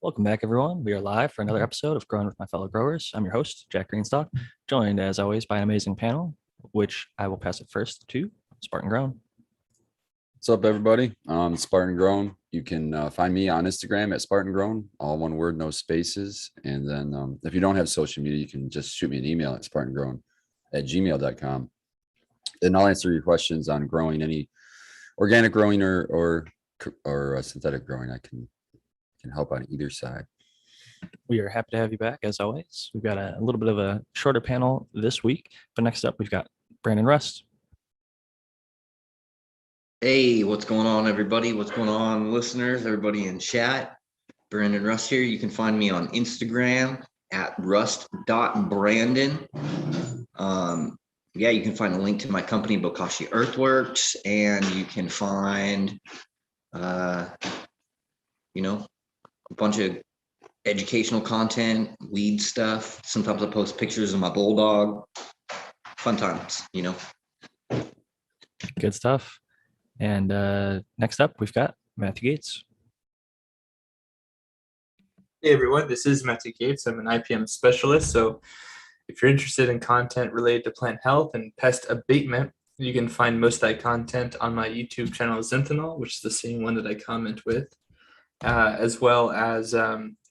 Welcome back, everyone. We are live for another episode of Growing with My Fellow Growers. I'm your host, Jack Greenstock, joined as always by an amazing panel, which I will pass it first to Spartan Grown. What's up, everybody? Spartan Grown. You can find me on Instagram at Spartan Grown, all one word, no spaces. And then if you don't have social media, you can just shoot me an email at spartangrown@gmail.com. And I'll answer your questions on growing, any organic growing or synthetic growing. I can help on either side. We are happy to have you back, as always. We've got a little bit of a shorter panel this week, but next up, we've got Brandon Rust. Hey, what's going on, everybody? What's going on, listeners, everybody in chat? Brandon Rust here. You can find me on Instagram at rust.brandon. You can find a link to my company, Bokashi Earthworks, and you can find, a bunch of educational content, weed stuff. Sometimes I post pictures of my bulldog. Fun times, Good stuff. And next up, we've got Matthew Gates. Hey everyone, this is Matthew Gates. I'm an IPM specialist. So if you're interested in content related to plant health and pest abatement, you can find most of that content on my YouTube channel, Zentanol, which is the same one that I comment with, as well as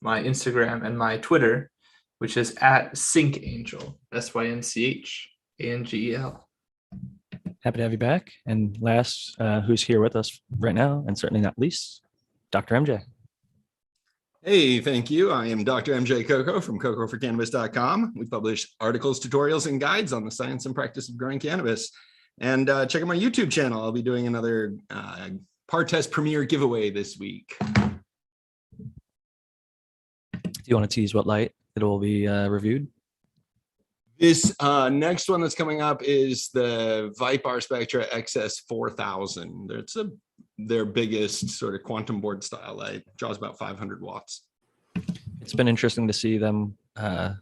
my Instagram and my Twitter, which is at SyncAngel, SYNCHANGEL. Happy to have you back. And last, who's here with us right now, and certainly not least, Dr. MJ. Hey, thank you. I am Dr. MJ Coco from cocoforcannabis.com. We publish articles, tutorials, and guides on the science and practice of growing cannabis. And check out my YouTube channel. I'll be doing another Partest Premiere giveaway this week. Do you want to tease what light it will be reviewed? This next one that's coming up is the Vipar Spectra XS 4000. It's their biggest sort of quantum board style light. Draws about 500 watts. It's been interesting to see them kind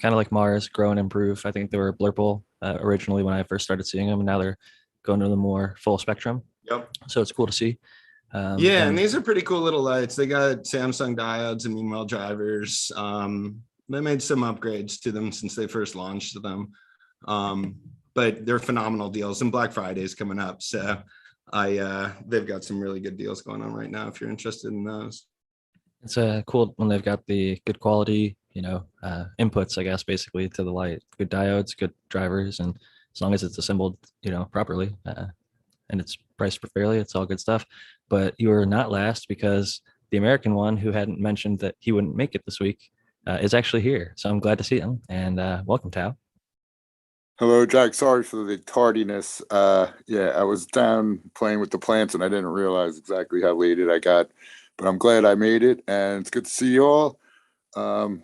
of like Mars grow and improve. I think they were blurple originally when I first started seeing them, and now they're going to the more full spectrum. Yep. So it's cool to see. And these are pretty cool little lights. They got Samsung diodes and meanwhile drivers. They made some upgrades to them since they first launched them. But they're phenomenal deals, and Black Friday is coming up. So they've got some really good deals going on right now if you're interested in those. It's cool when they've got the good quality, inputs, I guess, basically to the light. Good diodes, good drivers, and as long as it's assembled, properly, and it's priced fairly, it's all good stuff. But you are not last, because the American one, who hadn't mentioned that he wouldn't make it this week, is actually here. So I'm glad to see him, and welcome, Tao. Hello, Jack. Sorry for the tardiness. I was down playing with the plants and I didn't realize exactly how late I got, but I'm glad I made it, and it's good to see you all. I'm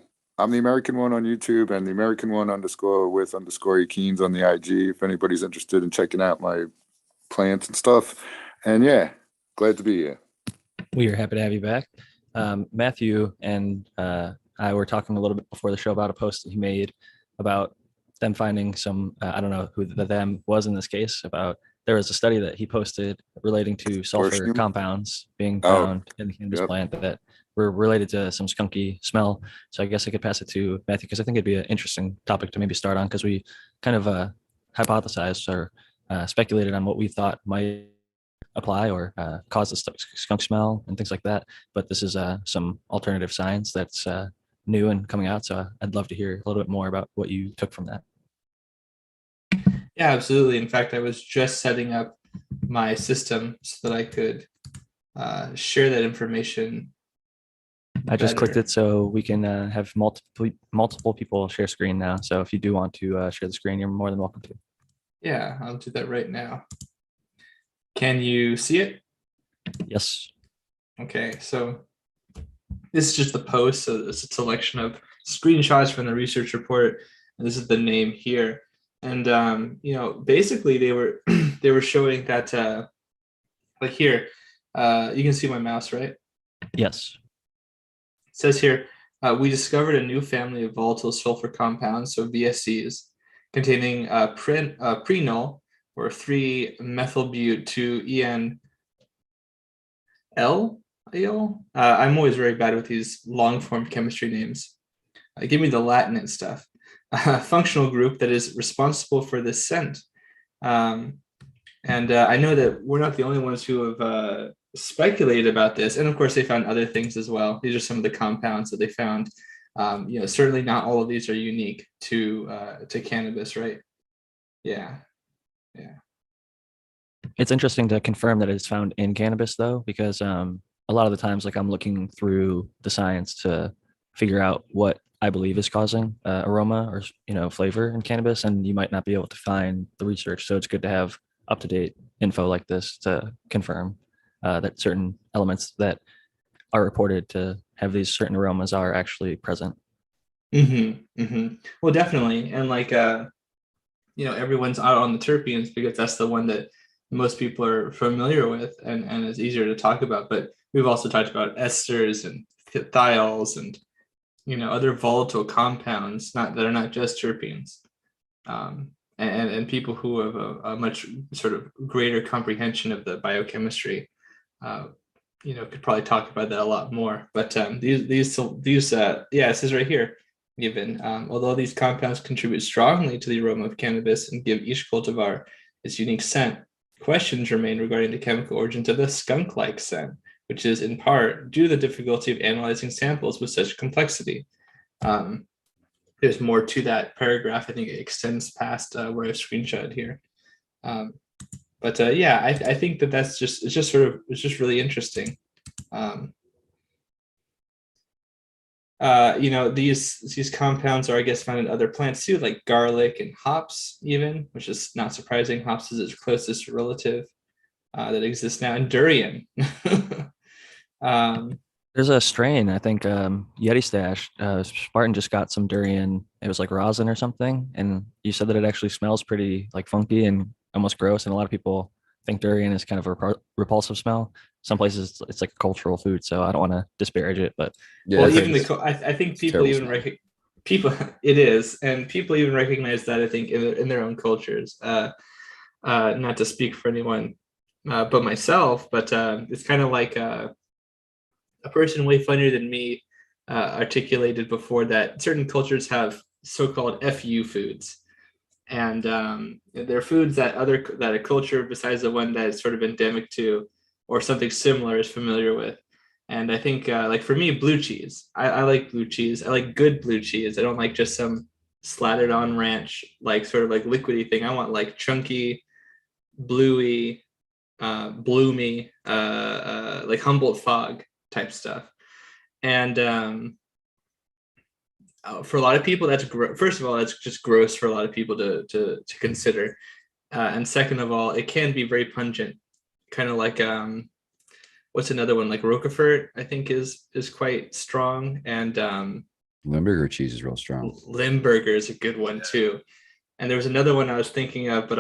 the American one on YouTube and the American one _with_ Keens on the IG, if anybody's interested in checking out my plants and stuff. And yeah, glad to be here. We are happy to have you back. Matthew and I were talking a little bit before the show about a post that he made about them finding some, I don't know who the them was in this case, about there was a study that he posted relating to sulfur compounds being found in the cannabis plant that were related to some skunky smell. So I guess I could pass it to Matthew, because I think it'd be an interesting topic to maybe start on, because we kind of hypothesized or speculated on what we thought might apply or cause the skunk smell and things like that. But this is some alternative science that's new and coming out. So I'd love to hear a little bit more about what you took from that. Yeah, absolutely. In fact, I was just setting up my system so that I could share that information. I just clicked it so we can have multiple people share screen now. So if you do want to share the screen, you're more than welcome to. Yeah, I'll do that right now. Can you see it? Yes. Okay, so this is just the post. So it's a selection of screenshots from the research report, and this is the name here. And basically they were they were showing that like here, you can see my mouse, right? Yes. It says here, we discovered a new family of volatile sulfur compounds, so VSCs, containing prenol, or 3-methylbute-2-EN L I'm always very bad with these long form chemistry names. Give me the Latin and stuff. Functional group that is responsible for the scent. And I know that we're not the only ones who have speculated about this. And of course, they found other things as well. These are some of the compounds that they found. Certainly not all of these are unique to cannabis, right? Yeah. It's interesting to confirm that it's found in cannabis, though, because a lot of the times, like I'm looking through the science to figure out what I believe is causing aroma or flavor in cannabis, and you might not be able to find the research. So it's good to have up to date info like this to confirm that certain elements that are reported to have these certain aromas are actually present. Well, definitely, and like everyone's out on the terpenes because that's the one that most people are familiar with and is easier to talk about. But we've also talked about esters and thiols and other volatile compounds that are not just terpenes. And people who have a much sort of greater comprehension of the biochemistry, could probably talk about that a lot more. But it says right here, given, although these compounds contribute strongly to the aroma of cannabis and give each cultivar its unique scent, questions remain regarding the chemical origins of the skunk-like scent, which is in part due to the difficulty of analyzing samples with such complexity. There's more to that paragraph. I think it extends past where I've screenshotted here. I think it's just really interesting. These compounds are, I guess, found in other plants too, like garlic and hops, even, which is not surprising. Hops is its closest relative that exists now, and durian. There's a strain, I think, Yeti Stash. Spartan just got some durian. It was like rosin or something, and you said that it actually smells pretty like funky and almost gross. And a lot of people think durian is kind of a repulsive smell. Some places it's like a cultural food, so I don't want to disparage it. But Yeah, well, I've even heard I think it's people terrible even smell. people it is, and people even recognize that, I think, in their own cultures. Not to speak for anyone but myself, but it's kind of like a person way funnier than me articulated before that certain cultures have so-called FU foods, and they're foods that a culture besides the one that is sort of endemic to or something similar is familiar with. And I think like for me, blue cheese. I like blue cheese. I like good blue cheese. I don't like just some slathered on ranch, like sort of like liquidy thing. I want like chunky, bluey, bloomy, like Humboldt fog type stuff. And for a lot of people, that's first of all, that's just gross for a lot of people to consider. And second of all, it can be very pungent, kind of like what's another one, like Roquefort, I think is quite strong. And Limburger cheese is real strong. Limburger is a good one too. And there was another one I was thinking of, but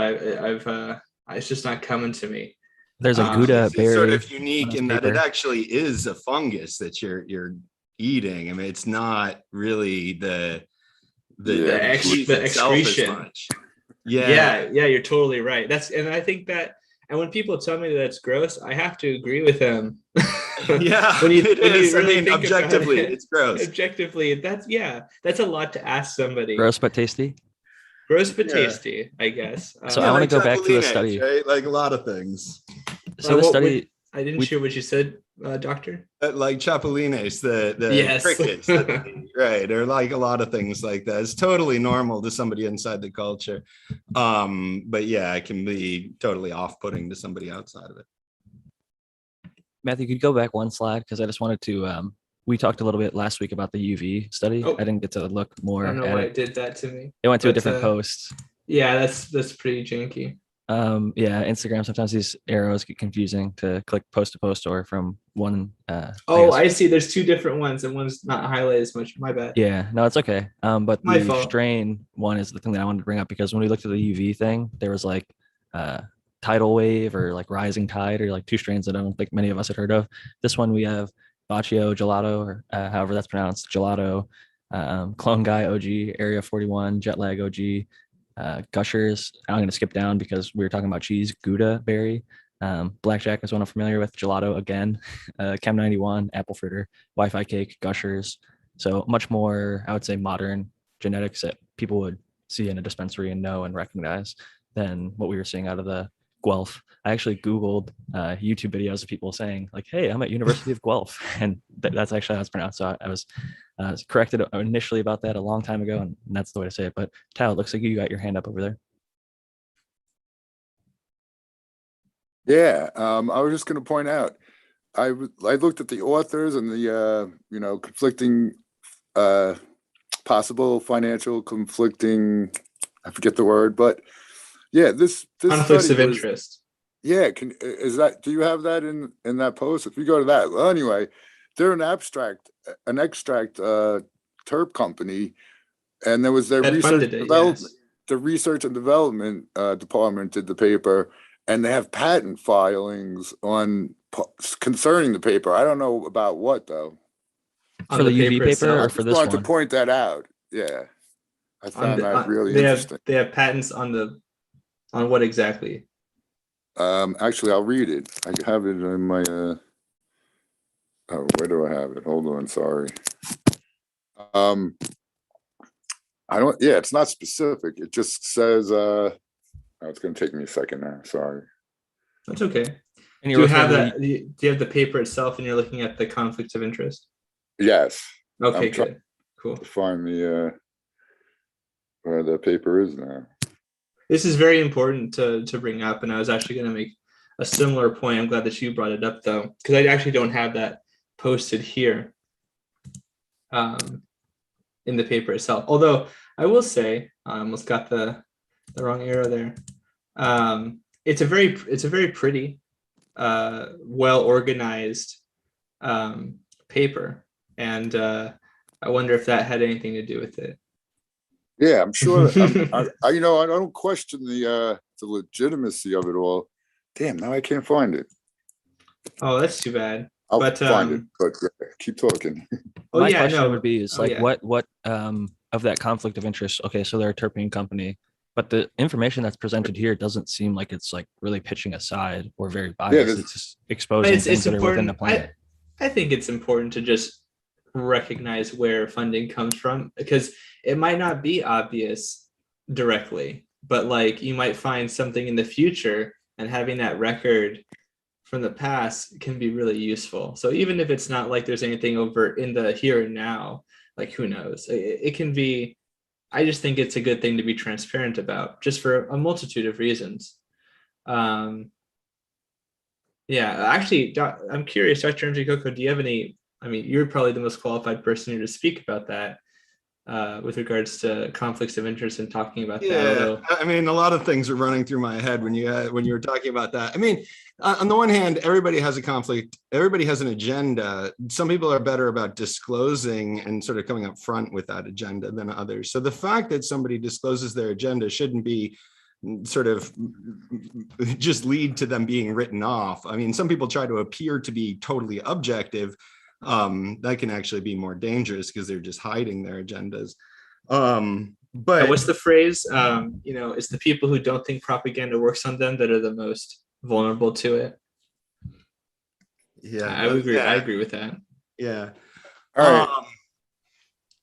it's just not coming to me. there's a Gouda It's sort berry of unique on this in that it paper. actually is a fungus that you're eating. I mean, it's not really the cheese itself as excretion. much. Yeah, you're totally right. And I think that, and when people tell me that it's gross, I have to agree with them. Yeah, when you it is. really I mean, think about objectively, it, it's gross. Objectively, that's a lot to ask somebody. Gross but tasty. Gross but Yeah. tasty, I guess. So I want to go back to the chapulines, study. right? Like a lot of things. So the study, I didn't hear what you said, Doctor. Like chapulines, the Yes. crickets, right? Or like a lot of things like that. It's totally normal to somebody inside the culture. But yeah, it can be totally off-putting to somebody outside of it. Matthew, could you go back one slide? Because I just wanted to, we talked a little bit last week about the UV study. Oh. I didn't get to look more I don't know at why it. it did that to me. It went to a but, different post. Yeah, that's pretty janky. Yeah, Instagram, sometimes these arrows get confusing to click post to post or from one. I see. There's two different ones, and one's not highlighted as much. My bad. Yeah, no, it's okay. But My the fault. strain one is the thing that I wanted to bring up, because when we looked at the UV thing, there was like tidal wave or like rising tide, or like two strains that I don't think many of us had heard of. This one we have Baccio Gelato, or however that's pronounced, Gelato, Clone Guy OG, Area 41, Jet Lag OG, Gushers. I'm going to skip down because we were talking about cheese, Gouda berry, Blackjack is one I'm familiar with. Gelato again, Chem 91, apple fritter, Wi-Fi cake, gushers. So much more, I would say, modern genetics that people would see in a dispensary and know and recognize than what we were seeing out of the Guelph. I actually Googled YouTube videos of people saying like, "Hey, I'm at University of Guelph," and that's actually how it's pronounced. So I was corrected initially about that a long time ago, and that's the way to say it. But Tal, it looks like you got your hand up over there. Yeah, I was just going to point out, I looked at the authors and the conflicting, possible financial conflicting, I forget the word, but yeah, this Conflicts study of was- interest. Yeah, do you have that in that post? If you go to that, well, anyway, they're an extract terp company, and there was their That research funded it, development. yes. The research and development department did the paper, and they have patent filings concerning the paper. I don't know about what though. On For the UV paper itself. or I for just this wanted one? to point that out. Yeah, I found that really they interesting. They have patents on what exactly? Actually, I'll read it. I have it in my. Oh, where do I have it? Hold on, sorry. I don't. Yeah, it's not specific. It just says. Oh, it's going to take me a second now. Sorry. That's okay. And Do you have that? Do you have the paper itself, and you're looking at the conflicts of interest? Yes. Okay, I'm trying good, cool. to find the where the paper is now. This is very important to bring up, and I was actually going to make a similar point. I'm glad that you brought it up, though, because I actually don't have that posted here in the paper itself. Although I will say, I almost got the wrong arrow there. It's a very pretty, well organized paper, and I wonder if that had anything to do with it. Yeah, I'm sure. I don't question the legitimacy of it all. Damn, now I can't find it. Oh, that's too bad. I'll But, find it, but keep talking. Oh My yeah, question no. would be is Oh, like yeah. what of that conflict of interest. Okay, so they're a terpene company, but the information that's presented here doesn't seem like it's like really pitching a side or very biased. It's just exposing things that are within the plant. I think it's important to just recognize where funding comes from, because it might not be obvious directly, but like you might find something in the future, and having that record from the past can be really useful. So even if it's not like there's anything over in the here and now, like who knows, it can be. I just think it's a good thing to be transparent about, just for a multitude of reasons. Yeah, actually, I'm curious, Dr. MJ Coco, do you have any? I mean, you're probably the most qualified person here to speak about that with regards to conflicts of interest and talking about that. Yeah, I mean, a lot of things are running through my head when you were talking about that. I mean, on the one hand, everybody has a conflict. Everybody has an agenda. Some people are better about disclosing and sort of coming up front with that agenda than others. So the fact that somebody discloses their agenda shouldn't be sort of just lead to them being written off. I mean, some people try to appear to be totally objective. That can actually be more dangerous because they're just hiding their agendas. But what's the phrase? It's the people who don't think propaganda works on them that are the most vulnerable to it. Yeah, I agree with that. Yeah. All right.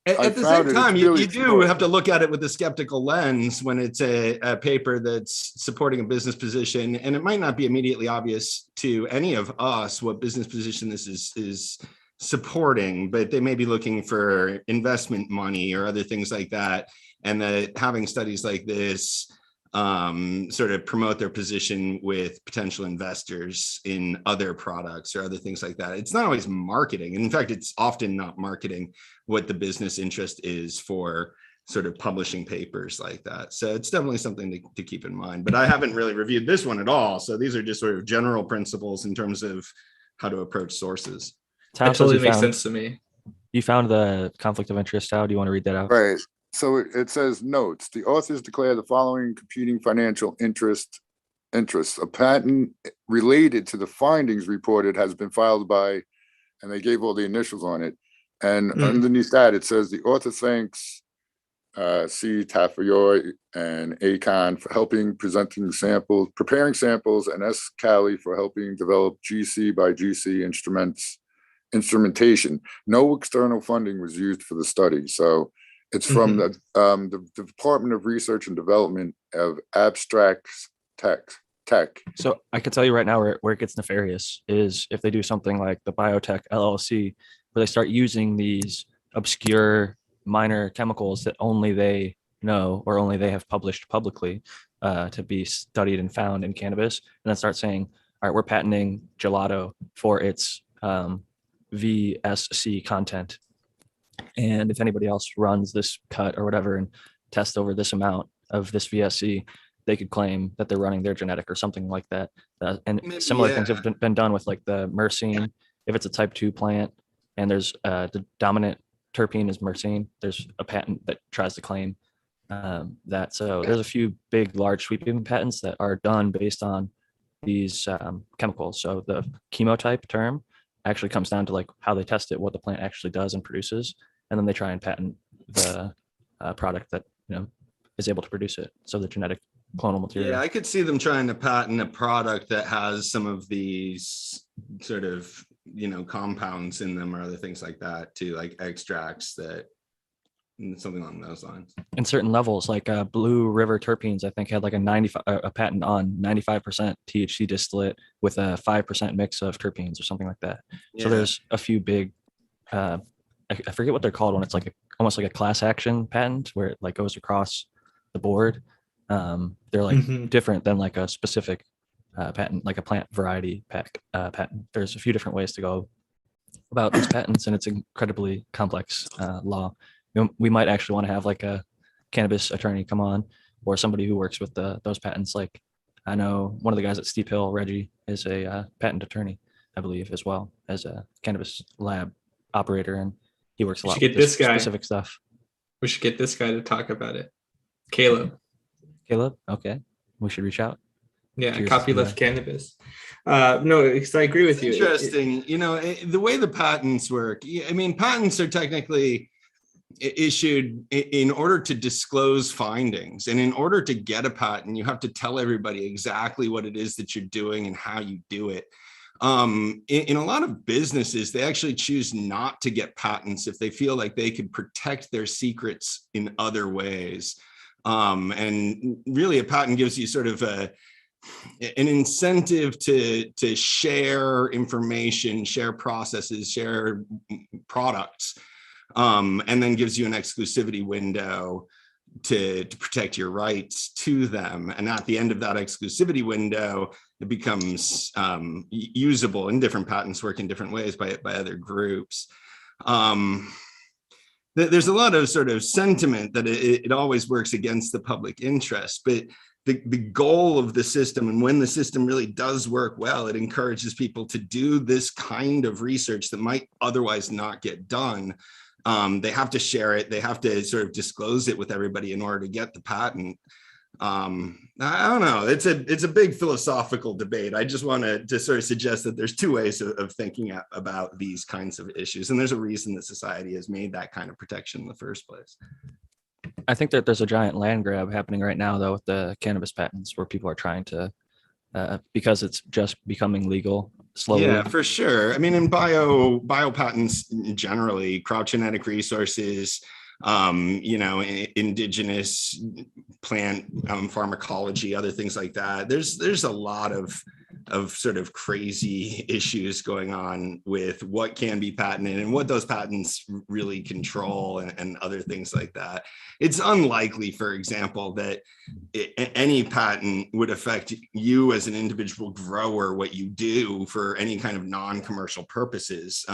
At the same time, you do have to look at it with a skeptical lens when it's a paper that's supporting a business position, and it might not be immediately obvious to any of us what business position this is supporting, but they may be looking for investment money or other things like that, and that having studies like this sort of promote their position with potential investors in other products or other things like that. It's not always marketing. In fact, it's often not marketing what the business interest is for sort of publishing papers like that. So it's definitely something to keep in mind, but I haven't really reviewed this one at all. So these are just sort of general principles in terms of how to approach sources. That totally makes sense to me. You found the conflict of interest out. Do you want to read that out? Right. So it says notes. The authors declare the following competing financial interests. A patent related to the findings reported has been filed by, and they gave all the initials on it. And underneath that, it says the author thanks C. Tafoyoi, and A. Khan for helping preparing samples, and S. Cali for helping develop GC by GC instrumentation. No external funding was used for the study. So it's from the Department of Research and Development of Abstracts Tech. So I can tell you right now where it gets nefarious is if they do something like the Biotech LLC, where they start using these obscure minor chemicals that only they know or only they have published publicly to be studied and found in cannabis, and then start saying, all right, we're patenting gelato for its VSC content. And if anybody else runs this cut or whatever and test over this amount of this VSC, they could claim that they're running their genetic or something like that. And similar things have been done with like the myrcene. If it's a type 2 plant and there's the dominant terpene is myrcene, there's a patent that tries to claim that. So there's a few big, large sweeping patents that are done based on these chemicals. So the chemotype term actually comes down to like how they test it, what the plant actually does and produces. And then they try and patent the product that, is able to produce it. So the genetic clonal material. Yeah, I could see them trying to patent a product that has some of these sort of, compounds in them or other things like that too, like extracts that, something along those lines. In certain levels, like Blue River Terpenes, I think had like a patent on 95% THC distillate with a 5% mix of terpenes or something like that. Yeah. So there's a few big, I forget what they're called when it's like almost like a class action patent where it like goes across the board. They're like different than like a specific patent, like a plant variety patent. There's a few different ways to go about these patents, and it's incredibly complex law. We might actually want to have like a cannabis attorney come on, or somebody who works with those patents. Like I know one of the guys at Steep Hill, Reggie, is a patent attorney, I believe, as well as a cannabis lab operator, and he works a lot with this specific stuff. We should get this guy to talk about it. Caleb, okay, we should reach out. Yeah, copyleft cannabis. No, because I agree with you. Interesting. The way the patents work, I mean, patents are technically issued in order to disclose findings. And in order to get a patent, you have to tell everybody exactly what it is that you're doing and how you do it. In a lot of businesses, they actually choose not to get patents if they feel like they could protect their secrets in other ways. And really a patent gives you sort of an incentive to share information, share processes, share products, and then gives you an exclusivity window to protect your rights to them. And at the end of that exclusivity window, it becomes usable, and different patents work in different ways by other groups. There's a lot of sort of sentiment that it always works against the public interest, but the goal of the system, and when the system really does work well, it encourages people to do this kind of research that might otherwise not get done. They have to share it. They have to sort of disclose it with everybody in order to get the patent. I don't know. It's a big philosophical debate. I just want to sort of suggest that there's two ways of thinking about these kinds of issues. And there's a reason that society has made that kind of protection in the first place. I think that there's a giant land grab happening right now, though, with the cannabis patents, where people are trying to, because it's just becoming legal slowly. Yeah, for sure. I mean, in bio patents generally, cryogenetic resources, indigenous plant pharmacology, other things like that. There's a lot of sort of crazy issues going on with what can be patented and what those patents really control, and other things like that. It's unlikely, for example, that any patent would affect you as an individual grower, what you do for any kind of non-commercial purposes.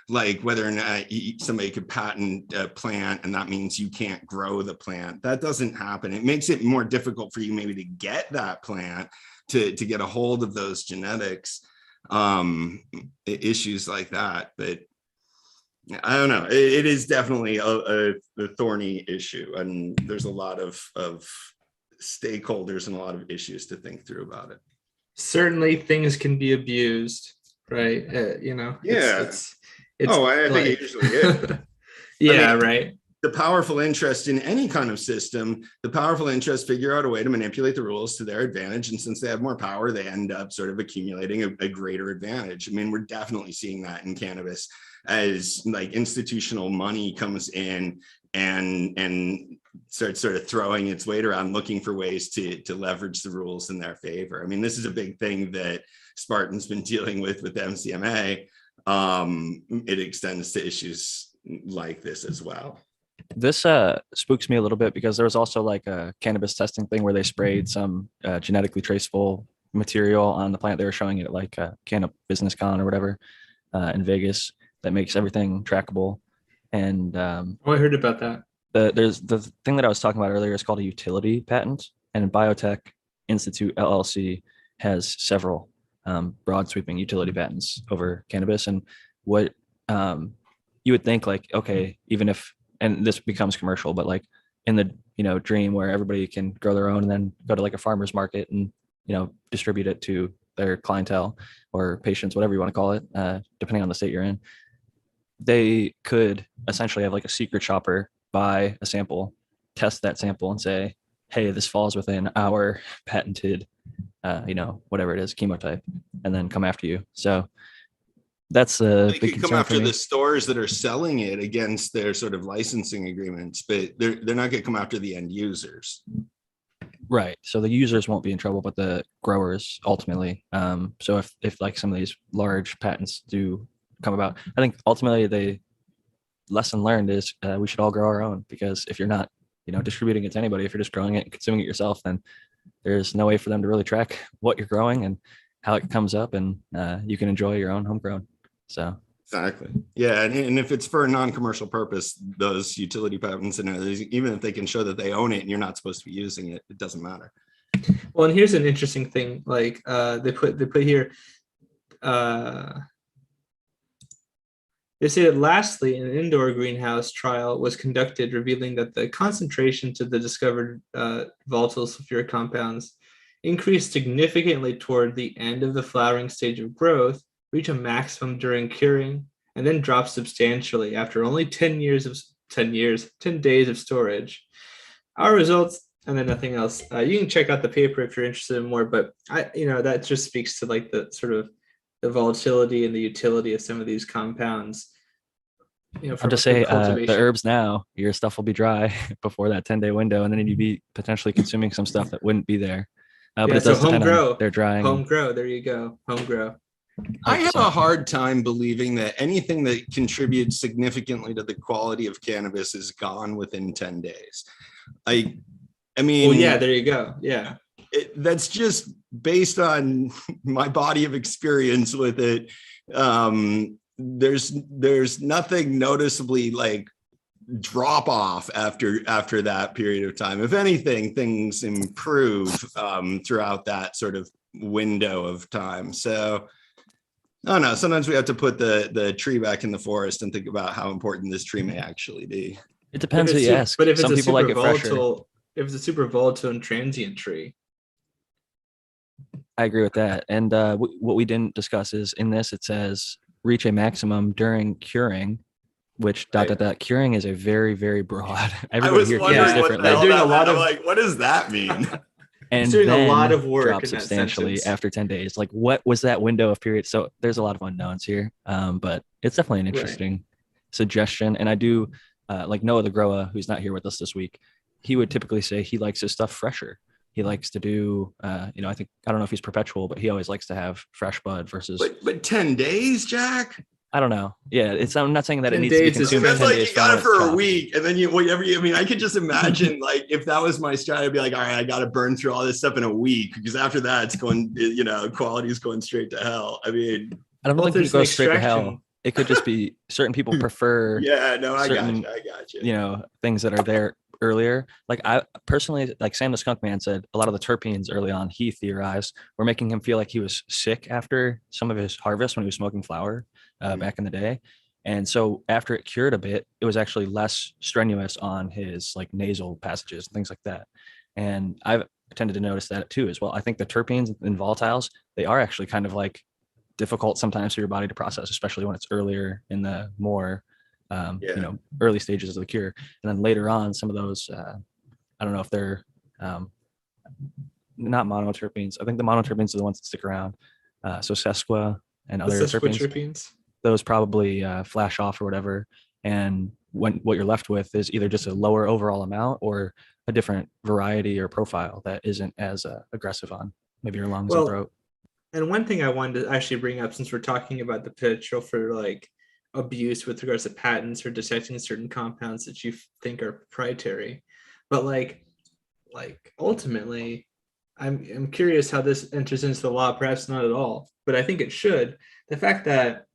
Like whether or not somebody could patent a plant and that means you can't grow the plant. That doesn't happen. It makes it more difficult for you maybe to get that plant, to get a hold of those genetics, issues like that. But I don't know. It is definitely a thorny issue, and there's a lot of stakeholders and a lot of issues to think through about it. Certainly things can be abused, right? Yeah. I think it usually is. Yeah, right. the powerful interest in any kind of system, the powerful interest figure out a way to manipulate the rules to their advantage. And since they have more power, they end up sort of accumulating a greater advantage. I mean, we're definitely seeing that in cannabis as like institutional money comes in and starts sort of throwing its weight around, looking for ways to leverage the rules in their favor. I mean, this is a big thing that Spartan's been dealing with MCMA. It extends to issues like this as well. This spooks me a little bit because there was also like a cannabis testing thing where they sprayed some genetically traceable material on the plant. They were showing it at like Cannabis Business Con or whatever in Vegas that makes everything trackable. And I heard about that. There's the thing that I was talking about earlier is called a utility patent, and Biotech Institute LLC has several broad sweeping utility patents over cannabis. And what you would think, like, okay, even if, and this becomes commercial, but like in the, you know, dream where everybody can grow their own and then go to like a farmer's market and, you know, distribute it to their clientele or patients, whatever you want to call it, depending on the state you're in, they could essentially have like a secret shopper buy a sample, test that sample and say, hey, this falls within our patented, you know, whatever it is, chemotype, and then come after you. So that's a big concern come after for me. the stores that are selling it against their sort of licensing agreements, but they're not going to come after the end users. Right. So the users won't be in trouble, but the growers ultimately. So if like some of these large patents do come about, I think ultimately the lesson learned is we should all grow our own, because if you're not, you know, distributing it to anybody, if you're just growing it and consuming it yourself, then there's no way for them to really track what you're growing and how it comes up, and you can enjoy your own homegrown. So exactly, yeah, and if it's for a non-commercial purpose, those utility patents, and even if they can show that they own it and you're not supposed to be using it, it doesn't matter. Well, and here's an interesting thing. Like they put here. They say that lastly, an indoor greenhouse trial was conducted, revealing that the concentrations of the discovered volatile sulfuric compounds increased significantly toward the end of the flowering stage of growth, reach a maximum during curing, and then drop substantially after only 10 days of storage. Our results, and then nothing else. You can check out the paper if you're interested in more, but that just speaks to like the sort of the volatility and the utility of some of these compounds. I'll just say the herbs now, your stuff will be dry before that 10-day window, and then you'd be potentially consuming some stuff that wouldn't be there. But it does depend on their drying. Home grow, there you go, home grow. I have a hard time believing that anything that contributes significantly to the quality of cannabis is gone within 10 days. I mean, well, yeah, there you go. Yeah. That's just based on my body of experience with it. There's nothing noticeably like drop off after that period of time. If anything, things improve throughout that sort of window of time. So I don't know. Sometimes we have to put the tree back in the forest and think about how important this tree may actually be. It depends who you ask. But if it's some people like it volatile, if it's a super volatile and transient tree. I agree with that. And what we didn't discuss is in this, it says reach a maximum during curing, which curing is a very, very broad. Everybody here cares differently. They're doing a lot of like, what does that mean? And doing a lot of work drop substantially after 10 days. Like, what was that window of period? So there's a lot of unknowns here, but it's definitely an interesting suggestion. And I do like Noah the grower, who's not here with us this week. He would typically say he likes his stuff fresher. He likes to do, I don't know if he's perpetual, but he always likes to have fresh bud versus. But 10 days, Jack? I don't know. Yeah, I'm not saying that it needs to be consumed. That's like you got it for a week, and then I could just imagine like if that was my strategy, I'd be like, all right, I got to burn through all this stuff in a week, because after that, it's going, quality is going straight to hell. I mean, I don't think it goes straight to hell. It could just be certain people prefer. Yeah, no, I got you. Things that are there earlier. Like I personally, like Sam the Skunk Man said, a lot of the terpenes early on, he theorized, were making him feel like he was sick after some of his harvest when he was smoking flower back in the day. And so after it cured a bit, it was actually less strenuous on his like nasal passages and things like that. And I've tended to notice that too as well. I think the terpenes and volatiles, they are actually kind of like difficult sometimes for your body to process, especially when it's earlier in the more Yeah. you know, early stages of the cure. And then later on, some of those, I don't know if they're not monoterpenes. I think the monoterpenes are the ones that stick around. So sesqua and The other terpenes, sesquiterpenes. those probably flash off or whatever. And what you're left with is either just a lower overall amount or a different variety or profile that isn't as aggressive on maybe your lungs and Well, throat. and one thing I wanted to actually bring up, since we're talking about the potential for like abuse with regards to patents or detecting certain compounds that you think are proprietary, but like ultimately, I'm curious how this enters into the law. Perhaps not at all, but I think it should. The fact that,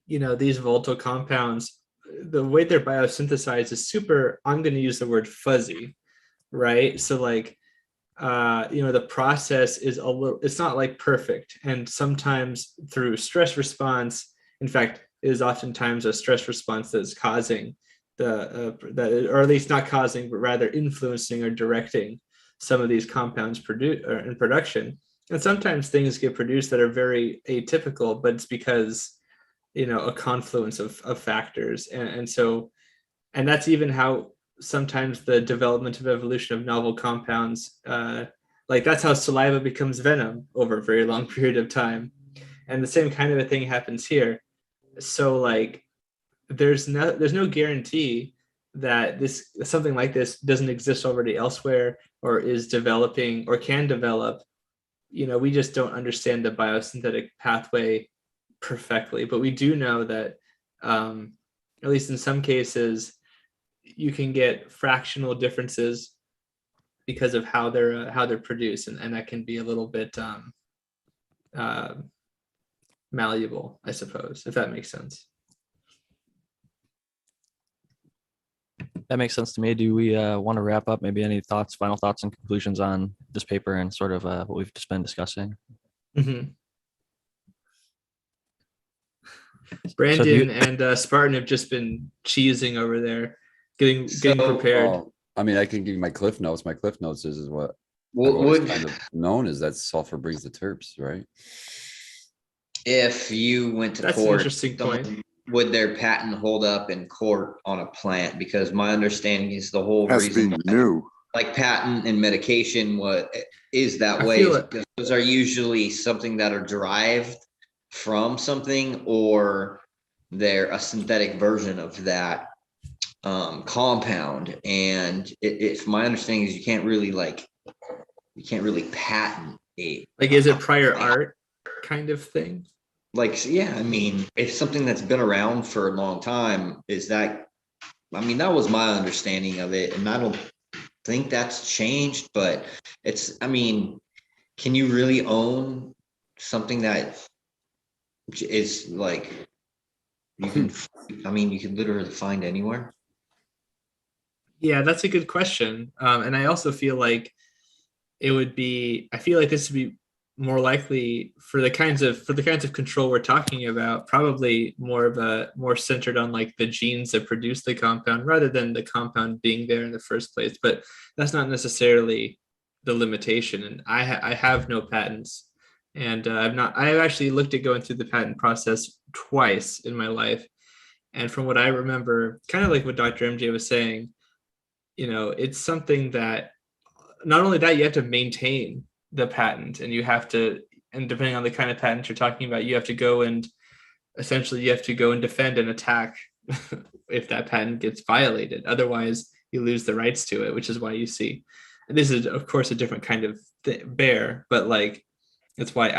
you know, these volatile compounds, the way they're biosynthesized is super, I'm going to use the word fuzzy, right? So like, you know, the process is a little, it's not like perfect. And sometimes through stress response, in fact, it is oftentimes a stress response that is causing that, or at least not causing, but rather influencing or directing some of these compounds in production. And sometimes things get produced that are very atypical, but it's because, you know, a confluence of factors. And so, and that's even how sometimes the development of evolution of novel compounds, like that's how saliva becomes venom over a very long period of time. And the same kind of a thing happens here. So like, there's no guarantee that this something like this doesn't exist already elsewhere or is developing or can develop. You know, we just don't understand the biosynthetic pathway perfectly, but we do know that at least in some cases you can get fractional differences because of how they're produced, and that can be a little bit malleable, I suppose, if that makes sense. That makes sense to me. Do we want to wrap up? Maybe any thoughts, final thoughts and conclusions on this paper and sort of what we've just been discussing? Mm-hmm. Brandon and Spartan have just been cheesing over there, getting prepared. I mean, I can give you my cliff notes. My cliff notes is what What I've always would, kind of known is that sulfur brings the terps, right? if you went to That's an court, interesting point. would their patent hold up in court on a plant? Because my understanding is the whole Has to reason be why, new. like patent and medication, what is that I way feel is it. because those are usually something that are derived from something, or they're a synthetic version of that compound. And if my understanding is you can't really patent it. Like, is it prior art kind of thing? Like, yeah, I mean, if something that's been around for a long time, is that, I mean, that was my understanding of it, and I don't think that's changed, but it's, I mean, can you really own something that is like, you can, I mean, you can literally find anywhere? Yeah, that's a good question. And I also feel like I feel like this would be more likely for the kinds of control we're talking about, probably more centered on like the genes that produce the compound rather than the compound being there in the first place. But that's not necessarily the limitation. And I have no patents, and I've actually looked at going through the patent process twice in my life. And from what I remember, kind of like what Dr. MJ was saying, you know, it's something that not only that, you have to maintain the patent, and and depending on the kind of patent you're talking about, you have to go and defend and attack if that patent gets violated. Otherwise, you lose the rights to it, which is why you see, and this is of course a different kind of bear, but like that's why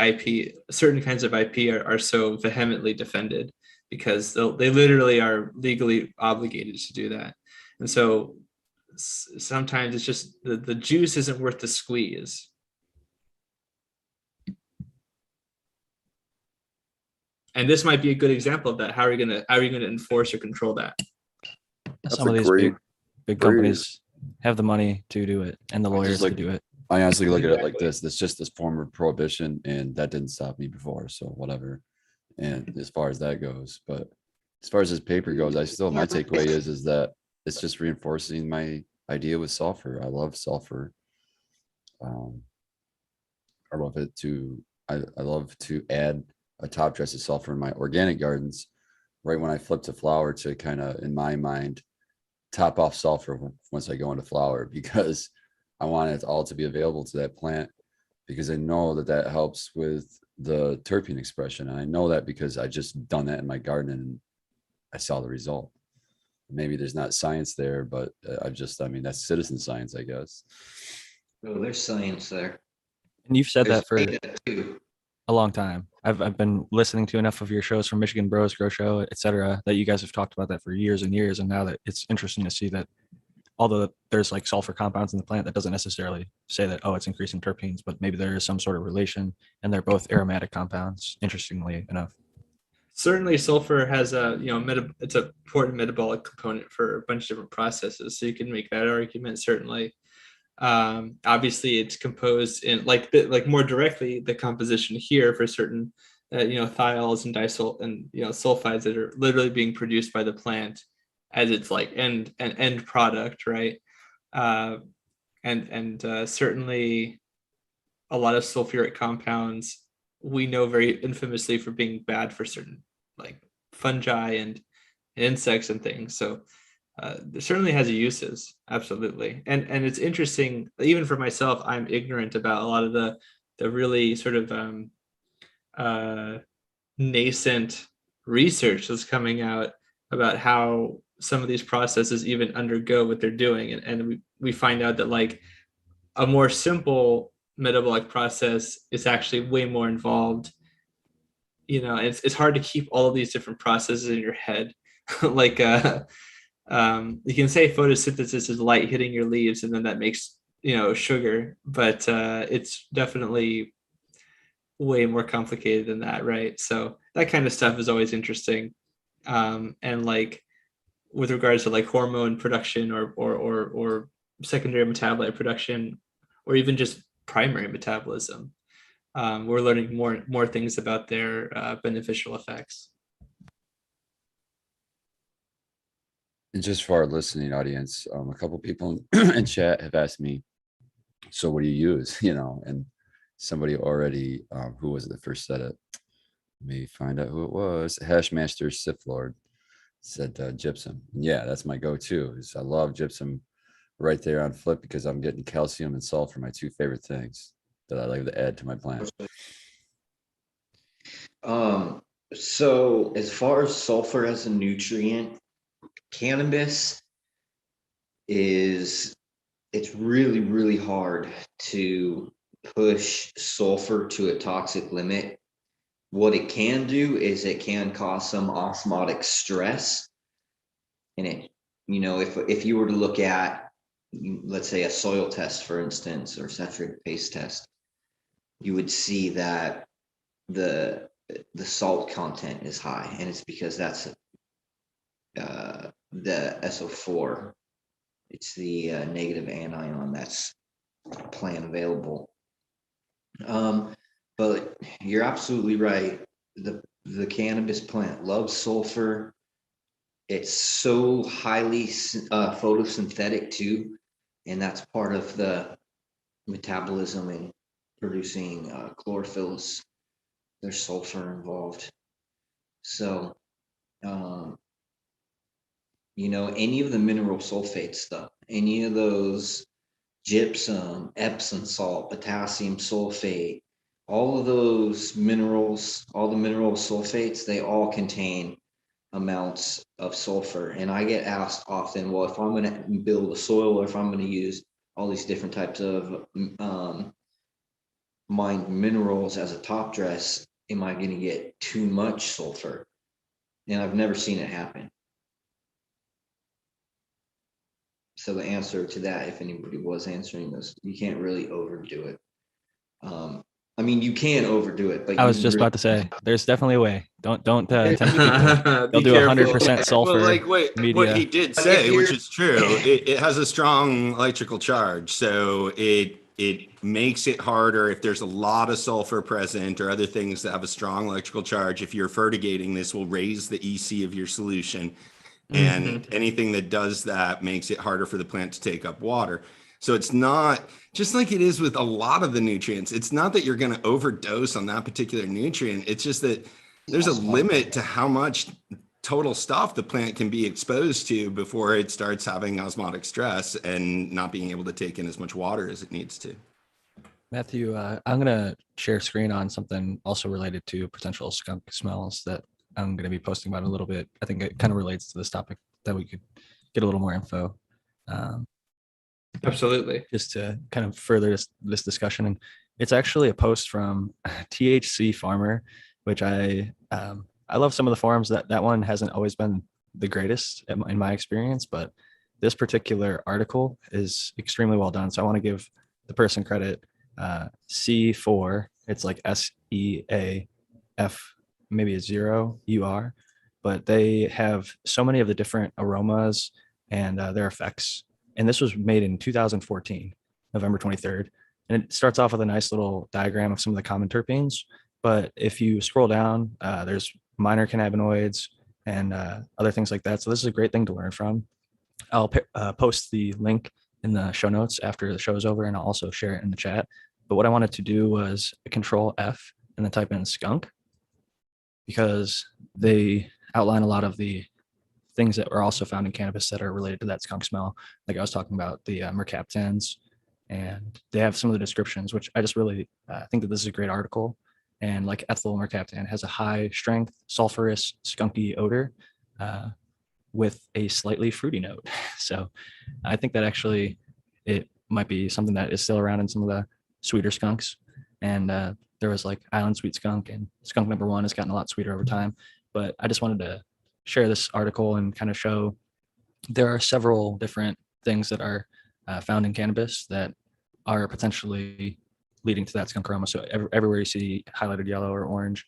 certain kinds of IP are so vehemently defended, because they literally are legally obligated to do that. And so sometimes it's just the juice isn't worth the squeeze. And this might be a good example of that. How are you going to enforce or control that? That's Some of a these great big companies have the money to do it and the lawyers to like- do it. I honestly look at it like this. It's just this form of prohibition, and that didn't stop me before. So whatever. And as far as that goes, but as far as this paper goes, my takeaway is that it's just reinforcing my idea with sulfur. I love sulfur. I love it I love to add a top dress of sulfur in my organic gardens, right when I flip to flower to kind of, in my mind, top off sulfur once I go into flower, because I want it all to be available to that plant, because I know that that helps with the terpene expression. And I know that because I just done that in my garden and I saw the result. Maybe there's not science there, but I mean, that's citizen science, I guess. Oh, there's science there. And you've said There's that for data too. a long time. I've been listening to enough of your shows from Michigan Bros Grow Show, et cetera, that you guys have talked about that for years and years. And now that it's interesting to see that although there's like sulfur compounds in the plant, that doesn't necessarily say that, oh, it's increasing terpenes, but maybe there is some sort of relation and they're both aromatic compounds, interestingly enough. Certainly sulfur has a, it's an important metabolic component for a bunch of different processes. So you can make that argument, certainly. Obviously it's composed in like more directly the composition here for certain thiols and disul and sulfides that are literally being produced by the plant as its like end product, right? And certainly a lot of sulfuric compounds we know very infamously for being bad for certain like fungi and insects and things. So it certainly has uses, absolutely. And it's interesting, even for myself, I'm ignorant about a lot of the really sort of nascent research that's coming out about how some of these processes even undergo what they're doing. And we find out that like a more simple metabolic process is actually way more involved. It's hard to keep all of these different processes in your head. Like you can say photosynthesis is light hitting your leaves and then that makes sugar, but it's definitely way more complicated than that, right? So that kind of stuff is always interesting. And like with regards to like hormone production or secondary metabolite production, or even just primary metabolism, we're learning more things about their beneficial effects. And just for our listening audience, a couple people in chat have asked me, so what do you use? And somebody already, who was it that first said it? Let me find out who it was. Hashmaster Sith Lord said gypsum. Yeah, that's my go-to. I love gypsum right there on flip because I'm getting calcium and sulfur, my two favorite things that I like to add to my plant. So as far as sulfur as a nutrient, cannabis it's really, really hard to push sulfur to a toxic limit. What it can do is it can cause some osmotic stress. And if you were to look at, let's say, a soil test, for instance, or saturated base test, you would see that the salt content is high, and it's because that's the SO4. It's the negative anion that's plant available. But you're absolutely right. The cannabis plant loves sulfur. It's so highly photosynthetic too, and that's part of the metabolism and producing chlorophyll. There's sulfur involved. So, any of the mineral sulfate stuff, any of those gypsum, Epsom salt, potassium sulfate, all of those minerals, all the mineral sulfates, they all contain amounts of sulfur. And I get asked often, well, if I'm going to build a soil or if I'm going to use all these different types of mined minerals as a top dress, am I going to get too much sulfur? And I've never seen it happen. So the answer to that, if anybody was answering this, you can't really overdo it. You can overdo it, but I was just about to say, there's definitely a way. Don't tempt people. They'll do 100% sulfur. Well, what he did say, which is true, it has a strong electrical charge, so it makes it harder if there's a lot of sulfur present or other things that have a strong electrical charge. If you're fertigating, this will raise the EC of your solution. And anything that does that makes it harder for the plant to take up water. So it's not, just like it is with a lot of the nutrients, it's not that you're going to overdose on that particular nutrient. It's just that there's a limit to how much total stuff the plant can be exposed to before it starts having osmotic stress and not being able to take in as much water as it needs to. Matthew, I'm going to share screen on something also related to potential skunk smells that I'm going to be posting about a little bit. I think it kind of relates to this topic that we could get a little more info. Absolutely. Just to kind of further this discussion. And it's actually a post from THC Farmer, which I love some of the forums. That one hasn't always been the greatest in my experience, but this particular article is extremely well done. So I want to give the person credit. C4, it's like SEAF, maybe a 0 UR, but they have so many of the different aromas and their effects. And this was made in 2014, November 23rd. And it starts off with a nice little diagram of some of the common terpenes. But if you scroll down, there's minor cannabinoids and other things like that. So this is a great thing to learn from. I'll post the link in the show notes after the show is over, and I'll also share it in the chat. But what I wanted to do was control F and then type in skunk, because they outline a lot of the things that are also found in cannabis that are related to that skunk smell. Like I was talking about the mercaptans, and they have some of the descriptions, which I just really think that this is a great article. And like ethyl mercaptan has a high strength, sulfurous, skunky odor with a slightly fruity note. So I think that actually it might be something that is still around in some of the sweeter skunks. And there was like Island Sweet Skunk, and skunk number 1 has gotten a lot sweeter over time. But I just wanted to share this article and kind of show there are several different things that are found in cannabis that are potentially leading to that skunk aroma. So everywhere you see highlighted yellow or orange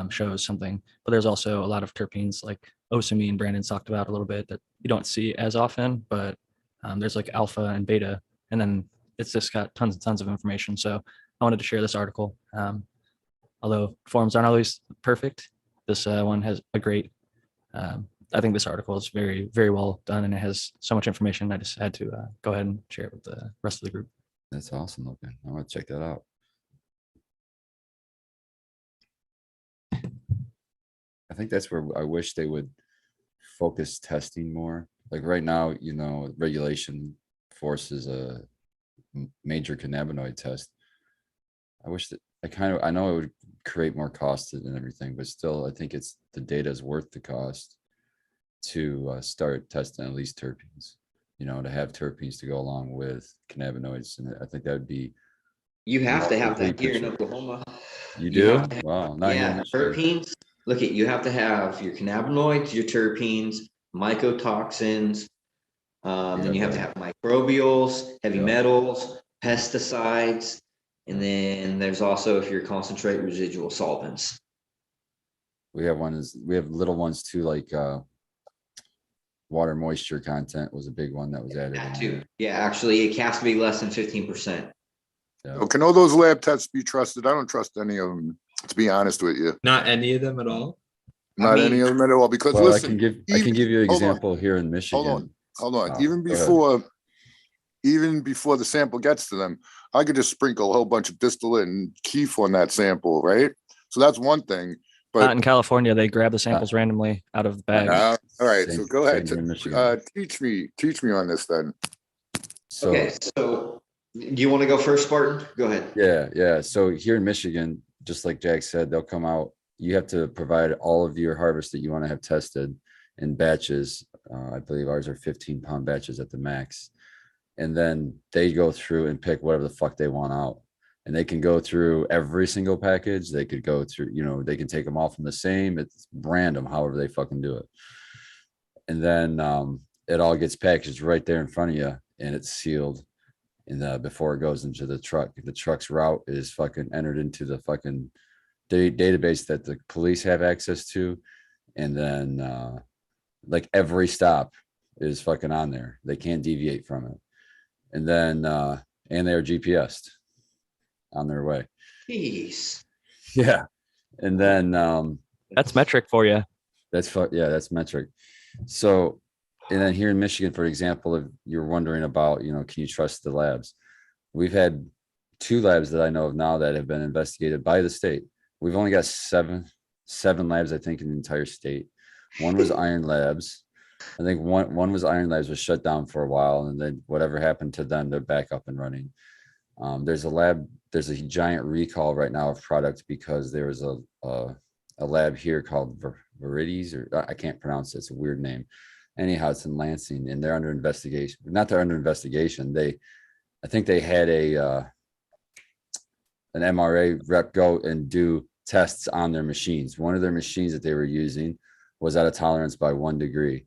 shows something. But there's also a lot of terpenes like osamine, Brandon's talked about a little bit, that you don't see as often, but there's like alpha and beta, and then it's just got tons and tons of information. So I wanted to share this article. Although forums aren't always perfect, this one has a great, I think this article is very, very well done, and it has so much information. I just had to go ahead and share it with the rest of the group. That's awesome looking. I want to check that out. I think that's where I wish they would focus testing more. Like right now, you know, regulation forces a major cannabinoid test. I wish that I know it would create more cost and everything, but still, I think it's the data is worth the cost to start testing at least terpenes, you know, to have terpenes to go along with cannabinoids. And I think that would be. You have to have complete that here in picture. Oklahoma. You You do? have to have- Wow. Not here in Yeah, Michigan. terpenes. Look at, you have to have your cannabinoids, your terpenes, mycotoxins. Then you have to have microbials, heavy Yeah. metals, pesticides, and then there's also, if you're concentrate, residual solvents. We have little ones too, like water moisture content was a big one that was added. That in too. there. Yeah, actually, it has to be less than 15%. Yeah. So can all those lab tests be trusted? I don't trust any of them, to be honest with you. Not any of them at all. Not mean- any of them at all, because Well, listen, I can give you an hold on. example here in Michigan. Hold on. Oh, Even go ahead. before the sample gets to them, I could just sprinkle a whole bunch of distillate and keef on that sample, right? So that's one thing. Not But in California, they grab the samples randomly out of the bag. all right, Same- so go ahead. same here in Michigan. Teach me on this then. So Okay, so do you want to go first, Spartan? Go ahead. yeah. So here in Michigan, just like Jack said, they'll come out. You have to provide all of your harvest that you want to have tested in batches. I believe ours are 15-pound batches at the max. And then they go through and pick whatever the fuck they want out. And they can go through every single package. They could go through, you know, they can take them all from the same. It's random, however they fucking do it. And then it all gets packaged right there in front of you, and it's sealed. And before it goes into the truck, the truck's route is fucking entered into the fucking database that the police have access to. And then like every stop is fucking on there. They can't deviate from it. And then and they are GPSed on their way. Jeez. Yeah. And then That's metric for you. that's metric. So, and then here in Michigan, for example, if you're wondering about, you know, can you trust the labs? We've had 2 labs that I know of now that have been investigated by the state. We've only got seven labs, I think, in the entire state. One was Iron Labs. I think one was Iron Labs was shut down for a while, and then whatever happened to them, they're back up and running. There's a giant recall right now of product because there was a lab here called Verities, or I can't pronounce it. It's a weird name. Anyhow, it's in Lansing, and they're under investigation. Not they're under investigation. I think they had an MRA rep go and do tests on their machines. One of their machines that they were using was at a tolerance by 1 degree.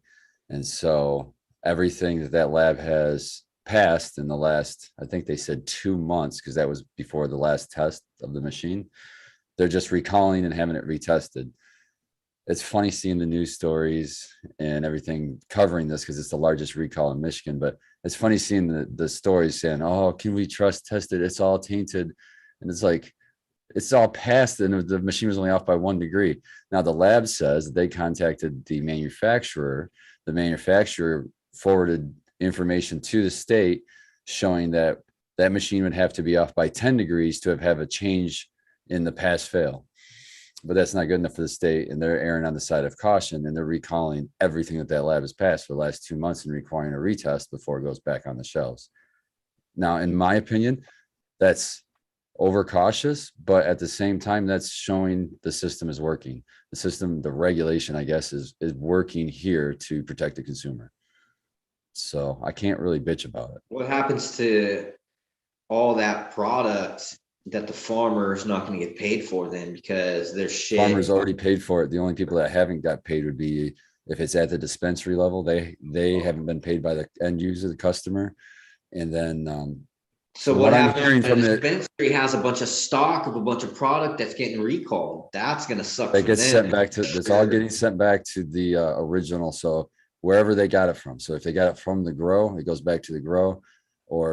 And so everything that lab has passed in the last, I think they said 2 months, because that was before the last test of the machine, they're just recalling and having it retested. It's funny seeing the news stories and everything covering this because it's the largest recall in Michigan, but it's funny seeing the stories saying, oh, can we trust test it? It's all tainted. And it's like, it's all passed and the machine was only off by 1 degree. Now the lab says that they contacted the manufacturer. The manufacturer forwarded information to the state showing that that machine would have to be off by 10 degrees to have a change in the pass fail. But that's not good enough for the state, and they're erring on the side of caution, and they're recalling everything that lab has passed for the last 2 months and requiring a retest before it goes back on the shelves. Now, in my opinion, that's overcautious, but at the same time, that's showing the system is working. The system, the regulation, I guess, is working here to protect the consumer. So I can't really bitch about it. What happens to all that product that the farmer is not going to get paid for then because their shit? Farmers already paid for it. The only people that haven't got paid would be if it's at the dispensary level. They haven't been paid by the end user, the customer. And then so what happens if the dispensary has a bunch of stock of a bunch of product that's getting recalled? That's going to suck. That gets sent back to, it's all getting sent back to the original. So wherever they got it from. So if they got it from the grow, it goes back to the grow. Or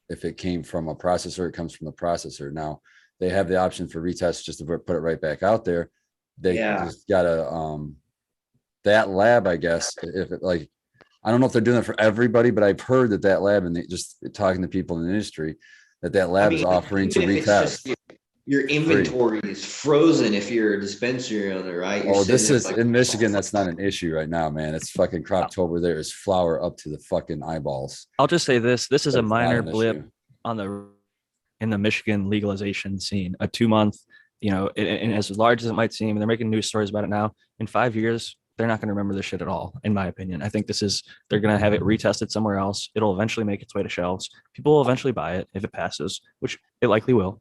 if it came from a processor, it comes from the processor. Now they have the option for retest just to put it right back out there. They just gotta that lab, I guess, if it, like, I don't know if they're doing it for everybody, but I've heard that lab, and just talking to people in the industry, that lab is offering to retest. Your inventory is frozen if you're a dispensary owner, right? Oh, this is in Michigan. That's not an issue right now, man. It's fucking Croptober. There is flour up to the fucking eyeballs. I'll just say this is a minor blip in the Michigan legalization scene. A 2 month, and as large as it might seem, and they're making news stories about it now, in 5 years, they're not going to remember this shit at all, in my opinion. I think they're going to have it retested somewhere else. It'll eventually make its way to shelves. People will eventually buy it if it passes, which it likely will.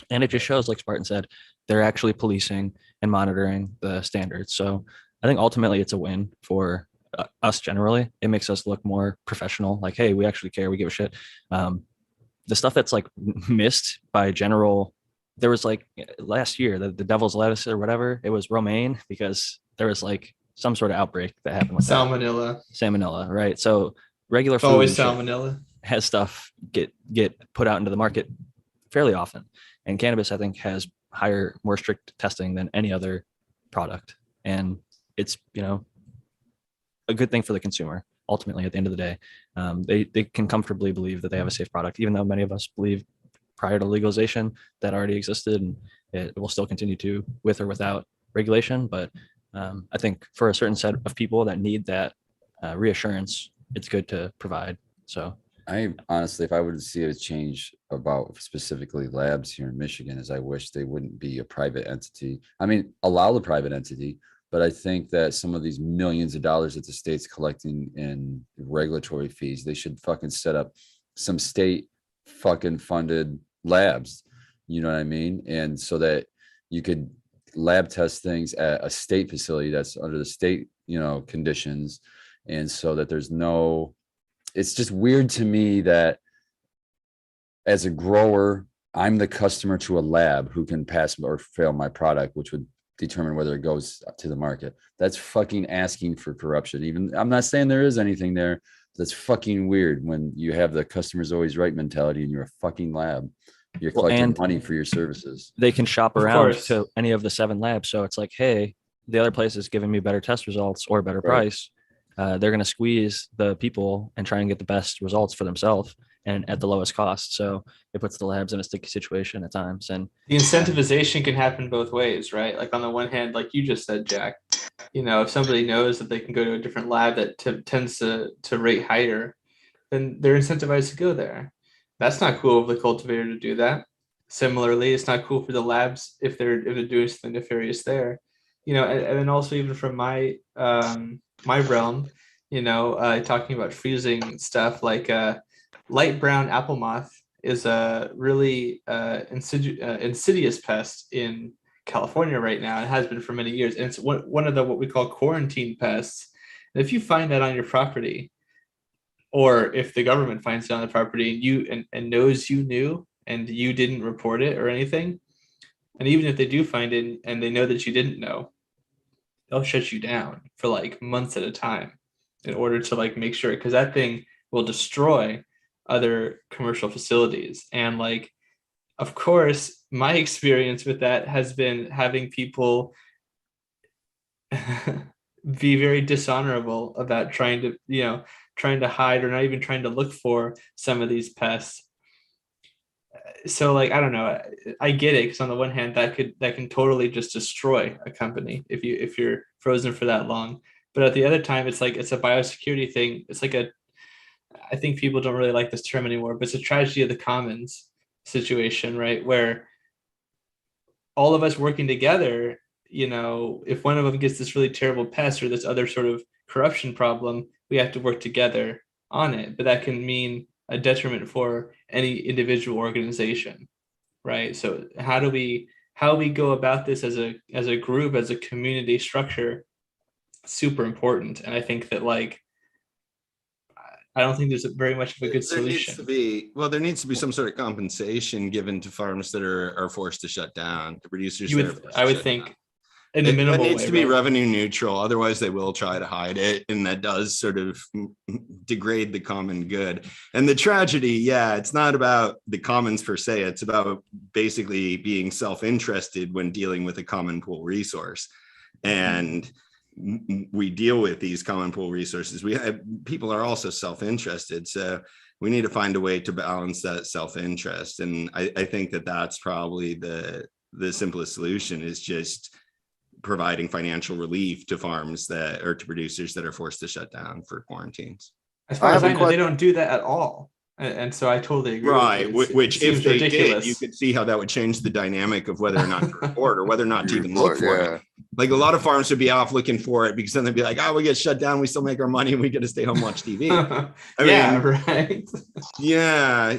And it just shows, like Spartan said, they're actually policing and monitoring the standards. So I think ultimately it's a win for us generally. It makes us look more professional. Like, hey, we actually care. We give a shit. The stuff that's like missed by general, there was like last year, the devil's lettuce or whatever, it was romaine because there was like some sort of outbreak that happened with salmonella, right? So regular food always salmonella has stuff get put out into the market fairly often. And cannabis, I think, has more strict testing than any other product. And it's, a good thing for the consumer. Ultimately, at the end of the day, they can comfortably believe that they have a safe product, even though many of us believe prior to legalization that already existed, and it will still continue to, with or without regulation. But I think for a certain set of people that need that reassurance, it's good to provide. So I honestly, if I would see a change about specifically labs here in Michigan, is I wish they wouldn't be a private entity. I mean, allow the private entity, but I think that some of these millions of dollars that the state's collecting in regulatory fees, they should fucking set up some state fucking funded labs. You know what I mean? And so that you could lab test things at a state facility that's under the state, conditions. And so that it's just weird to me that as a grower, I'm the customer to a lab who can pass or fail my product, which would determine whether it goes to the market. That's fucking asking for corruption. Even I'm not saying there is anything there. That's fucking weird when you have the customer's always right mentality and you're a fucking lab. You're collecting money for your services. They can shop around to any of the 7 labs. So it's like, hey, the other place is giving me better test results or better price. They're going to squeeze the people and try and get the best results for themselves. and at the lowest cost. So it puts the labs in a sticky situation at times. And the incentivization can happen both ways, right? Like on the one hand, like you just said, Jack, if somebody knows that they can go to a different lab that tends to rate higher, then they're incentivized to go there. That's not cool of the cultivator to do that. Similarly, it's not cool for the labs if they're doing something nefarious there. And then also even from my my realm, talking about freezing stuff like light brown apple moth is a really insidious pest in California right now. It has been for many years, and it's one of the what we call quarantine pests. And if you find that on your property, or if the government finds it on the property and and knows you knew and you didn't report it or anything, and even if they do find it and they know that you didn't know, they'll shut you down for like months at a time in order to like make sure, because that thing will destroy other commercial facilities. And like, of course, my experience with that has been having people be very dishonorable about trying to hide or not even trying to look for some of these pests. So like, I don't know, I get it, because on the one hand that can totally just destroy a company if you're frozen for that long. But at the other time, it's like, it's a biosecurity thing. It's like I think people don't really like this term anymore, but it's a tragedy of the commons situation, right? Where all of us working together, if one of them gets this really terrible pest or this other sort of corruption problem, we have to work together on it. But that can mean a detriment for any individual organization, right? So how we go about this as a group, as a community structure, super important. And I think that like, I don't think there's very much of a good solution. There needs to be some sort of compensation given to farms that are forced to shut down, to producers. I would think in a minimal way. It needs to be revenue neutral. Otherwise, they will try to hide it. And that does sort of degrade the common good. And the tragedy, it's not about the commons per se. It's about basically being self-interested when dealing with a common pool resource. And we deal with these common pool resources. People are also self-interested. So we need to find a way to balance that self-interest. And I think that that's probably the simplest solution, is just providing financial relief to farms or to producers that are forced to shut down for quarantines. As far as I know, they don't do that at all. And so I totally agree. Right. Which if they ridiculous. Did, you could see how that would change the dynamic of whether or not to report or whether or not to even look for it. Like a lot of farms would be off looking for it, because then they'd be like, we get shut down, we still make our money, and we get to stay home, watch TV. Right. Yeah.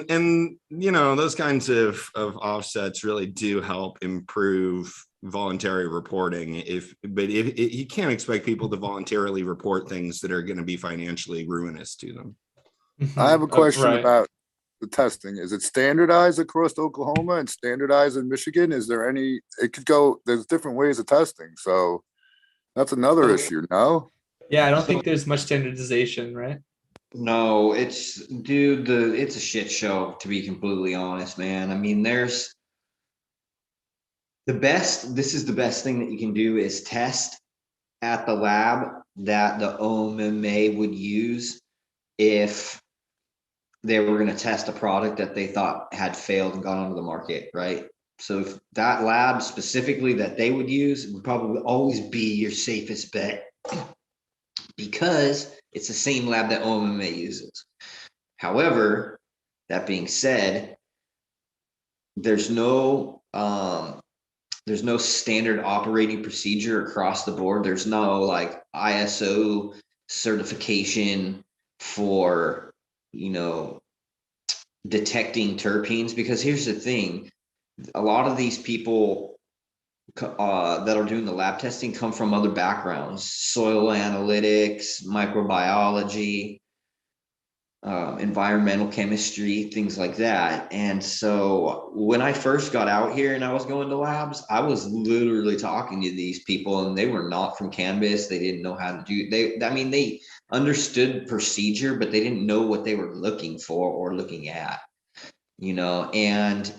And those kinds of offsets really do help improve voluntary reporting. But you can't expect people to voluntarily report things that are going to be financially ruinous to them. I have a question about the testing. Is it standardized across Oklahoma and standardized in Michigan? Is there there's different ways of testing. So that's another issue, no? Yeah, I don't think there's much standardization, right? No, it's a shit show, to be completely honest, man. I mean, this is the best thing that you can do is test at the lab that the OMMA would use if they were going to test a product that they thought had failed and gone onto the market, right? So if that lab specifically that they would use would probably always be your safest bet, because it's the same lab that OMMA uses. However, that being said, there's no standard operating procedure across the board. There's no like ISO certification for detecting terpenes, because here's the thing, a lot of these people that are doing the lab testing come from other backgrounds, soil analytics, microbiology, environmental chemistry, things like that. And so when I first got out here and I was going to labs, I was literally talking to these people, and they were not from cannabis. They didn't know how to do they understood procedure, but they didn't know what they were looking for or looking at, and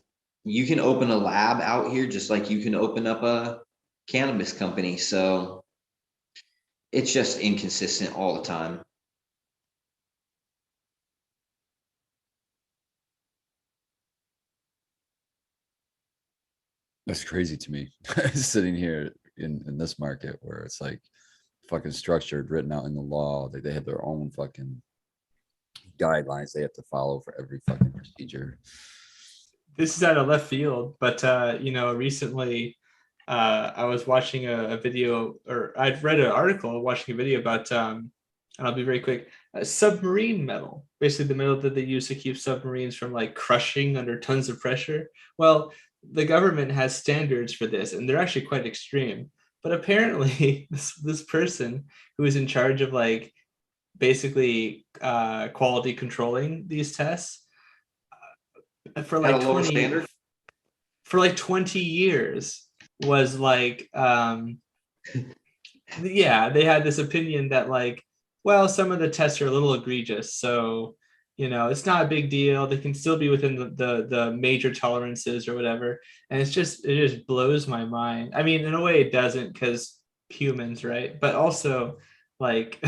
you can open a lab out here just like you can open up a cannabis company. So it's just inconsistent all the time. That's crazy to me. Sitting here in this market where it's like fucking structured, written out in the law. They have their own fucking guidelines they have to follow for every fucking procedure. This is out of left field, but recently I was watching a video, or I'd read an article watching a video about, and I'll be very quick, submarine metal, basically the metal that they use to keep submarines from like crushing under tons of pressure. Well, the government has standards for this, and they're actually quite extreme. But apparently, this person who is in charge of like basically quality controlling these tests for like 20 for like 20 years was like yeah, they had this opinion that like, well, some of the tests are a little egregious, so it's not a big deal, they can still be within the major tolerances or whatever. And it just blows my mind. I mean, in a way it doesn't, because humans, right? But also like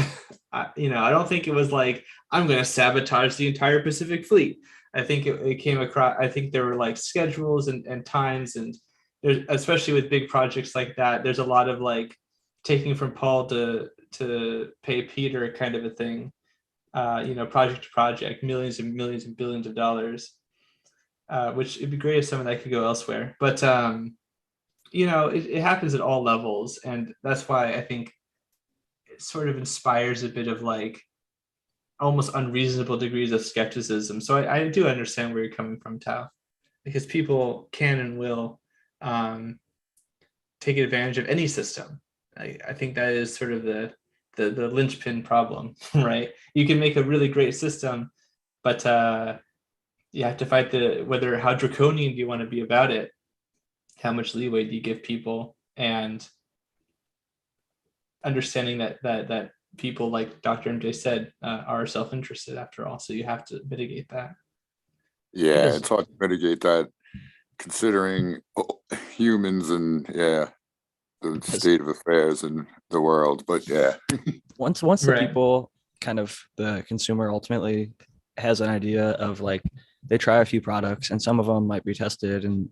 I don't think it was like, I'm going to sabotage the entire Pacific Fleet. I think it came across, I think there were like schedules and times, and there's, especially with big projects like that, there's a lot of like taking from Paul to pay Peter kind of a thing. Project to project, millions and millions and billions of dollars, which it'd be great if some of that could go elsewhere. But it happens at all levels, and that's why I think it sort of inspires a bit of like almost unreasonable degrees of skepticism. So I do understand where you're coming from, Tao, because people can and will take advantage of any system. I think that is sort of the linchpin problem, right? You can make a really great system, but you have to fight how draconian do you want to be about it? How much leeway do you give people? And understanding that people, like Dr. MJ said, are self-interested after all. So you have to mitigate that. Yeah, it's hard to mitigate that considering humans and the state of affairs in the world. But yeah. Once the people, kind of the consumer, ultimately has an idea of like, they try a few products and some of them might be tested in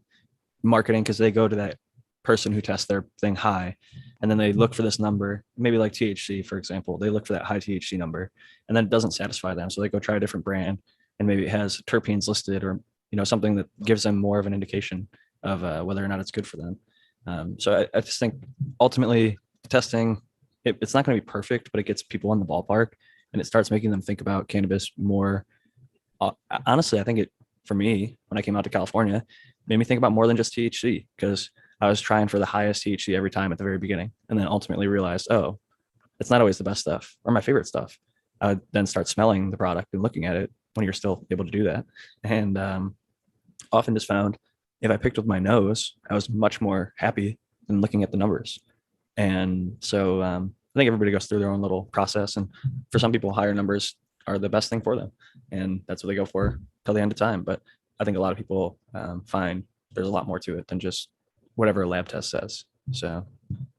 marketing because they go to that person who tests their thing high, and then they look for this number, maybe like THC, for example. They look for that high THC number, and then it doesn't satisfy them, so they go try a different brand, and maybe it has terpenes listed, or something that gives them more of an indication of whether or not it's good for them. So I just think ultimately testing, it's not going to be perfect, but it gets people in the ballpark, and it starts making them think about cannabis more. Honestly, I think it, for me, when I came out to California, made me think about more than just THC, because I was trying for the highest THC every time at the very beginning, and then ultimately realized, oh, it's not always the best stuff or my favorite stuff. I would then start smelling the product and looking at it when you're still able to do that. And often just found if I picked with my nose, I was much more happy than looking at the numbers. And so I think everybody goes through their own little process. And for some people, higher numbers are the best thing for them. And that's what they go for till the end of time. But I think a lot of people find there's a lot more to it than just whatever a lab test says. So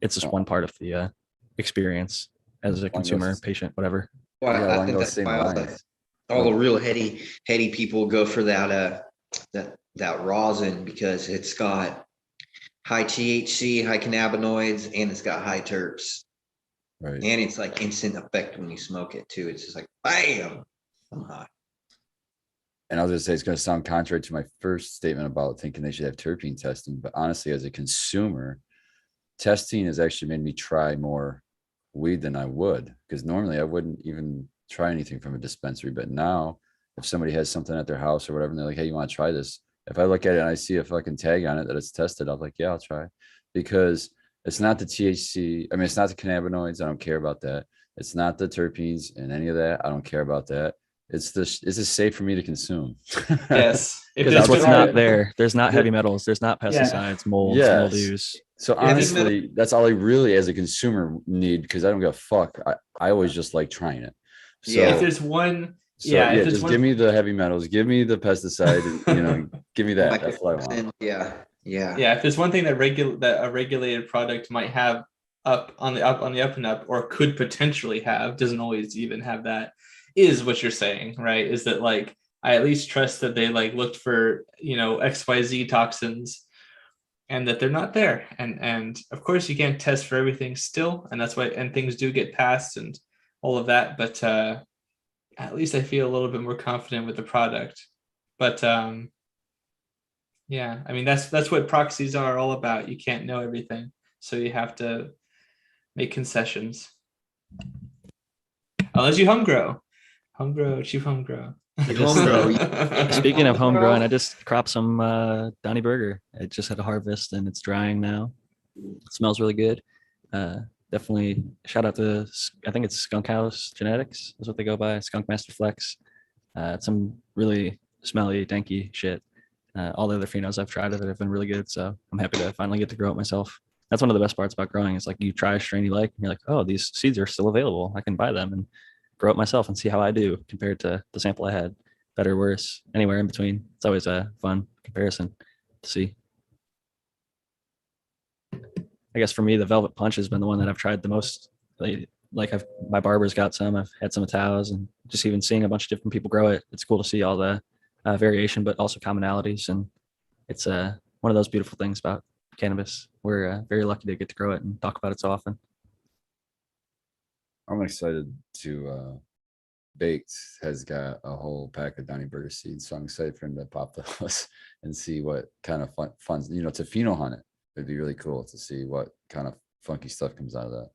it's just one part of the experience as a consumer, patient, whatever. Well, I think that's why all the real heady people go for that rosin, because it's got high THC, high cannabinoids, and it's got high terps. Right. And it's like instant effect when you smoke it too. It's just like, bam, I'm high. And I was going to say, it's going to sound contrary to my first statement about thinking they should have terpene testing. But honestly, as a consumer, testing has actually made me try more weed than I would, because normally I wouldn't even try anything from a dispensary. But now if somebody has something at their house or whatever, and they're like, hey, you want to try this? If I look at it and I see a fucking tag on it that it's tested, I'm like, yeah, I'll try. Because it's not the THC. I mean, it's not the cannabinoids. I don't care about that. It's not the terpenes and any of that. I don't care about that. It's safe for me to consume. Yes. That's what's not there. There's not heavy metals. There's not pesticides, molds, mildews. So honestly, that's all I really, as a consumer, need, because I don't give a fuck. I always just like trying it. So, if there's one, just give me the heavy metals, give me the pesticide, and, give me that. That's what I want. Yeah. If there's one thing that a regulated product might have up on the up and up, or could potentially have, doesn't always even have that, is what you're saying, right? Is that like, I at least trust that they like looked for, XYZ toxins and that they're not there. And of course you can't test for everything still, and that's why, and things do get passed and all of that, but at least I feel a little bit more confident with the product. But yeah, I mean, that's what proxies are all about. You can't know everything, so you have to make concessions. Unless you home grow, chief home grow. Speaking of homegrown, I just cropped some Donny Burger. It just had a harvest and it's drying now. It smells really good. Definitely shout out to, I think it's Skunk House Genetics is what they go by, Skunk Master Flex. It's some really smelly, danky shit. All the other phenos I've tried of it have been really good. So I'm happy to finally get to grow it myself. That's one of the best parts about growing. It's like you try a strain you like and you're like, oh, these seeds are still available. I can buy them and grow it myself and see how I do compared to the sample I had. Better, worse, anywhere in between. It's always a fun comparison to see. I guess for me, the Velvet Punch has been the one that I've tried the most. Like my barber's got some. I've had some of Tao's, and just even seeing a bunch of different people grow it, it's cool to see all the variation, but also commonalities. And it's one of those beautiful things about cannabis. We're very lucky to get to grow it and talk about it so often. I'm excited to Baked has got a whole pack of Donny Burger seeds, so I'm excited for him to pop those and see what kind of fun, to pheno hunt it. It'd be really cool to see what kind of funky stuff comes out of that.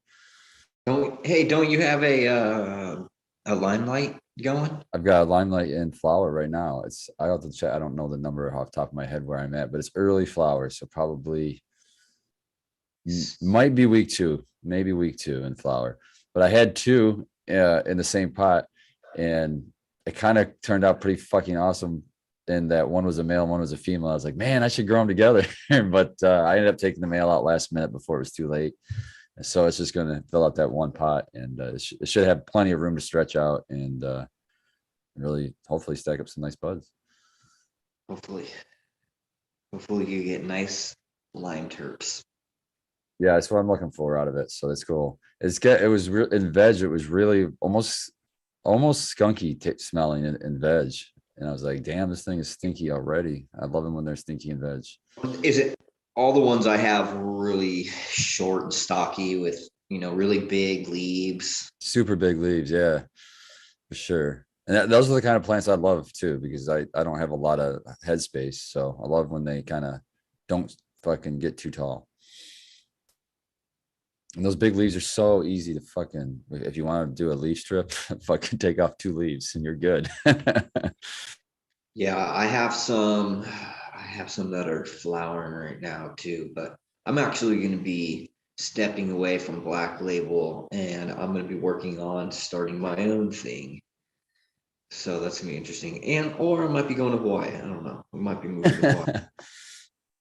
Don't you have a limelight going? I've got a limelight in flower right now. I have to check. I don't know the number off the top of my head where I'm at, but it's early flower, so probably might be maybe week 2 in flower. But I had 2 in the same pot, and it kind of turned out pretty fucking awesome. And that one was a male, one was a female. I was like, man, I should grow them together. But I ended up taking the male out last minute before it was too late. So it's just going to fill out that one pot, and it should have plenty of room to stretch out and really hopefully stack up some nice buds. Hopefully you get nice lime terps. Yeah, that's what I'm looking for out of it. So that's cool. It was in veg. It was really almost skunky smelling in veg. And I was like, damn, this thing is stinky already. I love them when they're stinky in veg. Is it all the ones I have really short and stocky with, really big leaves? Super big leaves. Yeah, for sure. And those are the kind of plants I love too, because I don't have a lot of headspace. So I love when they kind of don't fucking get too tall. And those big leaves are so easy to fucking, if you want to do a leaf strip, fucking take off 2 leaves and you're good. Yeah, I have some that are flowering right now too, but I'm actually going to be stepping away from Black Label, and I'm going to be working on starting my own thing. So that's going to be interesting. Or I might be going to Hawaii. I don't know. We might be moving to Hawaii.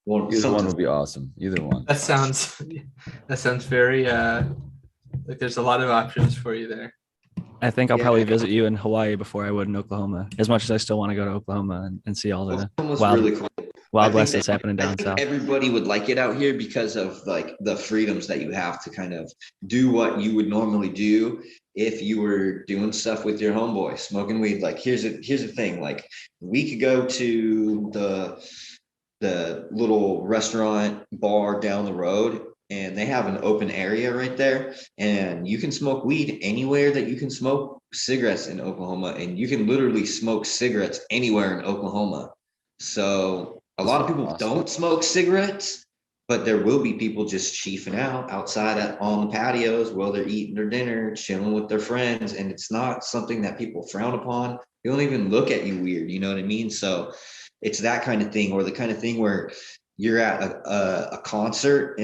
Either one would be awesome. Either one. That sounds very like there's a lot of options for you there. I think I'll probably visit you in Hawaii before I would in Oklahoma, as much as I still want to go to Oklahoma and see all the really cool. Wild West that's happening down south. Everybody would like it out here because of like the freedoms that you have to kind of do what you would normally do if you were doing stuff with your homeboy, smoking weed. Like here's the thing, like we could go to the little restaurant bar down the road, and they have an open area right there, and you can smoke weed anywhere that you can smoke cigarettes in Oklahoma, and you can literally smoke cigarettes anywhere in Oklahoma. So a lot of people don't smoke cigarettes, but there will be people just chiefing out outside on the patios while they're eating their dinner, chilling with their friends, and it's not something that people frown upon. They don't even look at you weird, you know what I mean? So it's that kind of thing, or the kind of thing where you're at a concert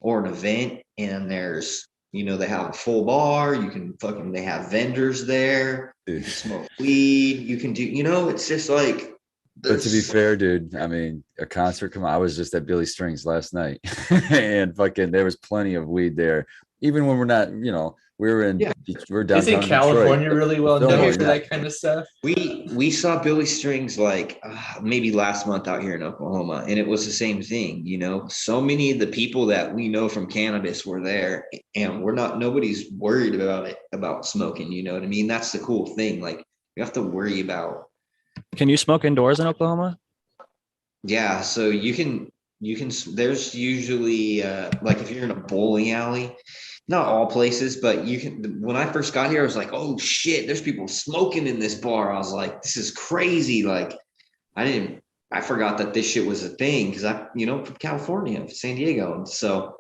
or an event, and there's, they have a full bar, they have vendors there, you can smoke weed, you can do, it's just like. But to be fair, dude, I mean, a concert, come on, I was just at Billy Strings last night and fucking there was plenty of weed there. Even when we're not, we're downtown. Isn't California Detroit, really well known for that kind of stuff? We saw Billy Strings like maybe last month out here in Oklahoma, and it was the same thing. So many of the people that we know from cannabis were there, and nobody's worried about smoking. You know what I mean? That's the cool thing. Like you have to worry about. Can you smoke indoors in Oklahoma? Yeah, so you can. there's usually like if you're in a bowling alley, not all places, but you can. When I first got here, I was like, oh shit, there's people smoking in this bar. I was like, this is crazy. Like I forgot that this shit was a thing because from California, San Diego. And so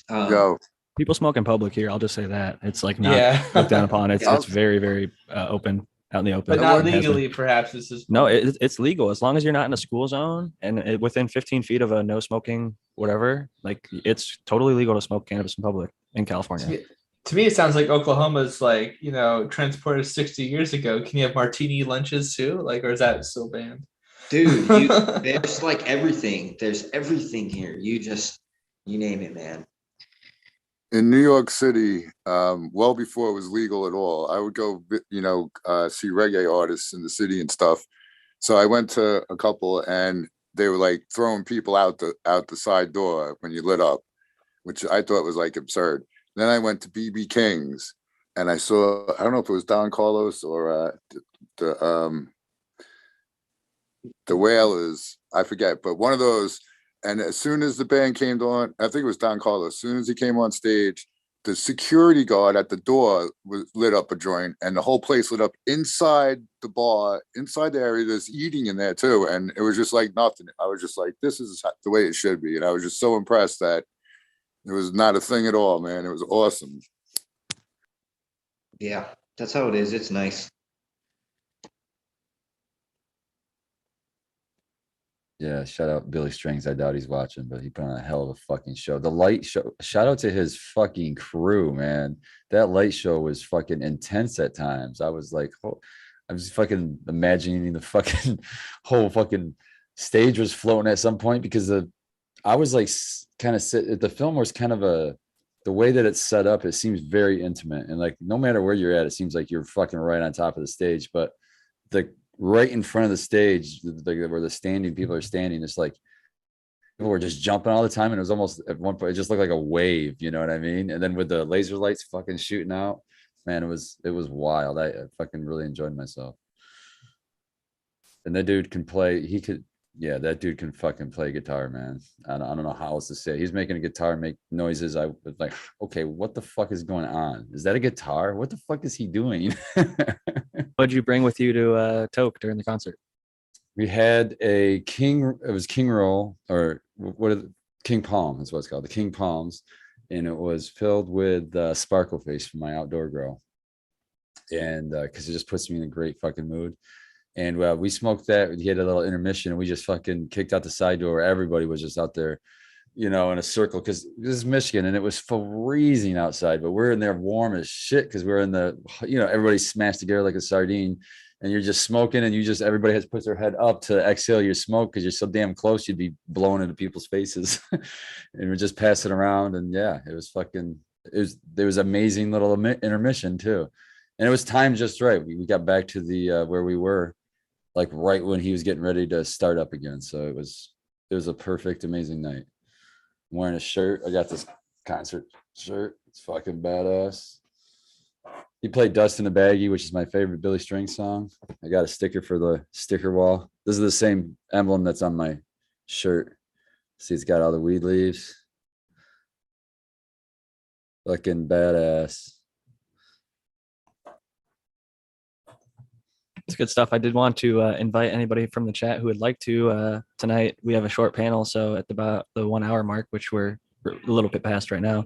Yo, People smoke in public here. I'll just say that it's like not Yeah. looked down upon. It's Yeah. it's very very open out in the open. But not It has been. legally, perhaps this is No, it's legal as long as you're not in a school zone and within 15 feet of a no smoking whatever. Like it's totally legal to smoke cannabis in public in California. To me, it sounds like Oklahoma's like, transported 60 years ago. Can you have martini lunches too? Like, or is that still banned? dude, there's like everything. There's everything here. You name it, man. in New York City, well before it was legal at all, I would go, see reggae artists in the city and stuff. So I went to a couple and they were like throwing people out the side door when you lit up, which I thought was like absurd. Then I went to BB King's and I saw, I don't know if it was Don Carlos or the Whalers, I forget, but one of those. And as soon as the band came on, I think it was Don Carlos, as soon as he came on stage, the security guard at the door lit up a joint and the whole place lit up inside the bar, inside the area. There's eating in there too. And it was just like nothing. I was just like, this is the way it should be. And I was just so impressed that it was not a thing at all, man. It was awesome. Yeah, that's how it is. It's nice. Yeah, shout out Billy Strings. I doubt he's watching, but he put on a hell of a fucking show. The light show, shout out to his fucking crew, man. That light show was fucking intense at times. I was like, I was fucking imagining the fucking whole fucking stage was floating at some point because I was like kind of the film was kind of the way that it's set up, it seems very intimate. And like, no matter where you're at, it seems like you're fucking right on top of the stage, but right in front of the stage, where the standing people are standing, it's like people were just jumping all the time, and it was almost at one point it just looked like a wave, you know what I mean? And then with the laser lights fucking shooting out, man, it was wild. I fucking really enjoyed myself. And that dude can play. That dude can fucking play guitar, man. I don't know how else to say it. He's making a guitar make noises. I was like, okay, what the fuck is going on? Is that a guitar? What the fuck is he doing? What'd you bring with you to Toke during the concert? We had it was King Roll, or King Palm is what it's called, the King Palms. And it was filled with Sparkle Face from my outdoor grow. And because it just puts me in a great fucking mood. And we smoked that. He had a little intermission, and we just fucking kicked out the side door where everybody was just out there, in a circle, because this is Michigan and it was freezing outside, but we're in there warm as shit because we're in everybody's smashed together like a sardine, and you're just smoking, and everybody has to put their head up to exhale your smoke because you're so damn close you'd be blowing into people's faces. And we're just passing around, and yeah, there was amazing little intermission too, and it was timed just right. We got back to the where we were like right when he was getting ready to start up again, so it was a perfect, amazing night. I'm wearing a shirt. I got this concert shirt. It's fucking badass. He played Dust in a Baggie, which is my favorite Billy Strings song. I got a sticker for the sticker wall. This is the same emblem that's on my shirt. See, it's got all the weed leaves. Fucking badass. It's good stuff. I did want to invite anybody from the chat who would like to tonight. We have a short panel, so at about the 1 hour mark, which we're a little bit past right now.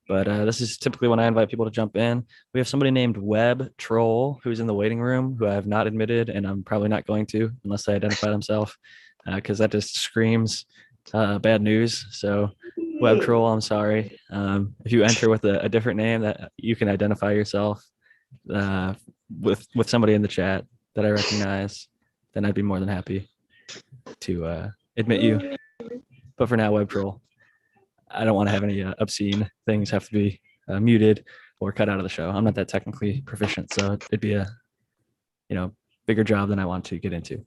But this is typically when I invite people to jump in. We have somebody named Web Troll who's in the waiting room, who I have not admitted, and I'm probably not going to unless they identify themselves, because that just screams bad news. So Web Troll, I'm sorry. If you enter with a different name that you can identify yourself with somebody in the chat that I recognize, then I'd be more than happy to admit you. But for now, Web Troll, I don't want to have any obscene things have to be muted or cut out of the show. I'm not that technically proficient, so it'd be a bigger job than I want to get into.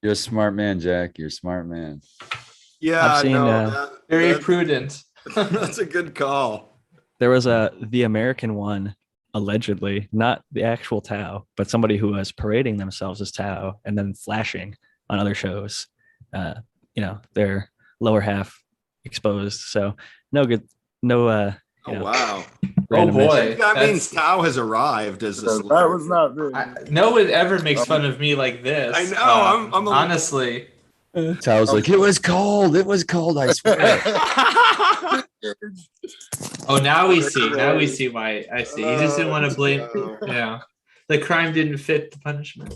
You're a smart man, Jack. You're a smart man. Yeah, I've seen, Very prudent. That's a good call. There was the American one allegedly, not the actual Tao, but somebody who was parading themselves as Tao and then flashing on other shows, their lower half exposed. So no good, no, Oh, wow. Oh randomness. boy, That means that's- Tao has arrived as a That was not me. no one ever makes fun of me like this. I know, I'm a- honestly. Tao's like, it was cold, I swear. Oh, now we see. Now we see why. I see. He just didn't want to blame. Yeah, the crime didn't fit the punishment.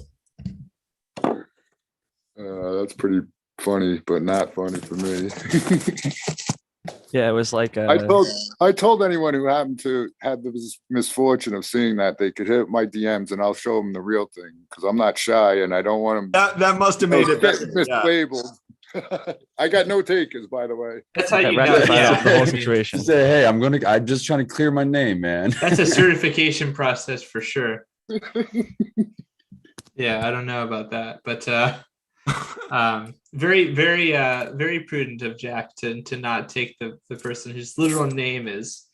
That's pretty funny, but not funny for me. Yeah, it was like I told anyone who happened to have the misfortune of seeing that they could hit my DMs and I'll show them the real thing because I'm not shy and I don't want them that must have made it better. Yeah. mislabeled. I got no takers, by the way. That's how that you know. rectified the whole Yeah. situation. Say, hey, I'm just trying to clear my name, man. That's a certification process for sure. Yeah, I don't know about that, but very, very, very prudent of Jack to not take the person whose literal name is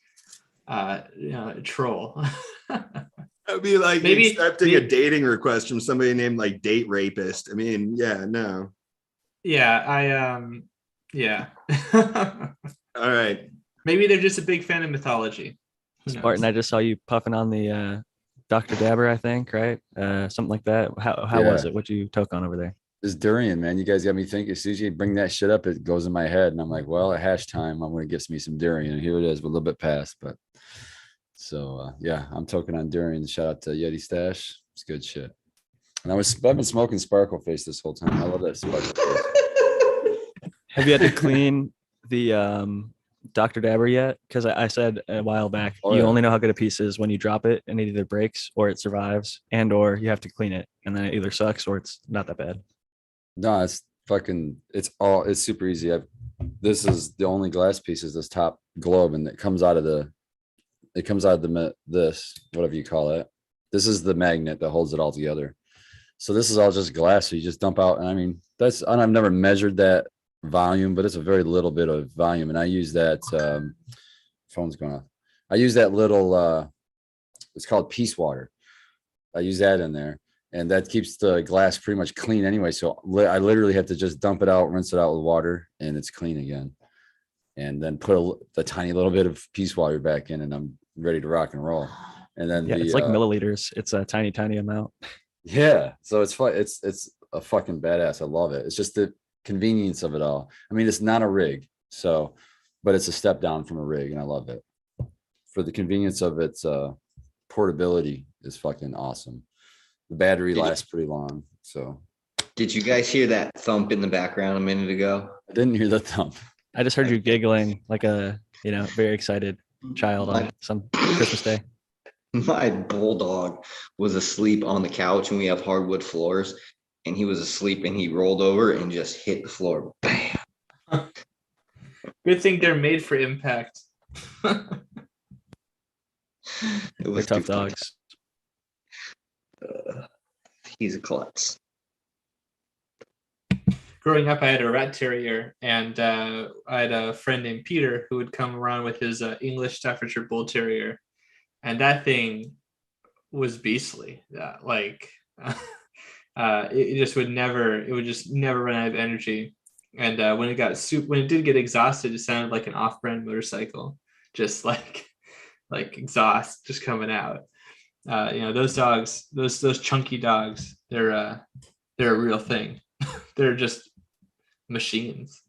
troll. That'd be like Maybe- accepting a dating request from somebody named like date rapist. I mean, yeah, no. Yeah, yeah. All right. Maybe they're just a big fan of mythology. Who knows? Spartan, I just saw you puffing on the Dr. Dabber, I think, right? Something like that. How was Yeah. it? What'd you toke on over there? This durian, man. You guys got me thinking. As soon as you bring that shit up, it goes in my head, and I'm like, well, at hash time, I'm gonna get me some durian, and here it is, a little bit past, but so yeah, I'm toking on durian. Shout out to Yeti Stash. It's good shit. And I've been smoking Sparkle Face this whole time. I love that Sparkle Face. Have you had to clean the Dr. Dabber yet? Because I said a while back, Oh, you yeah. only know how good a piece is when you drop it and it either breaks or it survives, and or you have to clean it, and then it either sucks or it's not that bad. No, it's super easy. This is the only glass piece is this top globe, and it comes out of the this, whatever you call it. This is the magnet that holds it all together. So this is all just glass. So you just dump out. And I mean, and I've never measured that volume, but it's a very little bit of volume. And I use that, phone's going off. I use that little, it's called Peace Water. I use that in there. And that keeps the glass pretty much clean anyway. So I literally have to just dump it out, rinse it out with water, and it's clean again. And then put a tiny little bit of Peace Water back in, and I'm ready to rock and roll. And then Yeah, it's like milliliters. It's a tiny, tiny amount. yeah, so it's fun. It's a fucking badass. I love it. It's just the convenience of it all. I mean, it's not a rig, so, but it's a step down from a rig, and I love it. For the convenience of its portability is fucking awesome. The battery lasts pretty long. So Did you guys hear that thump in the background a minute ago? I didn't hear the thump. I just heard you giggling like a very excited child on some Christmas day. My bulldog was asleep on the couch and we have hardwood floors, and he was asleep and he rolled over and just hit the floor. Bam. Good thing they're made for impact. It They're was tough too funny. dogs. He's a klutz. Growing up, I had a rat terrier, and I had a friend named Peter who would come around with his English Staffordshire Bull Terrier, and that thing was beastly. It just would never run out of energy. And when it did get exhausted, it sounded like an off-brand motorcycle, just like exhaust just coming out. Those dogs, those chunky dogs, they're a real thing. They're just machines.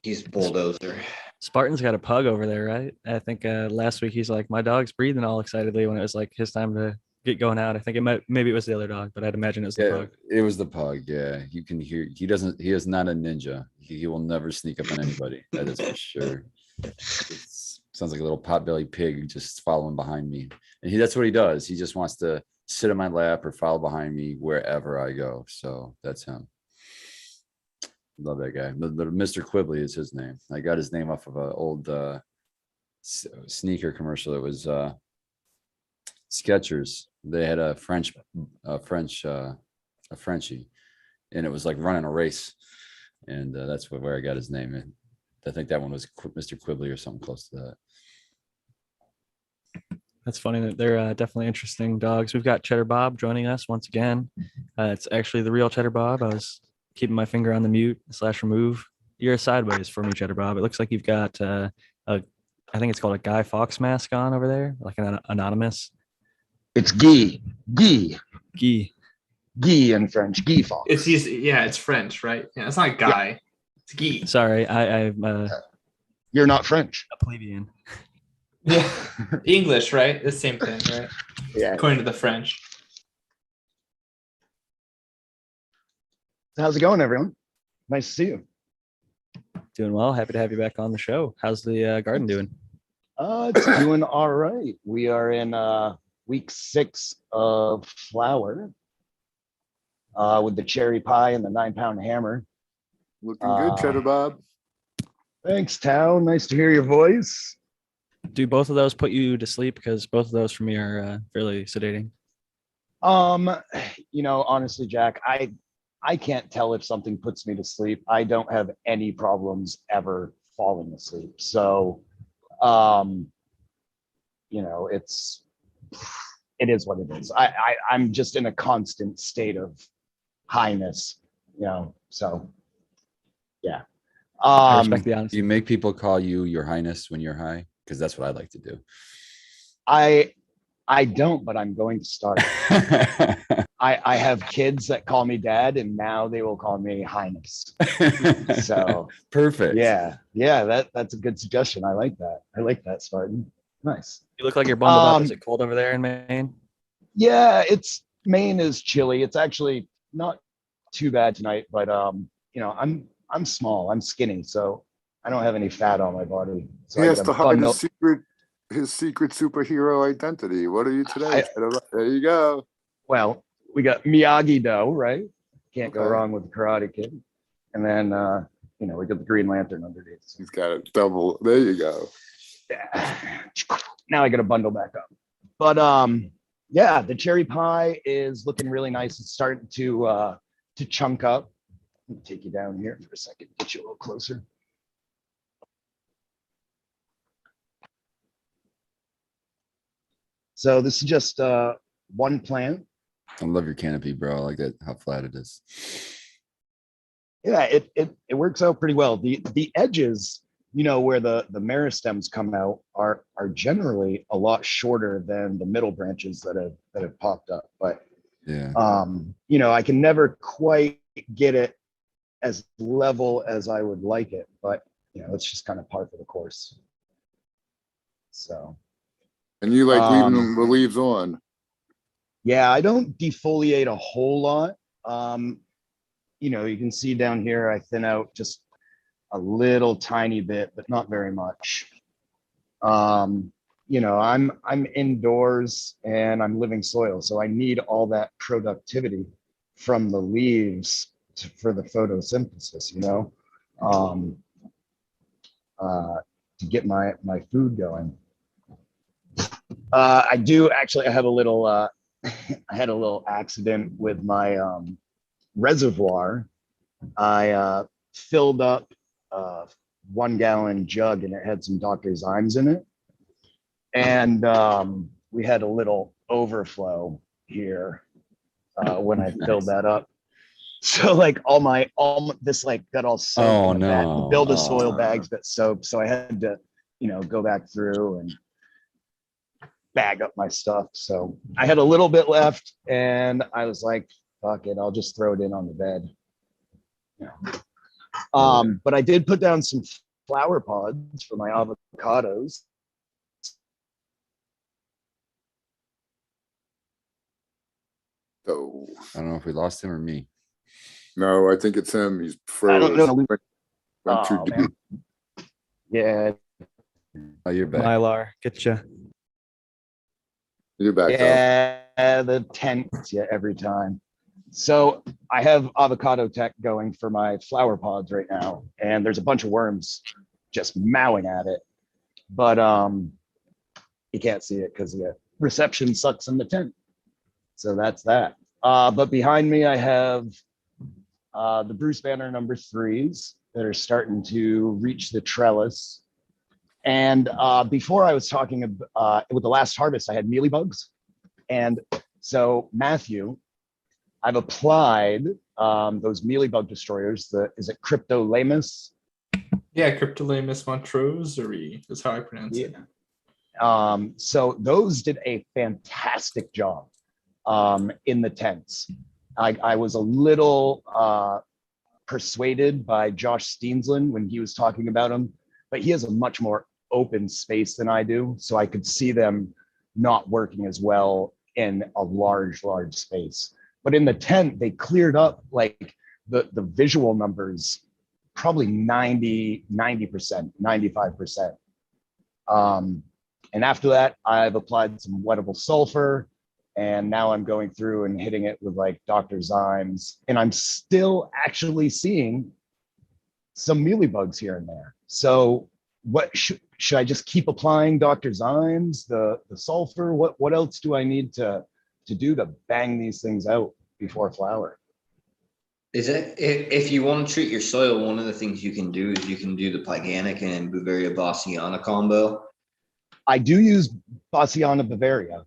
He's bulldozer. Spartan's got a pug over there, right? I think last week he's like, my dog's breathing all excitedly when it was like his time to get going out. I think maybe it was the other dog, but I'd imagine it was the Yeah, pug. it was the pug. Yeah, you can hear. He is not a ninja. He will never sneak up on anybody. That is for sure. Sounds like a little potbelly pig just following behind me. And that's what he does. He just wants to sit in my lap or follow behind me wherever I go. So that's him. Love that guy. Mr. Quibbly is his name. I got his name off of an old sneaker commercial. It was Skechers. They had a Frenchie, and it was like running a race. And that's where I got his name. And I think that one was Mr. Quibbly or something close to that. That's funny that they're definitely interesting dogs. We've got Cheddar Bob joining us once again. It's actually the real Cheddar Bob. I was keeping my finger on the mute / remove. You're sideways for me, Cheddar Bob. It looks like you've got I think it's called a Guy Fawkes mask on over there, like an anonymous. It's Guy. Guy. Guy. Guy in French. Guy Fawkes. It's French, right? Yeah, it's not Guy. It's Guy. Sorry, I'm You're not French. a plebeian. Yeah. English, right? The same thing, right? Yeah. According to the French. How's it going, everyone? Nice to see you. Doing well. Happy to have you back on the show. How's the garden doing? It's doing all right. We are in week 6 of flower with the cherry pie and the 9-pound hammer. Looking good, Cheddar Bob. Thanks, Tao. Nice to hear your voice. Do both of those put you to sleep? Because both of those for me are fairly sedating. Honestly, Jack, I can't tell if something puts me to sleep. I don't have any problems ever falling asleep. So, it is what it is. I'm just in a constant state of highness, so yeah. I respect the honesty. Do you make people call you Your Highness when you're high? Because that's what I like to do. I don't, but I'm going to start. I have kids that call me dad, and now they will call me Highness. So perfect. Yeah, that's a good suggestion. I like that, Spartan. Nice. You look like you're bundled up. Is it cold over there in Maine? Yeah, Maine is chilly. It's actually not too bad tonight, but I'm small. I'm skinny, so I don't have any fat on my body. So He has to hide his secret superhero identity. What are you today? There you go. Well, we got Miyagi-Do, right? Can't go Okay. wrong with the Karate Kid. And then we got the Green Lantern underneath. He's got a double. There you go. Now I got to bundle back up. But yeah, the cherry pie is looking really nice. It's starting to chunk up. Let me take you down here for a second, get you a little closer. So this is just one plant. I love your canopy, bro. I like that, how flat it is. Yeah, it works out pretty well. The edges, where the meristems come out are generally a lot shorter than the middle branches that have popped up. But Yeah. I can never quite get it as level as I would like it, but it's just kind of par for the course. So. And you like leaving the leaves on? Yeah, I don't defoliate a whole lot. You can see down here, I thin out just a little tiny bit, but not very much. I'm indoors and I'm living soil, so I need all that productivity from the leaves for the photosynthesis, to get my food going. I have a little I had a little accident with my reservoir. I filled up a 1-gallon jug and it had some Dr. Zymes in it. And we had a little overflow here when I filled that up. So this got all soaked. Oh, in the bag. no. Build a soil bags that soaked. So I had to, go back through and bag up my stuff. So I had a little bit left and I was like, fuck it, I'll just throw it in on the bed. But I did put down some flower pods for my avocados. So I don't know if we lost him or me. no, I think it's him. He's froze. I don't know. Went too Oh, deep. man. Yeah. Oh, you're back. Mylar, get you. You're back. Though. Yeah, the tent, yeah, every time. So I have avocado tech going for my flower pods right now, and there's a bunch of worms just mowing at it. But you can't see it because the reception sucks in the tent. So that's that. But behind me, I have the Bruce Banner number 3s that are starting to reach the trellis. And before I was talking with the last harvest, I had mealybugs. And so Matthew, I've applied those mealybug destroyers. Is it Cryptolamus? Yeah, Cryptolamus montroseri is how I pronounce it. So those did a fantastic job in the tents. I was a little persuaded by Josh Steensland when he was talking about them, but he has a much more open space than I do. So I could see them not working as well in a large space. But in the tent, they cleared up like the visual numbers, probably 90%, 95%. And after that, I've applied some wettable sulfur, and now I'm going through and hitting it with like Dr. Zymes, and I'm still actually seeing some mealybugs here and there. So what should I just keep applying Dr. Zymes, the sulfur? What else do I need to do to bang these things out before flower? Is it if you want to treat your soil, one of the things you can do is you can do the Pyganic and Bavaria Bassiana combo. I do use Bassiana Bavaria.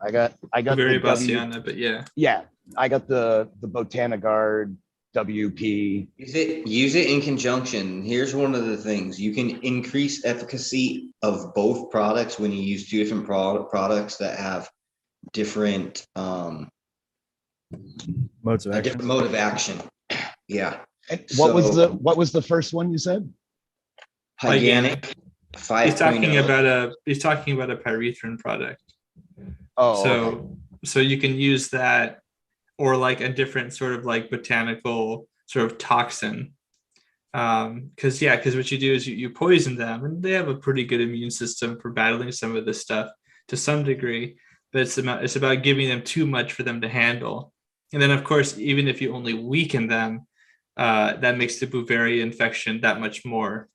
I got Bavaria the Bassiana, but yeah. Yeah, I got the Botanigard WP. Use it in conjunction. Here's one of the things. You can increase efficacy of both products when you use two different products that have different Modes of a action. different mode of action. Yeah. And what was the first one you said? Hygienic 5.0. He's talking about a pyrethrin product. Oh, so okay. So you can use that, or like a different sort of like botanical sort of toxin. Because what you do is you poison them, and they have a pretty good immune system for battling some of this stuff to some degree. But it's about giving them too much for them to handle. And then, of course, even if you only weaken them, that makes the Bavaria infection that much more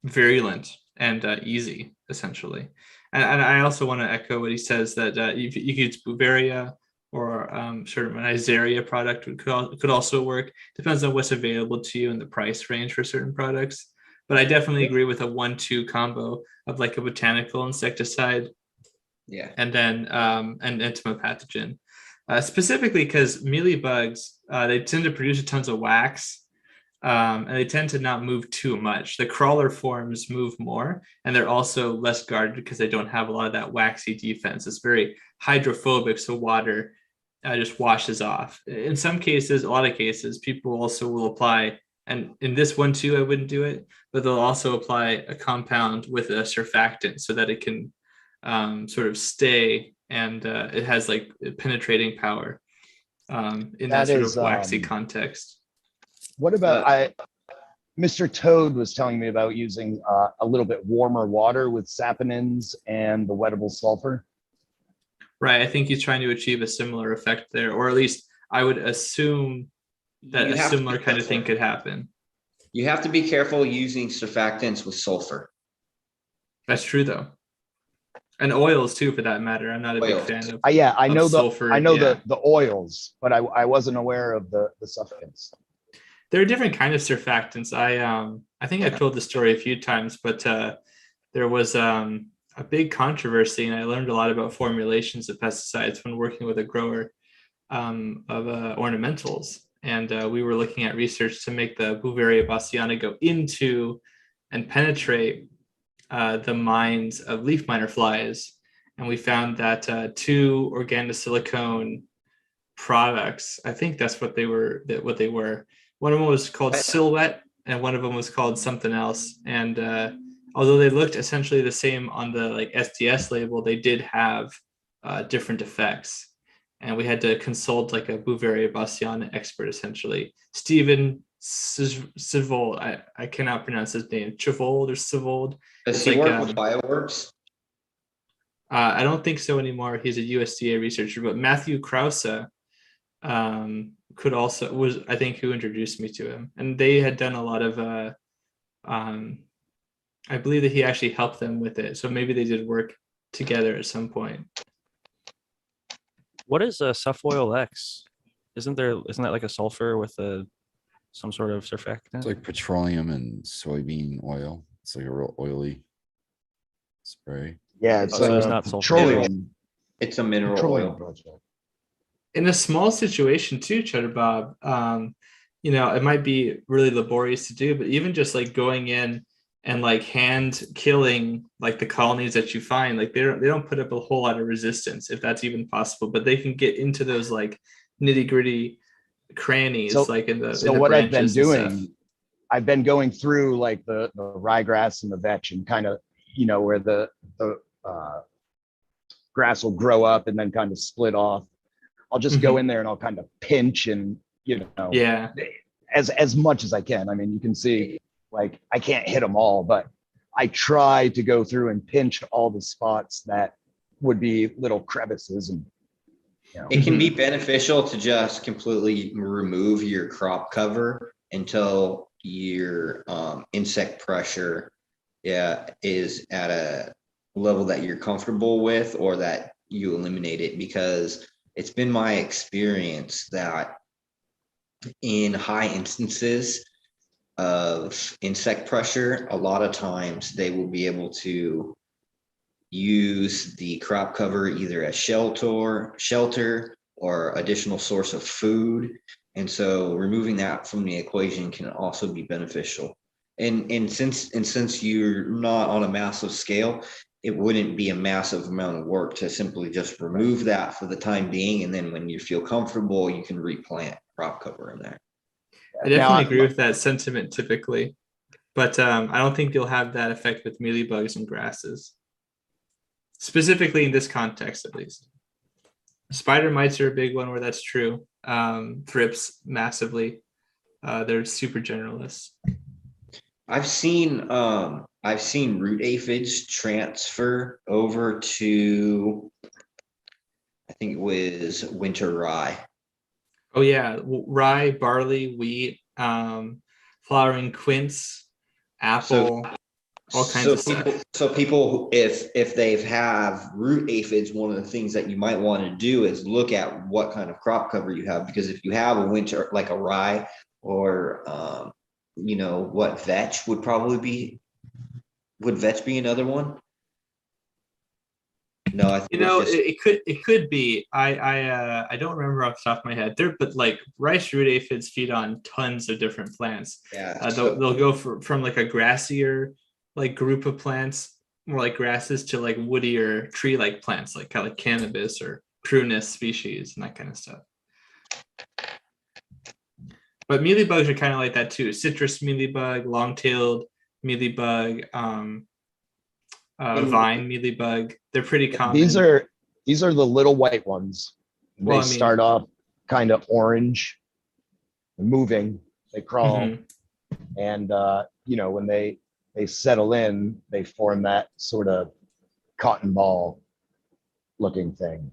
virulent and easy, essentially. And I also want to echo what he says, that you could use Bavaria or sort of an Iseria product could also work. Depends on what's available to you and the price range for certain products. But I definitely agree with a 1-2 combo of like a botanical insecticide, and then an entomopathogen. Specifically because mealybugs, they tend to produce tons of wax, and they tend to not move too much. The crawler forms move more, and they're also less guarded because they don't have a lot of that waxy defense. It's very hydrophobic, so water just washes off. In some cases, a lot of cases, people also will apply, and in this one too, I wouldn't do it, but they'll also apply a compound with a surfactant so that it can sort of stay, and it has like penetrating power in that sort of waxy context. What about Mr. Toad was telling me about using a little bit warmer water with saponins and the wettable sulfur. Right. I think he's trying to achieve a similar effect there, or at least I would assume that a similar kind of thing could happen. You have to be careful using surfactants with sulfur. That's true, though. And oils too, for that matter. I'm not a big fan of. I know sulfur. The oils, but I wasn't aware of the suffixants. There are different kinds of surfactants. I think I've told the story a few times, but there was a big controversy, and I learned a lot about formulations of pesticides when working with a grower of ornamentals. And we were looking at research to make the Bavaria bassiana go into and penetrate the minds of leaf miner flies. And we found that 2 organosilicone products, I think that's what they were. One of them was called Silhouette, and one of them was called something else. And although they looked essentially the same on the like SDS label, they did have different effects. And we had to consult like a Bavaria bassiana expert, essentially. Stephen Sivold, I cannot pronounce his name. Chivold or Sivold. Does he work with Bioworks? I don't think so anymore. He's a USDA researcher, but Matthew Krause was, I think, who introduced me to him. And they had done a lot of I believe that he actually helped them with it. So maybe they did work together at some point. What is a Sulfoil X? Isn't that like a sulfur with some sort of surfactant? It's like petroleum and soybean oil. It's like a real oily spray. Yeah, it's So it's not sulfur. petroleum. It's a mineral Petroleum oil. project. In a small situation too, Cheddar Bob, it might be really laborious to do, but even just like going in and like hand killing like the colonies that you find, like they don't put up a whole lot of resistance, if that's even possible, but they can get into those like nitty gritty crannies, like in the what I've been branches and stuff. doing, I've been going through like the ryegrass and the vetch and kind of, where the grass will grow up and then kind of split off. I'll just go in there and I'll kind of pinch and, Yeah. as much as I can. I mean, you can see like I can't hit them all, but I try to go through and pinch all the spots that would be little crevices. And it can be beneficial to just completely remove your crop cover until your insect pressure is at a level that you're comfortable with, or that you eliminate it, because it's been my experience that in high instances of insect pressure, a lot of times they will be able to use the crop cover either as shelter or additional source of food. And so removing that from the equation can also be beneficial. And since you're not on a massive scale, it wouldn't be a massive amount of work to simply just remove that for the time being. And then when you feel comfortable, you can replant crop cover in there. I definitely agree with that sentiment typically, but I don't think you'll have that effect with mealybugs and grasses, specifically in this context, at least. Spider mites are a big one where that's true. Thrips massively. They're super generalists. I've seen root aphids transfer over to, I think it was winter rye. Oh yeah, rye, barley, wheat, flowering quince, apple, all kinds of stuff. So people, if they have root aphids, one of the things that you might want to do is look at what kind of crop cover you have, because if you have a winter, like a rye, or what vetch would probably be, would vetch be another one? No, I think it could be. I don't remember off the top of my head there, but like rice root aphids feed on tons of different plants. Yeah, they'll go from like a grassier like group of plants, more like grasses, to like woodier tree like plants, like kind of like cannabis or prunus species and that kind of stuff. But mealybugs are kind of like that too. Citrus mealybug, long-tailed mealybug, vine mealybug. They're pretty common. These are the little white ones. They start off kind of orange, moving. They crawl, and when they settle in, they form that sort of cotton ball looking thing.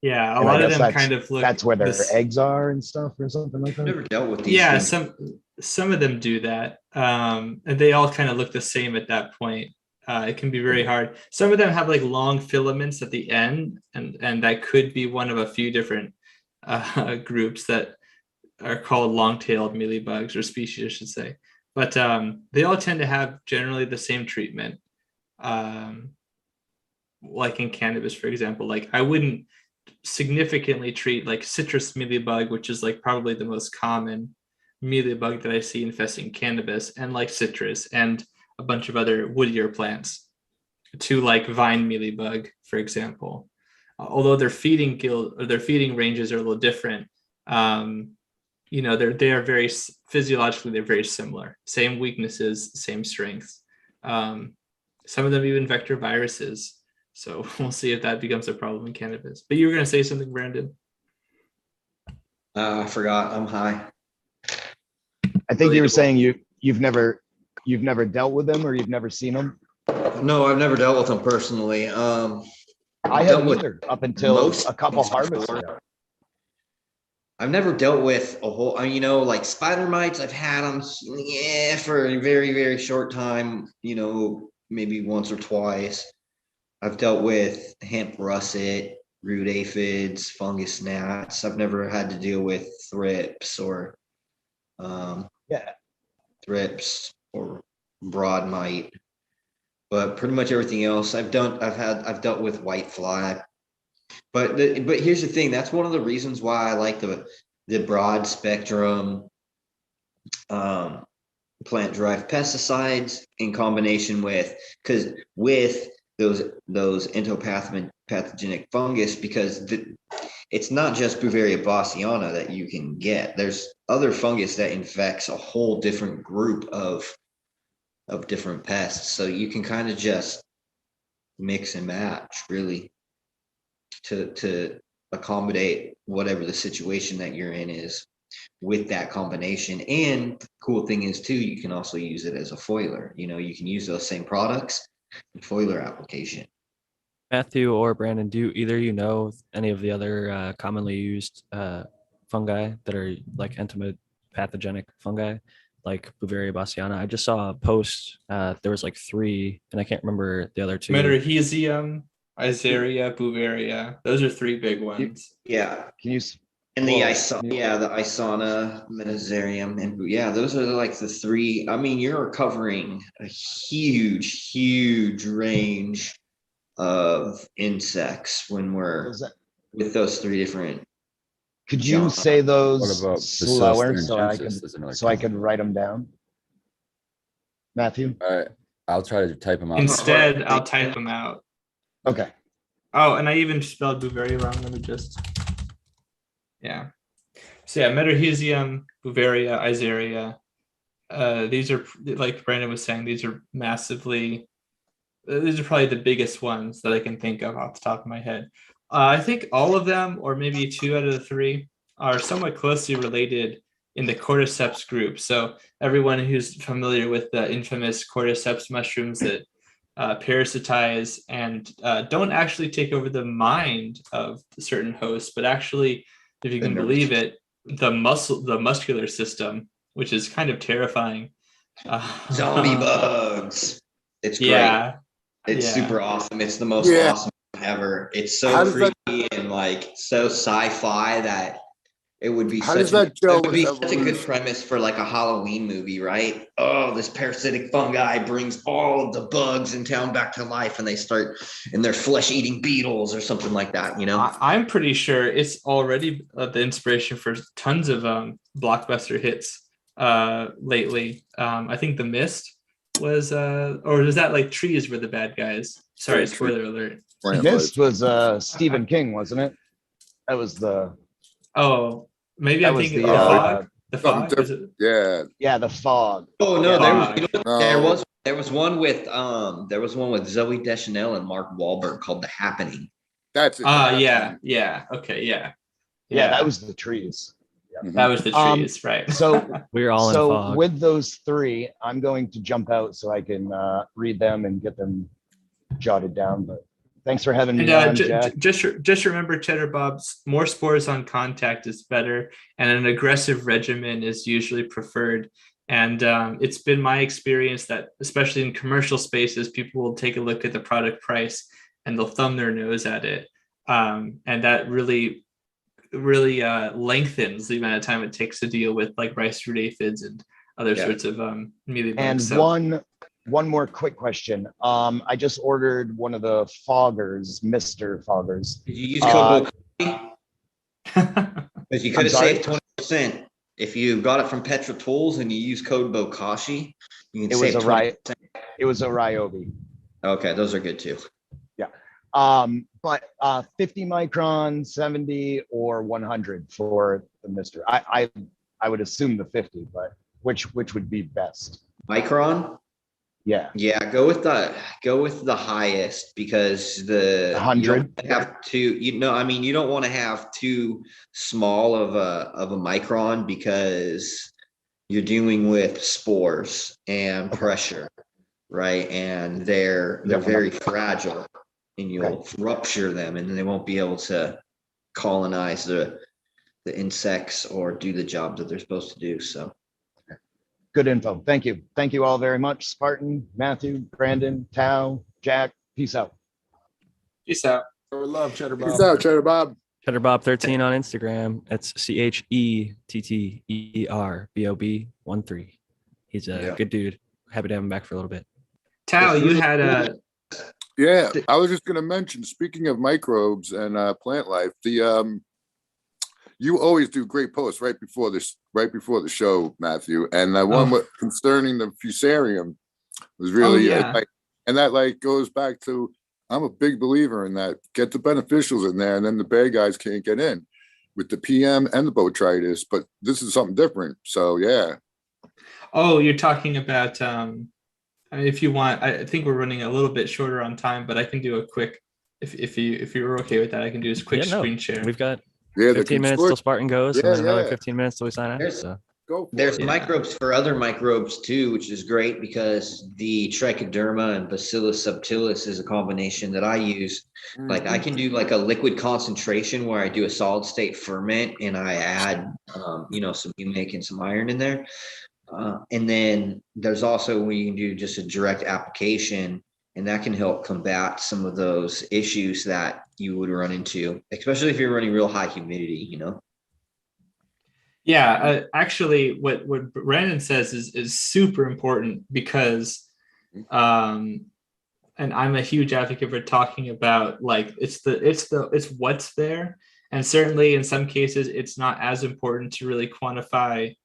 Yeah, a lot of them kind of look. That's where their eggs are and stuff, or something like that. I've never dealt with these. Yeah, things. some of them do that, and they all kind of look the same at that point. It can be very hard. Some of them have like long filaments at the end, and that could be one of a few different groups that are called long-tailed mealybugs, or species, I should say. But they all tend to have generally the same treatment. Like in cannabis, for example, like I wouldn't significantly treat like citrus mealybug, which is like probably the most common mealybug that I see infesting cannabis, and like citrus and a bunch of other woodier plants, to like vine mealybug, for example. Although their feeding ranges are a little different, they are very physiologically, they're very similar. Same weaknesses, same strengths. Some of them even vector viruses. So we'll see if that becomes a problem in cannabis. But you were going to say something, Brandon. I forgot. I'm high. I think you were saying you've never dealt with them, or you've never seen them. No, I've never dealt with them personally. I haven't either up until a couple harvests ago. I've never dealt with a whole, like spider mites. I've had them, for a very, very short time, maybe once or twice. I've dealt with hemp russet, root aphids, fungus gnats. I've never had to deal with thrips or thrips or broad mite, but pretty much everything else I've dealt with white fly. But here's the thing. That's one of the reasons why I like the broad spectrum plant-derived pesticides in combination with, because with those entopathogenic fungus, because it's not just Beauveria bassiana that you can get. There's other fungus that infects a whole different group of different pests. So you can kind of just mix and match really to accommodate whatever the situation that you're in is with that combination. And the cool thing is too, you can also use it as a foiler. You can use those same products in foiler application. Matthew or Brandon, do either know any of the other commonly used fungi that are like entomopathogenic fungi, like Beauveria bassiana? I just saw a post. There was like 3, and I can't remember the other 2. Metarhizium, Isaria, Beauveria. Those are 3 big ones. Yeah. Can you? And the Isana, Metasarium, and those are like the 3. I mean, you're covering a huge range of insects when we're with those 3 different. Could you say those What about slower Bacillus so I could write them down? Matthew? All right, I'll try to type them out. Instead, I'll type them out. Okay. Oh, and I even spelled Beauveria wrong. Let me just. Yeah. So Metarhizium, Beauveria, Isaria. These are, like Brandon was saying, these are massively. These are probably the biggest ones that I can think of off the top of my head. I think all of them, or maybe 2 out of the 3, are somewhat closely related in the cordyceps group. So everyone who's familiar with the infamous cordyceps mushrooms that parasitize and don't actually take over the mind of certain hosts, but actually, if you can believe it, the muscular system, which is kind of terrifying. Zombie bugs. It's great. Yeah. It's super awesome. It's the most awesome ever. It's so freaky and like so sci-fi that it would be such a good premise for like a Halloween movie, right? Oh, this parasitic fungi brings all of the bugs in town back to life, and they start in their flesh-eating beetles or something like that. I'm pretty sure it's already the inspiration for tons of blockbuster hits lately. I think The Mist was, or was that like trees were the bad guys? Sorry, spoiler alert. Mist was Stephen King, wasn't it? That was the. Oh, maybe I'm thinking the fog. The fog. Yeah, the fog. Oh no, Yeah, there was one with Zoe Deschanel and Mark Wahlberg called The Happening. That's it. Yeah. Okay, yeah. That was the trees. That was the trees, right? So We're all in fog. With those 3, I'm going to jump out so I can read them and get them jotted down. But thanks for having me on, Jack. Just remember, Cheddar Bob's more spores on contact is better, and an aggressive regimen is usually preferred. And it's been my experience that, especially in commercial spaces, people will take a look at the product price and they'll thumb their nose at it, and that really lengthens the amount of time it takes to deal with like rice root aphids and other sorts of mealy bugs. And one more quick question. I just ordered one of the foggers, Mr. Foggers. Did you use code because you could have saved 20%. If you got it from Petra Tools and you use code Bokashi, you can save 20%. It was a Ryobi. Okay, those are good too. Yeah. But 50 micron, 70 or 100 for the Mr. I would assume the 50, but which would be best? Micron? Yeah. Go with the highest, because the 100 you don't want to have too small of a micron, because you're dealing with spores and pressure, right? And they're very fragile, and you'll rupture them, and they won't be able to colonize the insects or do the job that they're supposed to do. So good info. Thank you. Thank you all very much. Spartan, Matthew, Brandon, Tao, Jack. Peace out. Peace out. Love Cheddar Bob. Peace out, Cheddar Bob. Cheddar Bob 13 on Instagram. It's ChetterBob13. He's a good dude. happy to have him back for a little bit. Tal, you had a Yeah, I was just going to mention, speaking of microbes and plant life, you always do great posts right before the show, Matthew. And the one concerning the fusarium was really, and that like goes back to, I'm a big believer in that. Get the beneficials in there, and then the bad guys can't get in with the PM and the botrytis. But this is something different. So yeah. Oh, you're talking about if you want, I think we're running a little bit shorter on time, but I can do a quick, if you're okay with that, I can do this quick screen share. We've got 15 minutes till Spartan goes, and then another 15 minutes till we sign out. So. There's microbes for other microbes too, which is great because the trichoderma and bacillus subtilis is a combination that I use. Like I can do like a liquid concentration where I do a solid state ferment and I add, some humic and some iron in there. And then there's also when you can do just a direct application, and that can help combat some of those issues that you would run into, especially if you're running real high humidity, Yeah, actually, what Brandon says is super important because, and I'm a huge advocate for talking about like it's what's there, and certainly in some cases it's not as important to really quantify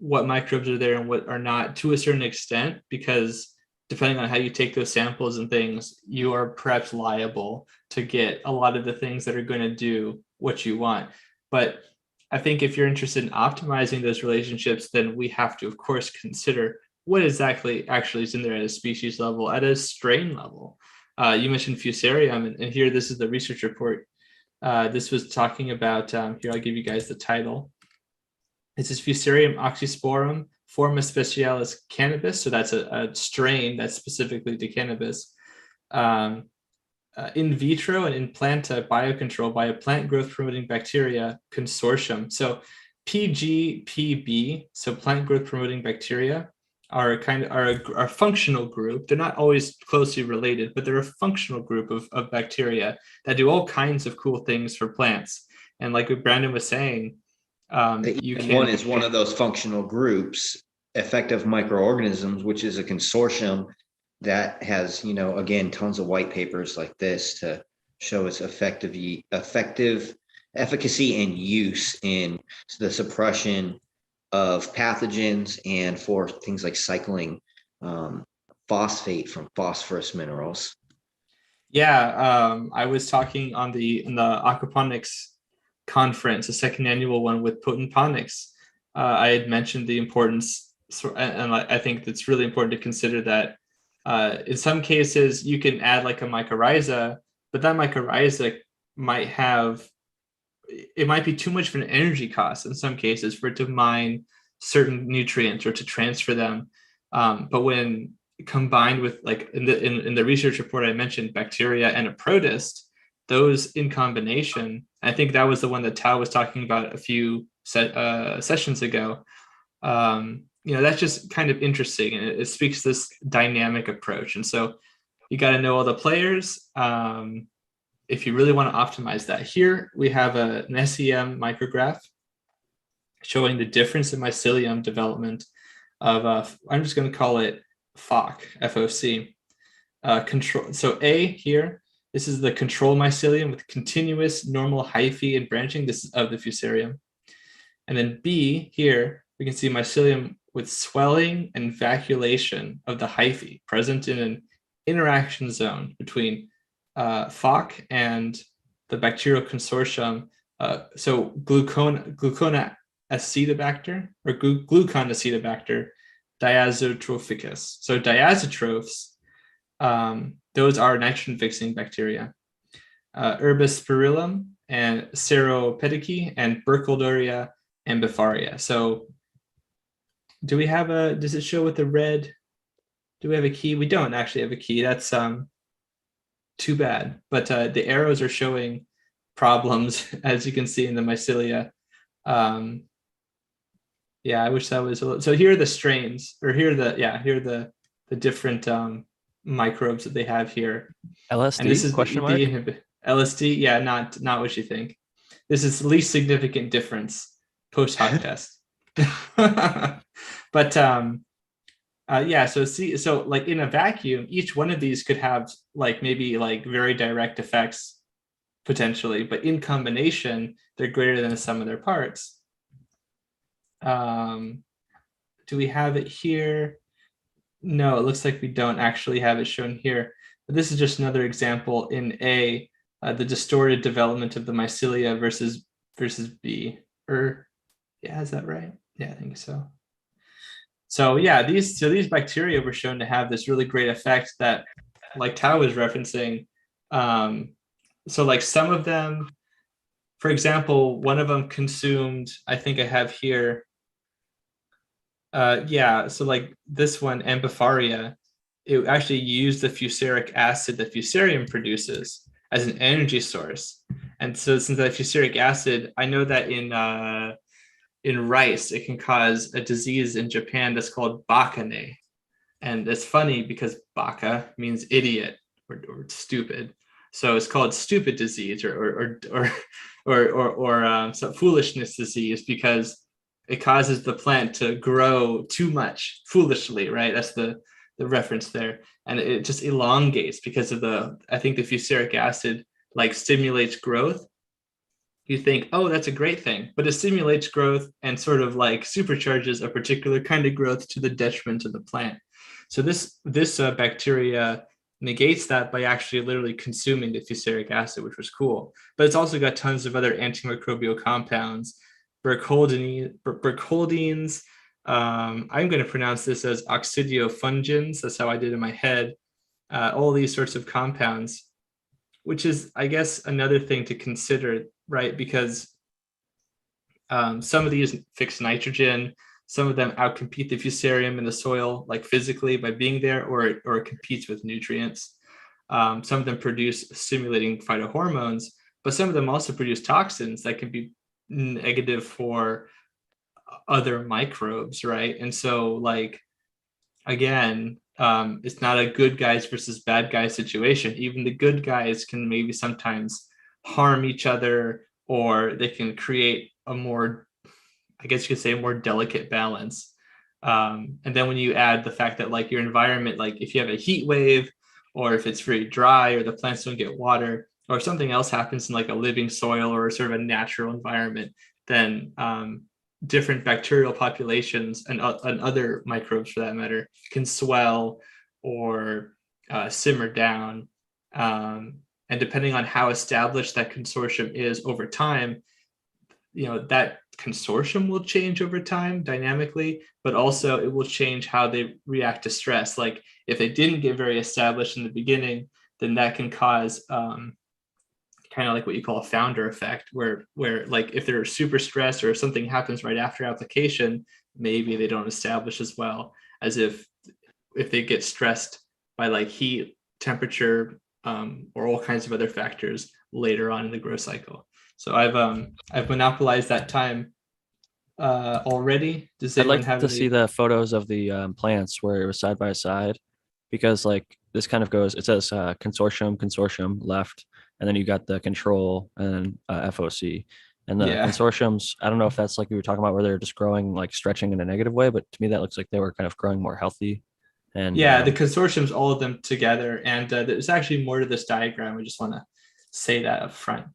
what microbes are there and what are not to a certain extent, because depending on how you take those samples and things, you are perhaps liable to get a lot of the things that are going to do what you want. But I think if you're interested in optimizing those relationships, then we have to, of course, consider what actually is in there at a species level, at a strain level. You mentioned fusarium, and here, this is the research report. This was talking about, here, I'll give you guys the title. This is Fusarium oxysporum, Forma specialis cannabis. So that's a strain that's specifically to cannabis. In vitro and in planta biocontrol by a plant growth promoting bacteria consortium. So PGPB, so plant growth promoting bacteria, are a functional group. They're not always closely related, but they're a functional group of bacteria that do all kinds of cool things for plants. And like what Brandon was saying, one is one of those functional groups, effective microorganisms, which is a consortium that has, again, tons of white papers like this to show its efficacy and use in the suppression of pathogens and for things like cycling phosphate from phosphorus minerals. Yeah, I was talking in the aquaponics conference, a second annual one with Potent Ponics. I had mentioned the importance, and I think it's really important to consider that in some cases you can add like a mycorrhiza, but that mycorrhiza might be too much of an energy cost in some cases for it to mine certain nutrients or to transfer them. But when combined with, like in the research report I mentioned, bacteria and a protist, those in combination, I think that was the one that Tao was talking about a few sessions ago. That's just kind of interesting, and it speaks to this dynamic approach. And so you got to know all the players if you really want to optimize that. Here we have an SEM micrograph showing the difference in mycelium development of I'm just going to call it FOC, control. So A here, this is the control mycelium with continuous normal hyphae and branching. This is of the fusarium. And then B here, we can see mycelium with swelling and vacuolation of the hyphae present in an interaction zone between FOC and the bacterial consortium. So glucona acetobacter or glucon acetobacter diazotrophicus. So diazotrophs, those are nitrogen fixing bacteria. Herbispirillum and Ceropedici and Burkholderia and Bifaria. So does it show with the red? Do we have a key? We don't actually have a key. That's too bad. But the arrows are showing problems, as you can see in the mycelia. Yeah, I wish that was so here are the strains, or here are the different microbes that they have here. LSD, and this is question the mark? LSD, yeah, not what you think. This is the least significant difference post hoc test. But Yeah, so see, so like in a vacuum, each one of these could have like maybe like very direct effects potentially, but in combination, they're greater than the sum of their parts. Do we have it here? No, it looks like we don't actually have it shown here. But this is just another example in A, the distorted development of the mycelia versus B. Yeah, is that right? Yeah, I think so. So yeah, these bacteria were shown to have this really great effect that, like Tao was referencing. So like some of them, for example, one of them consumed, I think I have here. Yeah, so like this one, Amphifaria, it actually used the fusaric acid that fusarium produces as an energy source. And so since that fusaric acid, I know that in rice, it can cause a disease in Japan that's called bakane. And it's funny because baka means idiot or stupid. So it's called stupid disease or some foolishness disease because it causes the plant to grow too much foolishly, right? That's the reference there. And it just elongates because of I think the fusaric acid like stimulates growth. You think, oh, that's a great thing, but it stimulates growth and sort of like supercharges a particular kind of growth to the detriment of the plant. So this bacteria negates that by actually literally consuming the fusaric acid, which was cool. But it's also got tons of other antimicrobial compounds, burkholdines. I'm going to pronounce this as oxidiofungins. That's how I did in my head. All these sorts of compounds, which is, I guess, another thing to consider, right? Because some of these fix nitrogen, some of them outcompete the fusarium in the soil, like physically by being there, or it competes with nutrients. Some of them produce stimulating phytohormones, but some of them also produce toxins that can be negative for other microbes, right? And so, like, again, it's not a good guys versus bad guys situation. Even the good guys can maybe sometimes harm each other, or they can create a more, I guess you could say, a more delicate balance. And then when you add the fact that like your environment, like if you have a heat wave, or if it's very dry, or the plants don't get water, or something else happens in like a living soil or sort of a natural environment, then different bacterial populations and other microbes for that matter can swell or simmer down. And depending on how established that consortium is over time, that consortium will change over time dynamically, but also it will change how they react to stress. Like if they didn't get very established in the beginning, then that can cause kind of like what you call a founder effect, where like if they're super stressed or if something happens right after application, maybe they don't establish as well as if they get stressed by like heat, temperature, or all kinds of other factors later on in the growth cycle. So I've monopolized that time already. Does I'd anyone like have to any? see the photos of the plants where it was side by side, because like this kind of goes, it says consortium left, and then you got the control and FOC. And the Yeah. consortiums, I don't know if that's like we were talking about where they're just growing, like stretching in a negative way, but to me that looks like they were kind of growing more healthy. And Yeah, the consortium's all of them together. And there's actually more to this diagram. We just want to say that up front.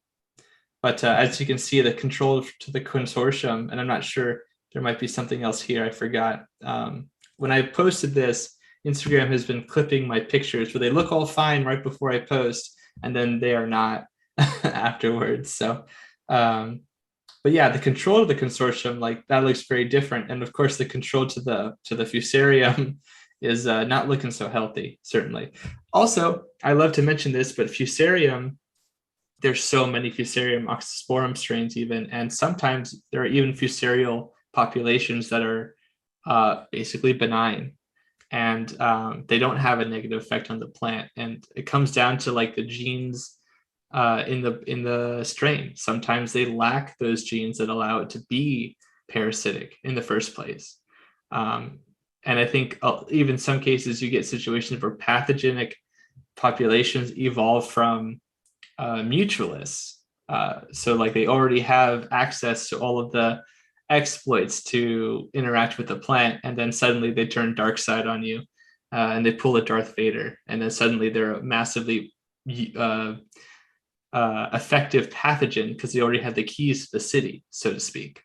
But as you can see, the control to the consortium, and I'm not sure, there might be something else here I forgot. When I posted this, Instagram has been clipping my pictures where they look all fine right before I post, and then they are not afterwards. So, but yeah, the control of the consortium, like that looks very different. And of course, the control to the fusarium is not looking so healthy, certainly. Also, I love to mention this, but fusarium, there's so many Fusarium oxysporum strains even, and sometimes there are even fusarial populations that are basically benign, and they don't have a negative effect on the plant. And it comes down to like the genes in the strain. Sometimes they lack those genes that allow it to be parasitic in the first place. And I think even some cases you get situations where pathogenic populations evolve from mutualists. So like they already have access to all of the exploits to interact with the plant, and then suddenly they turn dark side on you, and they pull a Darth Vader, and then suddenly they're a massively effective pathogen because they already have the keys to the city, so to speak.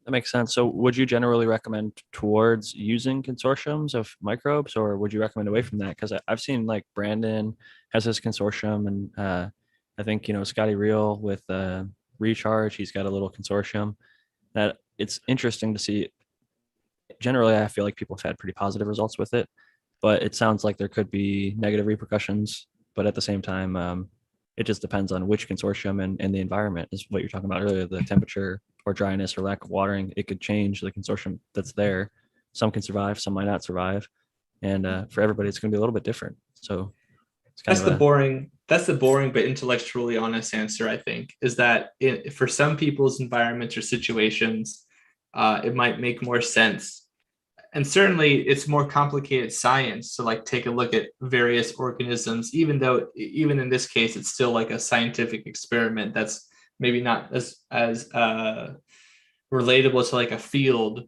That makes sense. So would you generally recommend towards using consortiums of microbes, or would you recommend away from that? Because I've seen like Brandon has his consortium, and I think, Scotty Real with Recharge, he's got a little consortium that it's interesting to see. Generally, I feel like people have had pretty positive results with it, but it sounds like there could be negative repercussions. But at the same time, it just depends on which consortium and the environment is what you're talking about earlier, the temperature or dryness or lack of watering. It could change the consortium that's there. Some can survive, some might not survive. And for everybody, it's going to be a little bit different. So it's kind That's of the boring but intellectually honest answer, I think, is that for some people's environments or situations, it might make more sense. And certainly it's more complicated science to like take a look at various organisms, even in this case, it's still like a scientific experiment that's maybe not as relatable to like a field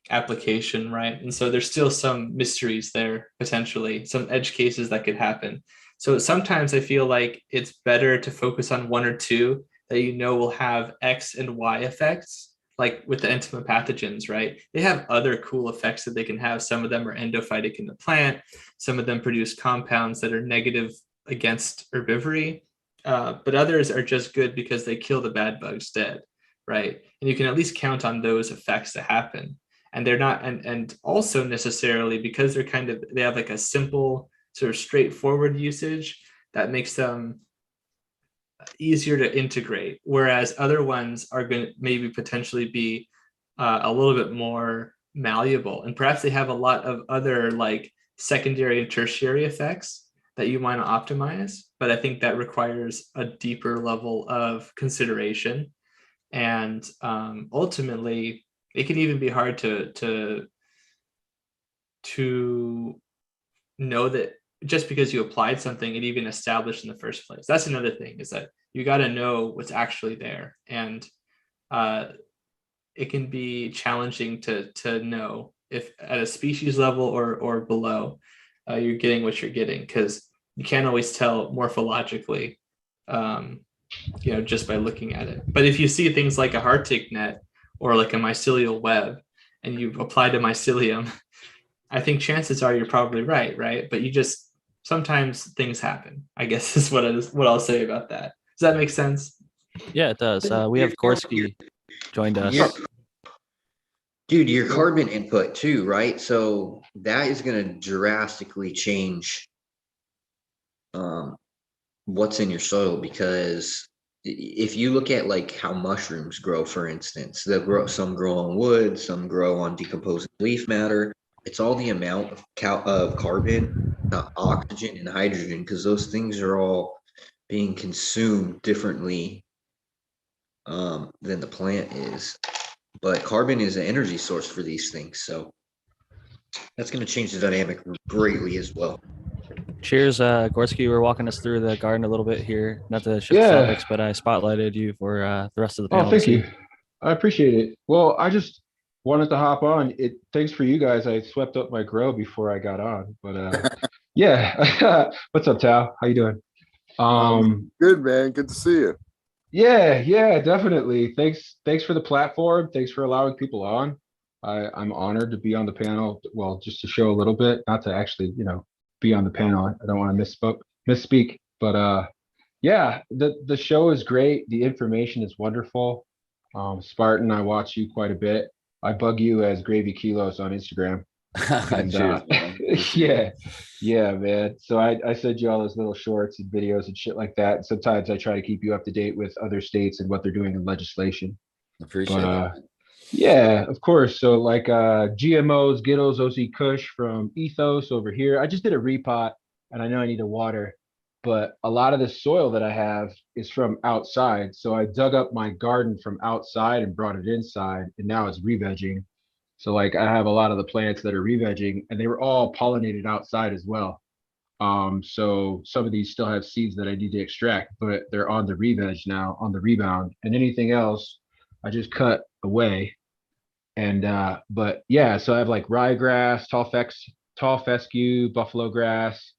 application, right? And so there's still some mysteries there, potentially some edge cases that could happen. So sometimes I feel like it's better to focus on one or two that will have X and Y effects, like with the entomopathogens, right? They have other cool effects that they can have. Some of them are endophytic in the plant. Some of them produce compounds that are negative against herbivory, but others are just good because they kill the bad bugs dead, right? And you can at least count on those effects to happen. And they're not, and also necessarily because they have like a simple sort of straightforward usage that makes them easier to integrate, whereas other ones are going to maybe potentially be a little bit more malleable, and perhaps they have a lot of other like secondary and tertiary effects that you want to optimize, but I think that requires a deeper level of consideration, and ultimately it can even be hard to know that just because you applied something, it even established in the first place. That's another thing, is that you got to know what's actually there. And it can be challenging to know if at a species level or below, you're getting what you're getting, because you can't always tell morphologically, just by looking at it. But if you see things like a heart-tick net or like a mycelial web, and you've applied a mycelium, I think chances are you're probably right? But sometimes things happen, I guess is what I'll say about that. Does that make sense? Yeah, it does. We have Gorski joined us. Dude, your carbon input too, right? So that is going to drastically change what's in your soil, because if you look at like how mushrooms grow, for instance, some grow on wood, some grow on decomposing leaf matter. It's all the amount of carbon, oxygen, and hydrogen, because those things are all being consumed differently than the plant is. But carbon is an energy source for these things, so that's going to change the dynamic greatly as well. Cheers, Gorski. You were walking us through the garden a little bit here. Not to shift topics, but I spotlighted you for the rest of the panel. Oh, thank you. I appreciate it. Well, I just wanted to hop on. Thanks for you guys. I swept up my grow before I got on, but yeah. What's up, Tal? How you doing? Good, man. Good to see you. Yeah, definitely. Thanks for the platform. Thanks for allowing people on. I'm honored to be on the panel. Well, just to show a little bit, not to actually, be on the panel. I don't want to misspeak, but yeah, the show is great. The information is wonderful. Spartan, I watch you quite a bit. I bug you as Gravy Kilos on Instagram. And, yeah, man. So I send you all those little shorts and videos and shit like that. And sometimes I try to keep you up to date with other states and what they're doing in legislation. Appreciate that. Yeah, of course. So like GMOs, Gittles, OC Kush from Ethos over here. I just did a repot, and I know I need to water, but a lot of the soil that I have is from outside. So I dug up my garden from outside and brought it inside, and now it's re-vegging. So like I have a lot of the plants that are re-vegging, and they were all pollinated outside as well. So some of these still have seeds that I need to extract, but they're on the re-veg now, on the rebound. And anything else, I just cut away. And but yeah, so I have like ryegrass, tall fescue, buffalo grass,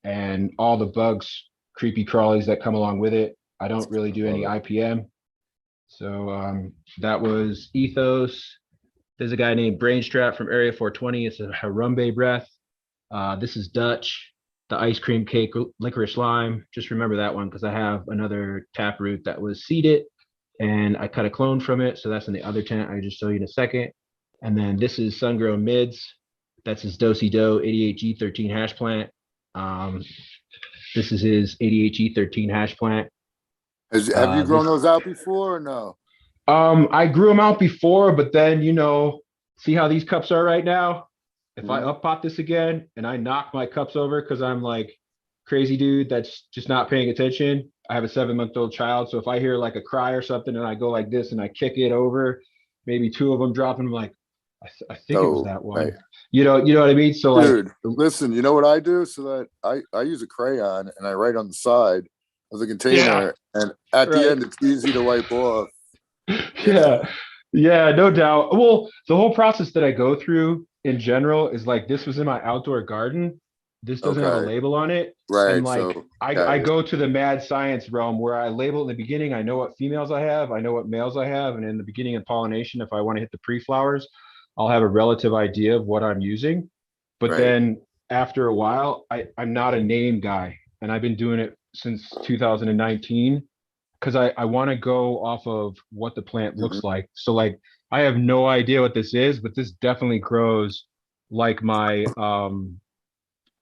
and all the bugs, creepy crawlies that come along with it. I don't really do any IPM. So that was Ethos. There's a guy named Brainstrap from Area 420. It's a Harambe breath. This is Dutch, the ice cream cake licorice lime. Just remember that one because I have another taproot that was seeded and I cut a clone from it. So that's in the other tent. I just show you in a second. And then this is Sungrown Mids. That's his Do 88G13 hash plant. This is his 88G13 hash plant. Have you grown those out before or no? I grew them out before, but then, see how these cups are right now? If I up pot this again and I knock my cups over because I'm like crazy dude that's just not paying attention. I have a 7-month-old child. So if I hear like a cry or something and I go like this and I kick it over, maybe 2 of them drop and I'm like, I think it was that one. Right. You know what I mean? So dude, listen, you know what I do? So that I use a crayon and I write on the side of the container and at the end it's easy to wipe off. Yeah, no doubt. Well, the whole process that I go through in general is like this was in my outdoor garden. This doesn't have a label on it. Right. And like so, I go to the mad science realm where I label in the beginning. I know what females I have. I know what males I have. And in the beginning of pollination, if I want to hit the pre-flowers, I'll have a relative idea of what I'm using. But then after a while, I'm not a name guy. And I've been doing it since 2019 because I want to go off of what the plant looks like. So like I have no idea what this is, but this definitely grows like my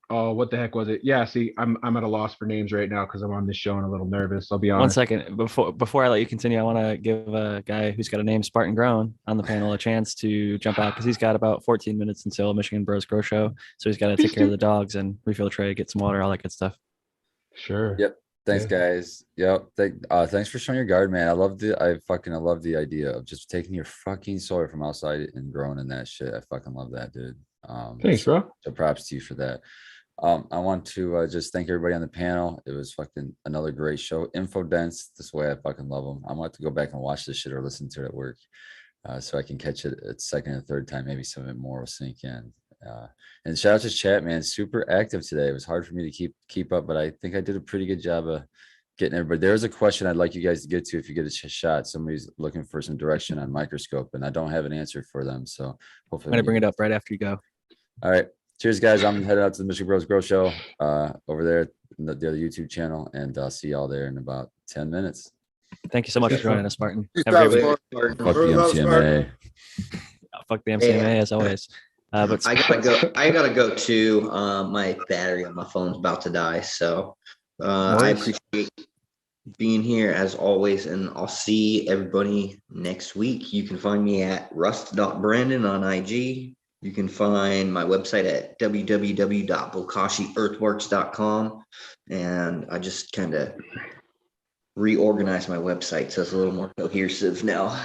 what the heck was it? Yeah, see, I'm at a loss for names right now because I'm on this show and a little nervous. I'll be honest. 1 second before I let you continue, I want to give a guy who's got a name Spartan Grown on the panel a chance to jump out because he's got about 14 minutes until Michigan Bros Grow Show. So he's got to take care of the dogs and refill tray, get some water, all that good stuff. Sure. Yep. Thanks, guys. Yep. Thanks for showing your garden, man. I love the idea of just taking your fucking soil from outside and growing in that shit. I fucking love that, dude. Thanks, bro. So props to you for that. I want to just thank everybody on the panel. It was fucking another great show. Info dense. This way I fucking love them. I'm going to have to go back and watch this shit or listen to it at work so I can catch it a second and third time. Maybe some of it more will sink in. And shout out to chat, man. Super active today. It was hard for me to keep up, but I think I did a pretty good job of getting everybody. There's a question I'd like you guys to get to if you get a shot. Somebody's looking for some direction on Microscope, and I don't have an answer for them. So hopefully I'm going to bring it up right after you go. All right. Cheers, guys. I'm headed out to the Michigan Bros Grow Show over there, the other YouTube channel, and I'll see y'all there in about 10 minutes. Thank you so much for joining us, Spartan. Fuck the MCMA. Fuck the MCMA as always. But I gotta go too. My battery on my phone's about to die. So I appreciate being here as always, and I'll see everybody next week. You can find me at rust.brandon on IG. You can find my website at www.bokashiearthworks.com. And I just kind of reorganized my website so it's a little more cohesive now.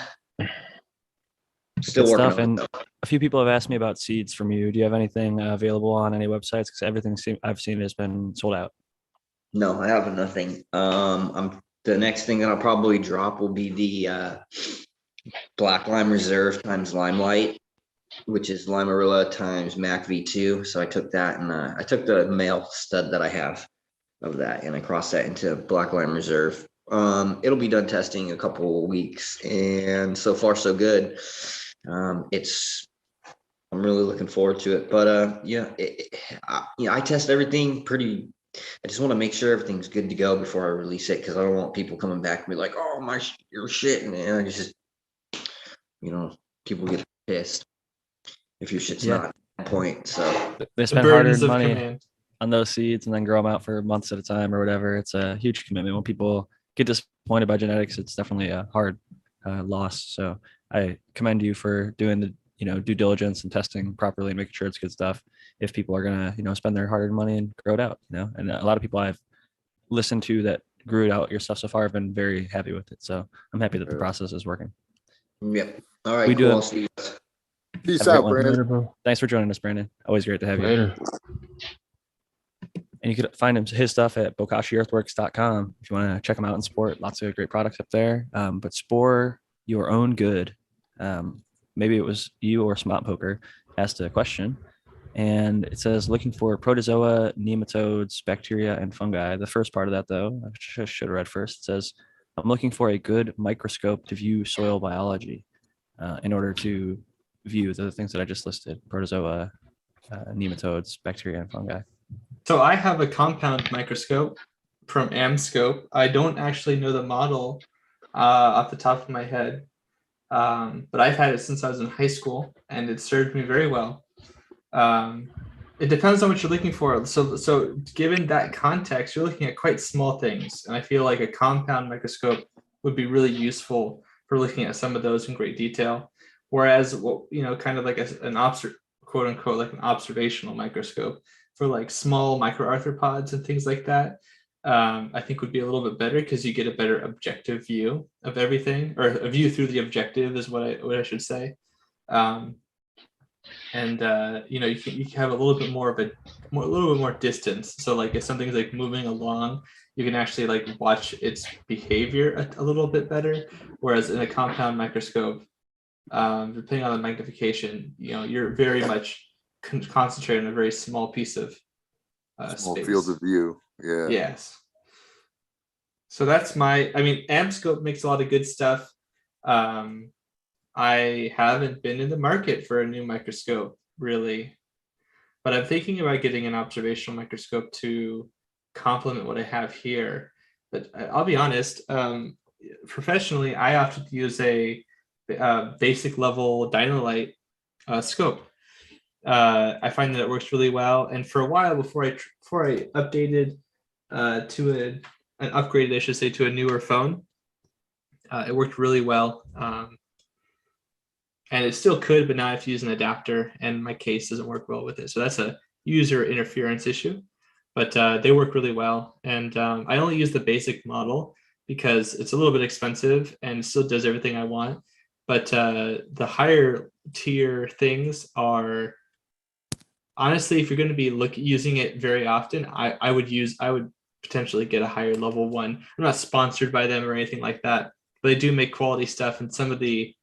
Still working on and a few people have asked me about seeds from you. Do you have anything available on any websites? Because everything I've seen has been sold out. No, I have nothing. The next thing that I'll probably drop will be the Black Lime Reserve times Limelight, which is Limarilla times Mac V2. So I took that and I took the male stud that I have of that and I crossed that into Black Lime Reserve. It'll be done testing in a couple of weeks, and so far so good. I'm really looking forward to it. But I test everything pretty. I just want to make sure everything's good to go before I release it because I don't want people coming back and be like, "Oh your shit," and I just people get pissed if your shit's not on point. So they spend hard-earned money on those seeds and then grow them out for months at a time or whatever. It's a huge commitment. When people get disappointed by genetics, it's definitely a hard loss. So I commend you for doing the due diligence and testing properly and making sure it's good stuff. If people are gonna spend their hard-earned money and grow it out, and a lot of people I've listened to that grew it out your stuff so far have been very happy with it. So I'm happy that the process is working. Yep. All right. Cool. I'll see you guys. Peace out, Brandon. Thanks for joining us, Brandon. Always great to have you. And you can find his stuff at bokashiearthworks.com if you want to check him out and support. Lots of great products up there. But spore your own good. maybe it was you or Smart Poker asked a question, and it says looking for protozoa, nematodes, bacteria, and fungi. The first part of that, though, I should have read first. It says, I'm looking for a good microscope to view soil biology in order to view the things that I just listed: protozoa, nematodes, bacteria, and fungi. So I have a compound microscope from Amscope. I don't actually know the model off the top of my head, but I've had it since I was in high school, and it served me very well. It depends on what you're looking for. So given that context, you're looking at quite small things, and I feel like a compound microscope would be really useful for looking at some of those in great detail. Whereas, kind of like quote unquote, like an observational microscope for like small microarthropods and things like that, I think would be a little bit better because you get a better objective view of everything, or a view through the objective is what I should say. You can have a little bit more distance. So like if something's like moving along, you can actually like watch its behavior a little bit better. Whereas in a compound microscope, depending on the magnification, you're very much concentrated on a very small piece of Small space. field of view. Yeah. Yes. So that's Amscope makes a lot of good stuff. I haven't been in the market for a new microscope really, but I'm thinking about getting an observational microscope to complement what I have here. But I'll be honest, professionally, I opted to use a basic level Dynalite scope. I find that it works really well. And for a while before I updated to an upgraded, I should say, to a newer phone, it worked really well. And it still could, but now I have to use an adapter, and my case doesn't work well with it. So that's a user interference issue. But they work really well. And I only use the basic model because it's a little bit expensive and still does everything I want. But the higher tier things are, honestly, if you're going to be using it very often, I would potentially get a higher level one. I'm not sponsored by them or anything like that, but they do make quality stuff. And some of the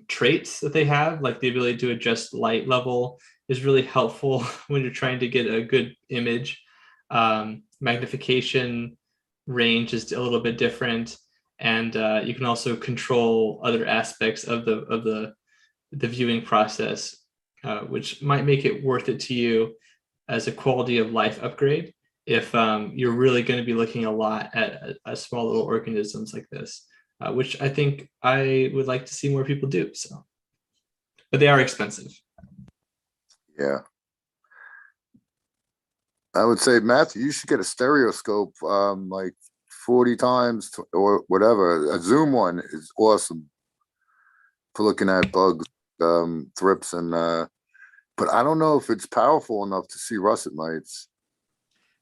traits that they have, like the ability to adjust light level, is really helpful when you're trying to get a good image. Magnification range is a little bit different, and you can also control other aspects of the viewing process, which might make it worth it to you as a quality of life upgrade if you're really going to be looking a lot at small little organisms like this, which I think I would like to see more people do. So, but they are expensive. Yeah. I would say, Matthew, you should get a stereoscope, like 40 times or whatever. A zoom one is awesome for looking at bugs, thrips, and but I don't know if it's powerful enough to see russet mites.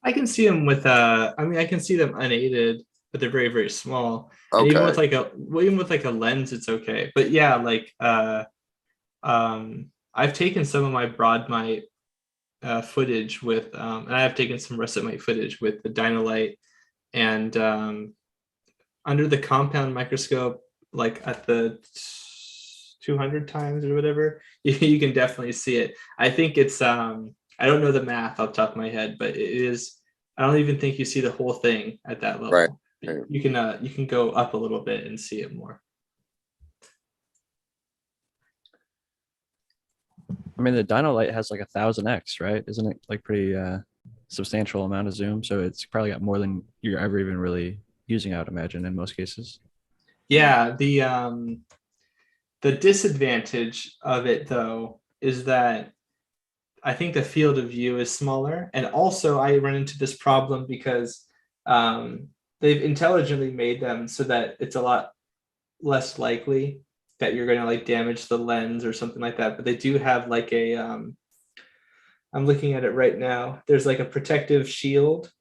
I can see them with I can see them unaided, but they're very, very small. Okay. And even with like a lens, it's okay. But yeah, like I've taken some of my broad mite footage with and I have taken some russet mite footage with the Dynalite, and under the compound microscope, like at the 200 times or whatever, you can definitely see it. I think it's I don't know the math off the top of my head, but it is, I don't even think you see the whole thing at that level. Right. You can go up a little bit and see it more. I mean, the Dynalite has like 1000x, right? Isn't it like pretty substantial amount of zoom? So it's probably got more than you're ever even really using, I would imagine, in most cases. Yeah, the disadvantage of it though is that I think the field of view is smaller, and also I run into this problem because they've intelligently made them so that it's a lot less likely that you're going to like damage the lens or something like that. But they do have like a I'm looking at it right now. There's like a protective shield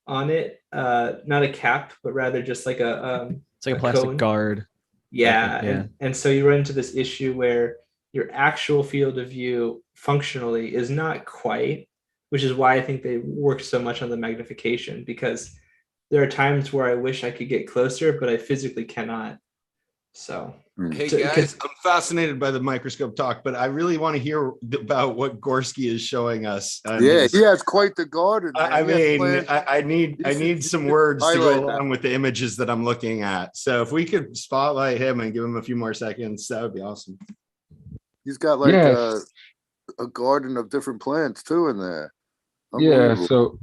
on it, not a cap, but rather just like it's like a plastic cone. Guard. Yeah, Yeah. And so you run into this issue where your actual field of view functionally is not quite, which is why I think they work so much on the magnification, because there are times where I wish I could get closer, but I physically cannot. So Hey So- guys, I'm fascinated by the microscope talk, but I really want to hear about what Gorski is showing us. Yeah, he has quite the garden. man. I He has mean, plants. I need You should- some you should words to go highlight that. along with the images that I'm looking at. So if we could spotlight him and give him a few more seconds, that would be awesome. He's got like Yes. a garden of different plants too in there. Yeah, Unbelievable.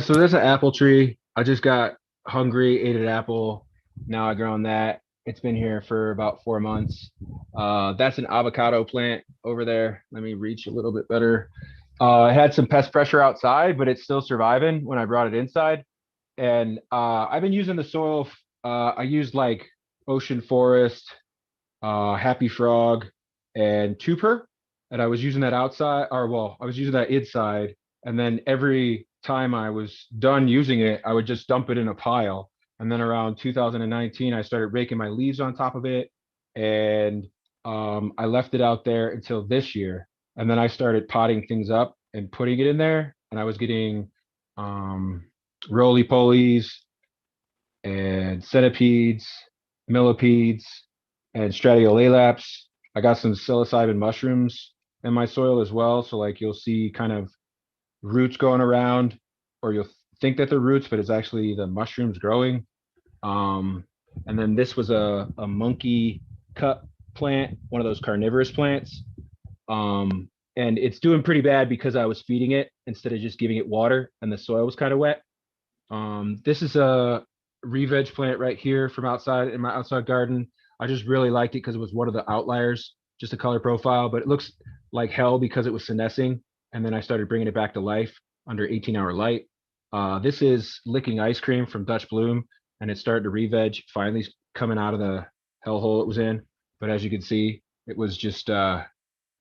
so there's an apple tree. I just got hungry, ate an apple. Now I grown that. It's been here for about 4 months. That's an avocado plant over there. Let me reach a little bit better. It had some pest pressure outside, but it's still surviving when I brought it inside. And I've been using the soil. I used like Ocean Forest, Happy Frog, and Tuper. And I was using that outside, or well, I was using that inside. And then every time I was done using it, I would just dump it in a pile. And then around 2019, I started raking my leaves on top of it. And I left it out there until this year. And then I started potting things up and putting it in there. And I was getting roly-polies and centipedes, millipedes, and stratiolaelaps. I got some psilocybin mushrooms in my soil as well. So like you'll see kind of roots going around, or you'll think that they're roots, but it's actually the mushrooms growing. And then this was a monkey cut plant, one of those carnivorous plants. And it's doing pretty bad because I was feeding it instead of just giving it water, and the soil was kind of wet. This is a re-veg plant right here from outside in my outside garden. I just really liked it because it was one of the outliers, just a color profile, but it looks like hell because it was senescing. And then I started bringing it back to life under 18-hour light. This is licking ice cream from Dutch Bloom, and it started to re-veg, finally coming out of the hellhole it was in. But as you can see, it was just kind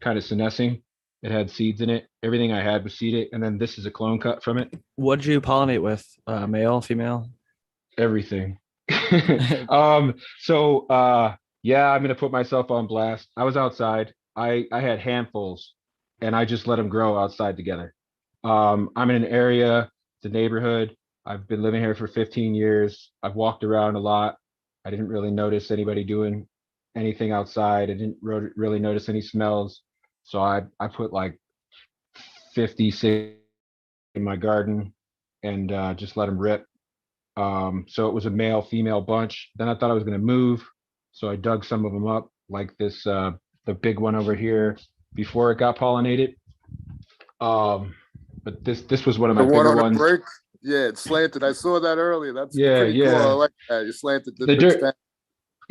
of senescing. It had seeds in it. Everything I had was seeded. And then this is a clone cut from it. What did you pollinate with? Male, female? Everything. Yeah, I'm gonna put myself on blast. I was outside. I had handfuls, and I just let them grow outside together. I'm in an area, it's a neighborhood. I've been living here for 15 years. I've walked around a lot. I didn't really notice anybody doing anything outside. I didn't really notice any smells. So I put like 50, 60 in my garden and just let them rip. So it was a male female bunch. Then I thought I was going to move, so I dug some of them up, like this the big one over here before it got pollinated. But this was one of my The one bigger on the ones. break, yeah, it's slanted. I saw that earlier. That's Yeah, pretty cool. yeah. I like that. You slanted the The big dirt- stem.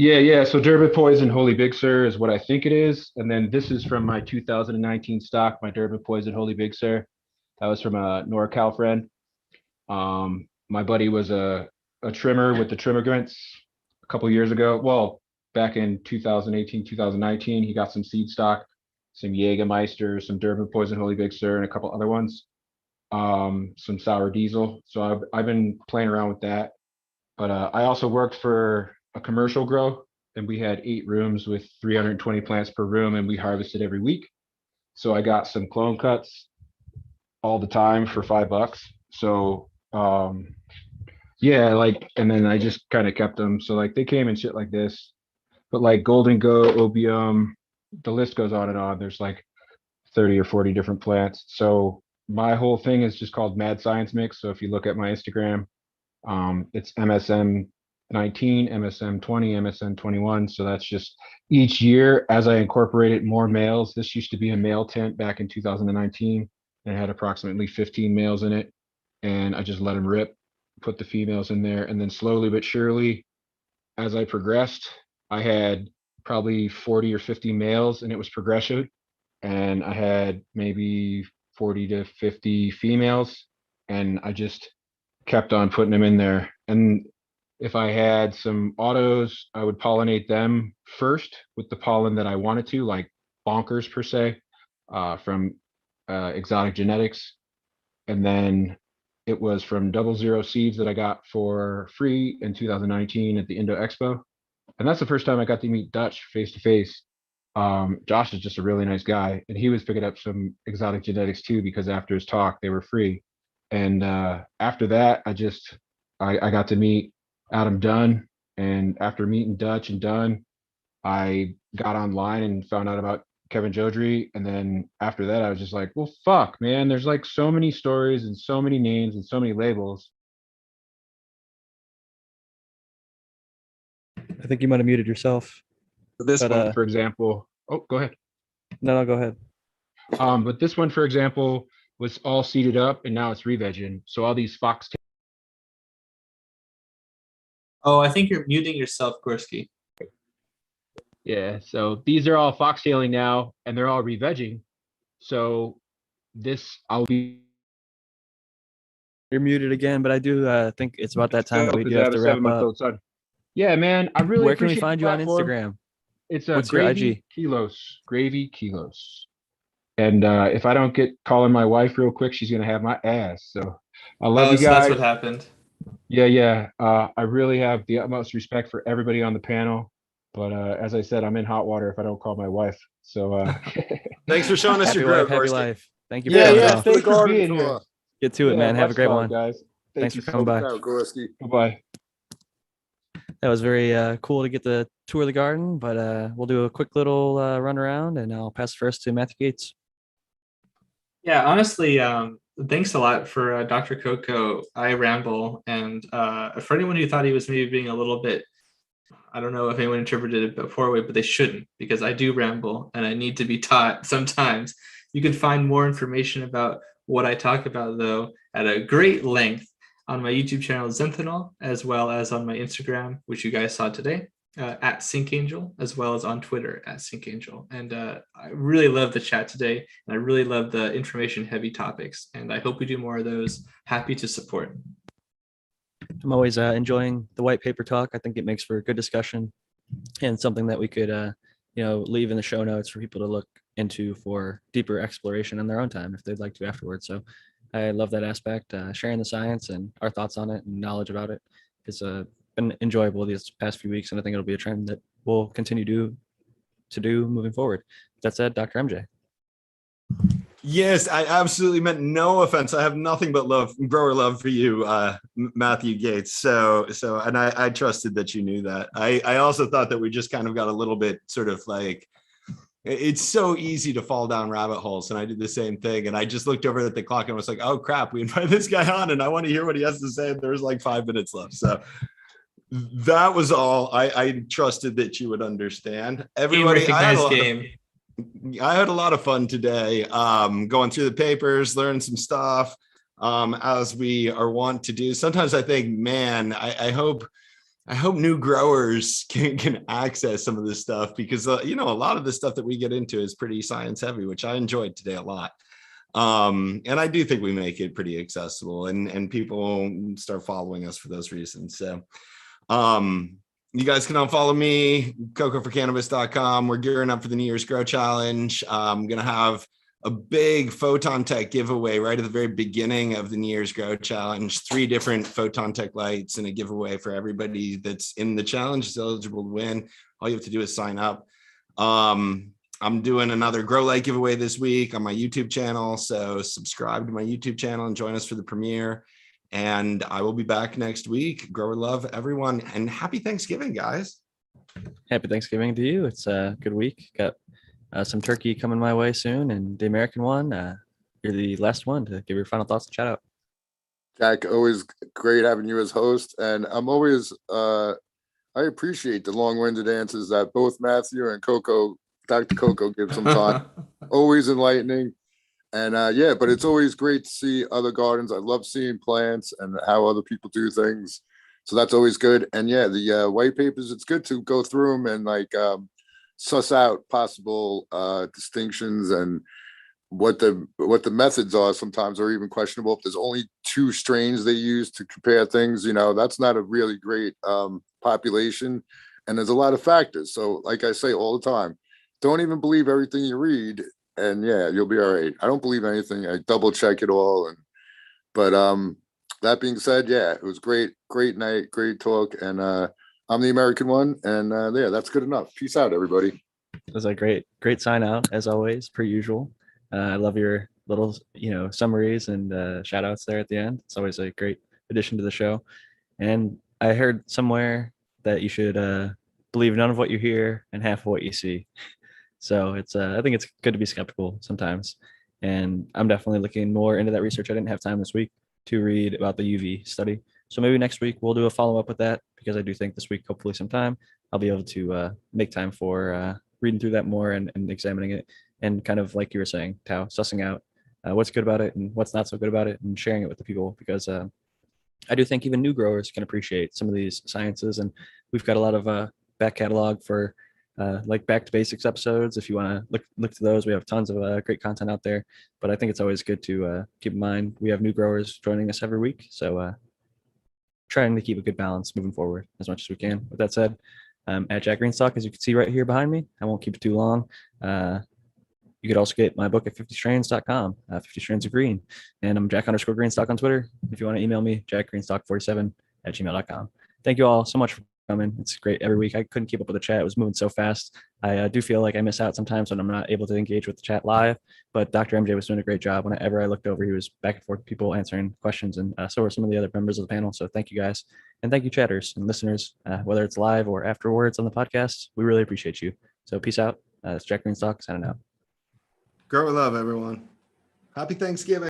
Yeah. So Durban Poison Holy Big Sur is what I think it is. And then this is from my 2019 stock, my Durban Poison Holy Big Sur. That was from a NorCal friend. My buddy was a trimmer with the Trimmigrants a couple years ago. Well, back in 2018, 2019, he got some seed stock, some Jägermeister, some Durban Poison Holy Big Sur, and a couple other ones. Some sour diesel. So I've been playing around with that. But I also worked for a commercial grow, and we had 8 rooms with 320 plants per room, and we harvested every week. So I got some clone cuts all the time for $5. So yeah, like, and then I just kind of kept them. So like they came in shit like this, but like Golden Go, Opium, the list goes on and on. There's like 30 or 40 different plants. So my whole thing is just called Mad Science Mix. So if you look at my Instagram, it's MSM 19, MSM 20, MSM 21. So that's just each year as I incorporated more males. This used to be a male tent back in 2019, and it had approximately 15 males in it. And I just let them rip, put the females in there. And then slowly but surely, as I progressed, I had probably 40 or 50 males, and it was progression. And I had maybe 40 to 50 females, and I just kept on putting them in there. And if I had some autos, I would pollinate them first with the pollen that I wanted to, like bonkers per se, from exotic genetics. And then it was from 00 seeds that I got for free in 2019 at the Indo Expo. And that's the first time I got to meet Dutch face to face. Josh is just a really nice guy, and he was picking up some exotic genetics too, because after his talk, they were free. And after that, I got to meet Adam Dunn. And after meeting Dutch and Dunn, I got online and found out about Kevin Jodrey. And then after that, I was just like, well, fuck, man, there's like so many stories and so many names and so many labels. I think you might have muted yourself. This But, one, for example, oh, go ahead. No, go ahead. But this one, for example, was all seeded up and now it's re-vegging. So all these fox. Oh, I think you're muting yourself, Gorski. Yeah, so these are all foxtailing now and they're all re-vegging. So this, I'll be. You're muted again, but I do think it's about that time that we do I have to a wrap up. 7-month-old son. Yeah, man, I really Where can we appreciate find the you on platform. Instagram? It's What's your Gravy IG? Kilos, Gravy Kilos. And if I don't get calling my wife real quick, she's gonna have my ass. So I love you So guys. that's what happened. Yeah. I really have the utmost respect for everybody on the panel. But as I said, I'm in hot water if I don't call my wife. So Thanks for showing us Happy your wife, growth, happy Gorski. life. Thank you for yeah, coming yeah. on. Thanks for garden being here. tour. Get to it, man. Have a much great love, one. guys. Thanks for you. coming by. Out, Gorski. Bye-bye. That was very cool to get the tour of the garden, but we'll do a quick little run around and I'll pass first to Matthew Gates. Yeah, honestly, thanks a lot for Dr. Coco. I ramble, and for anyone who thought he was maybe being a little bit, I don't know if anyone interpreted it poorly, but they shouldn't, because I do ramble and I need to be taught sometimes. You can find more information about what I talk about, though, at a great length on my YouTube channel, Zenthanol, as well as on my Instagram, which you guys saw today, at SyncAngel, as well as on Twitter at SyncAngel. And I really love the chat today, and I really love the information-heavy topics, and I hope we do more of those. Happy to support. I'm always enjoying the white paper talk. I think it makes for a good discussion and something that we could, leave in the show notes for people to look into for deeper exploration in their own time if they'd like to afterwards. So I love that aspect. Sharing the science and our thoughts on it and knowledge about it has been enjoyable these past few weeks, and I think it'll be a trend that we'll continue to do moving forward. That said, Dr. MJ. Yes, I absolutely meant no offense. I have nothing but grower love for you, Matthew Gates. So, and I trusted that you knew that. I also thought that we just kind of got a little bit sort of like, it's so easy to fall down rabbit holes. And I did the same thing. And I just looked over at the clock and was like, oh crap, we invited this guy on and I want to hear what he has to say. And there's like 5 minutes left. So that was all. I trusted that you would understand. Everybody, I had a lot of fun today, going through the papers, learning some stuff, as we are wont to do. Sometimes I think, man, I hope new growers can access some of this stuff, because a lot of the stuff that we get into is pretty science heavy, which I enjoyed today a lot. And I do think we make it pretty accessible, and people start following us for those reasons. So you guys can all follow me, cocoforcannabis.com. We're gearing up for the New Year's Grow Challenge. I'm going to have a big Photon Tech giveaway right at the very beginning of the New Year's Grow Challenge. 3 different Photon Tech lights and a giveaway for everybody that's in the challenge is eligible to win. All you have to do is sign up. I'm doing another Grow Light giveaway this week on my YouTube channel. So subscribe to my YouTube channel and join us for the premiere. And I will be back next week. Grower love, everyone, and happy Thanksgiving, guys. Happy Thanksgiving to you. It's a good week. Got some turkey coming my way soon, and the American one. You're the last one to give your final thoughts and shout out. Jack, always great having you as host, and I'm always I appreciate the long-winded answers that both Matthew and Dr. Coco give some time. Always enlightening. And but it's always great to see other gardens. I love seeing plants and how other people do things. So that's always good. And the white papers, it's good to go through them and suss out possible distinctions and what the methods are. Sometimes are even questionable. If there's only 2 strains they use to compare things, that's not a really great population. And there's a lot of factors. So like I say all the time, don't even believe everything you read. And you'll be all right. I don't believe anything. I double check it all. But that being said, it was great night, great talk. And I'm the American one. And that's good enough. Peace out, everybody. It was a great sign out as always, per usual. I love your little, summaries and shout outs there at the end. It's always a great addition to the show. And I heard somewhere that you should believe none of what you hear and half of what you see. So it's I think it's good to be skeptical sometimes. And I'm definitely looking more into that research. I didn't have time this week to read about the UV study. So maybe next week we'll do a follow up with that, because I do think this week, hopefully sometime, I'll be able to make time for reading through that more and examining it, and kind of like you were saying, Tao, sussing out what's good about it and what's not so good about it, and sharing it with the people, because I do think even new growers can appreciate some of these sciences. And we've got a lot of back catalog for like back to basics episodes. If you want to look to those, we have tons of great content out there. But I think it's always good to keep in mind we have new growers joining us every week. So trying to keep a good balance moving forward as much as we can. With that said, at Jack Greenstock, as you can see right here behind me, I won't keep it too long. You could also get my book at 50strains.com, 50 Strains of Green. And I'm Jack_Greenstock on Twitter. If you want to email me, jackgreenstock47@gmail.com. Thank you all so much for coming. It's great every week. I couldn't keep up with the chat. It was moving so fast. I do feel like I miss out sometimes when I'm not able to engage with the chat live, but Dr. MJ was doing a great job. Whenever I looked over, he was back and forth, people answering questions, and so were some of the other members of the panel. So thank you guys. And thank you, chatters and listeners, whether it's live or afterwards on the podcast. We really appreciate you. So peace out. It's Jack Greenstock signing out. Grow with love, everyone. Happy Thanksgiving.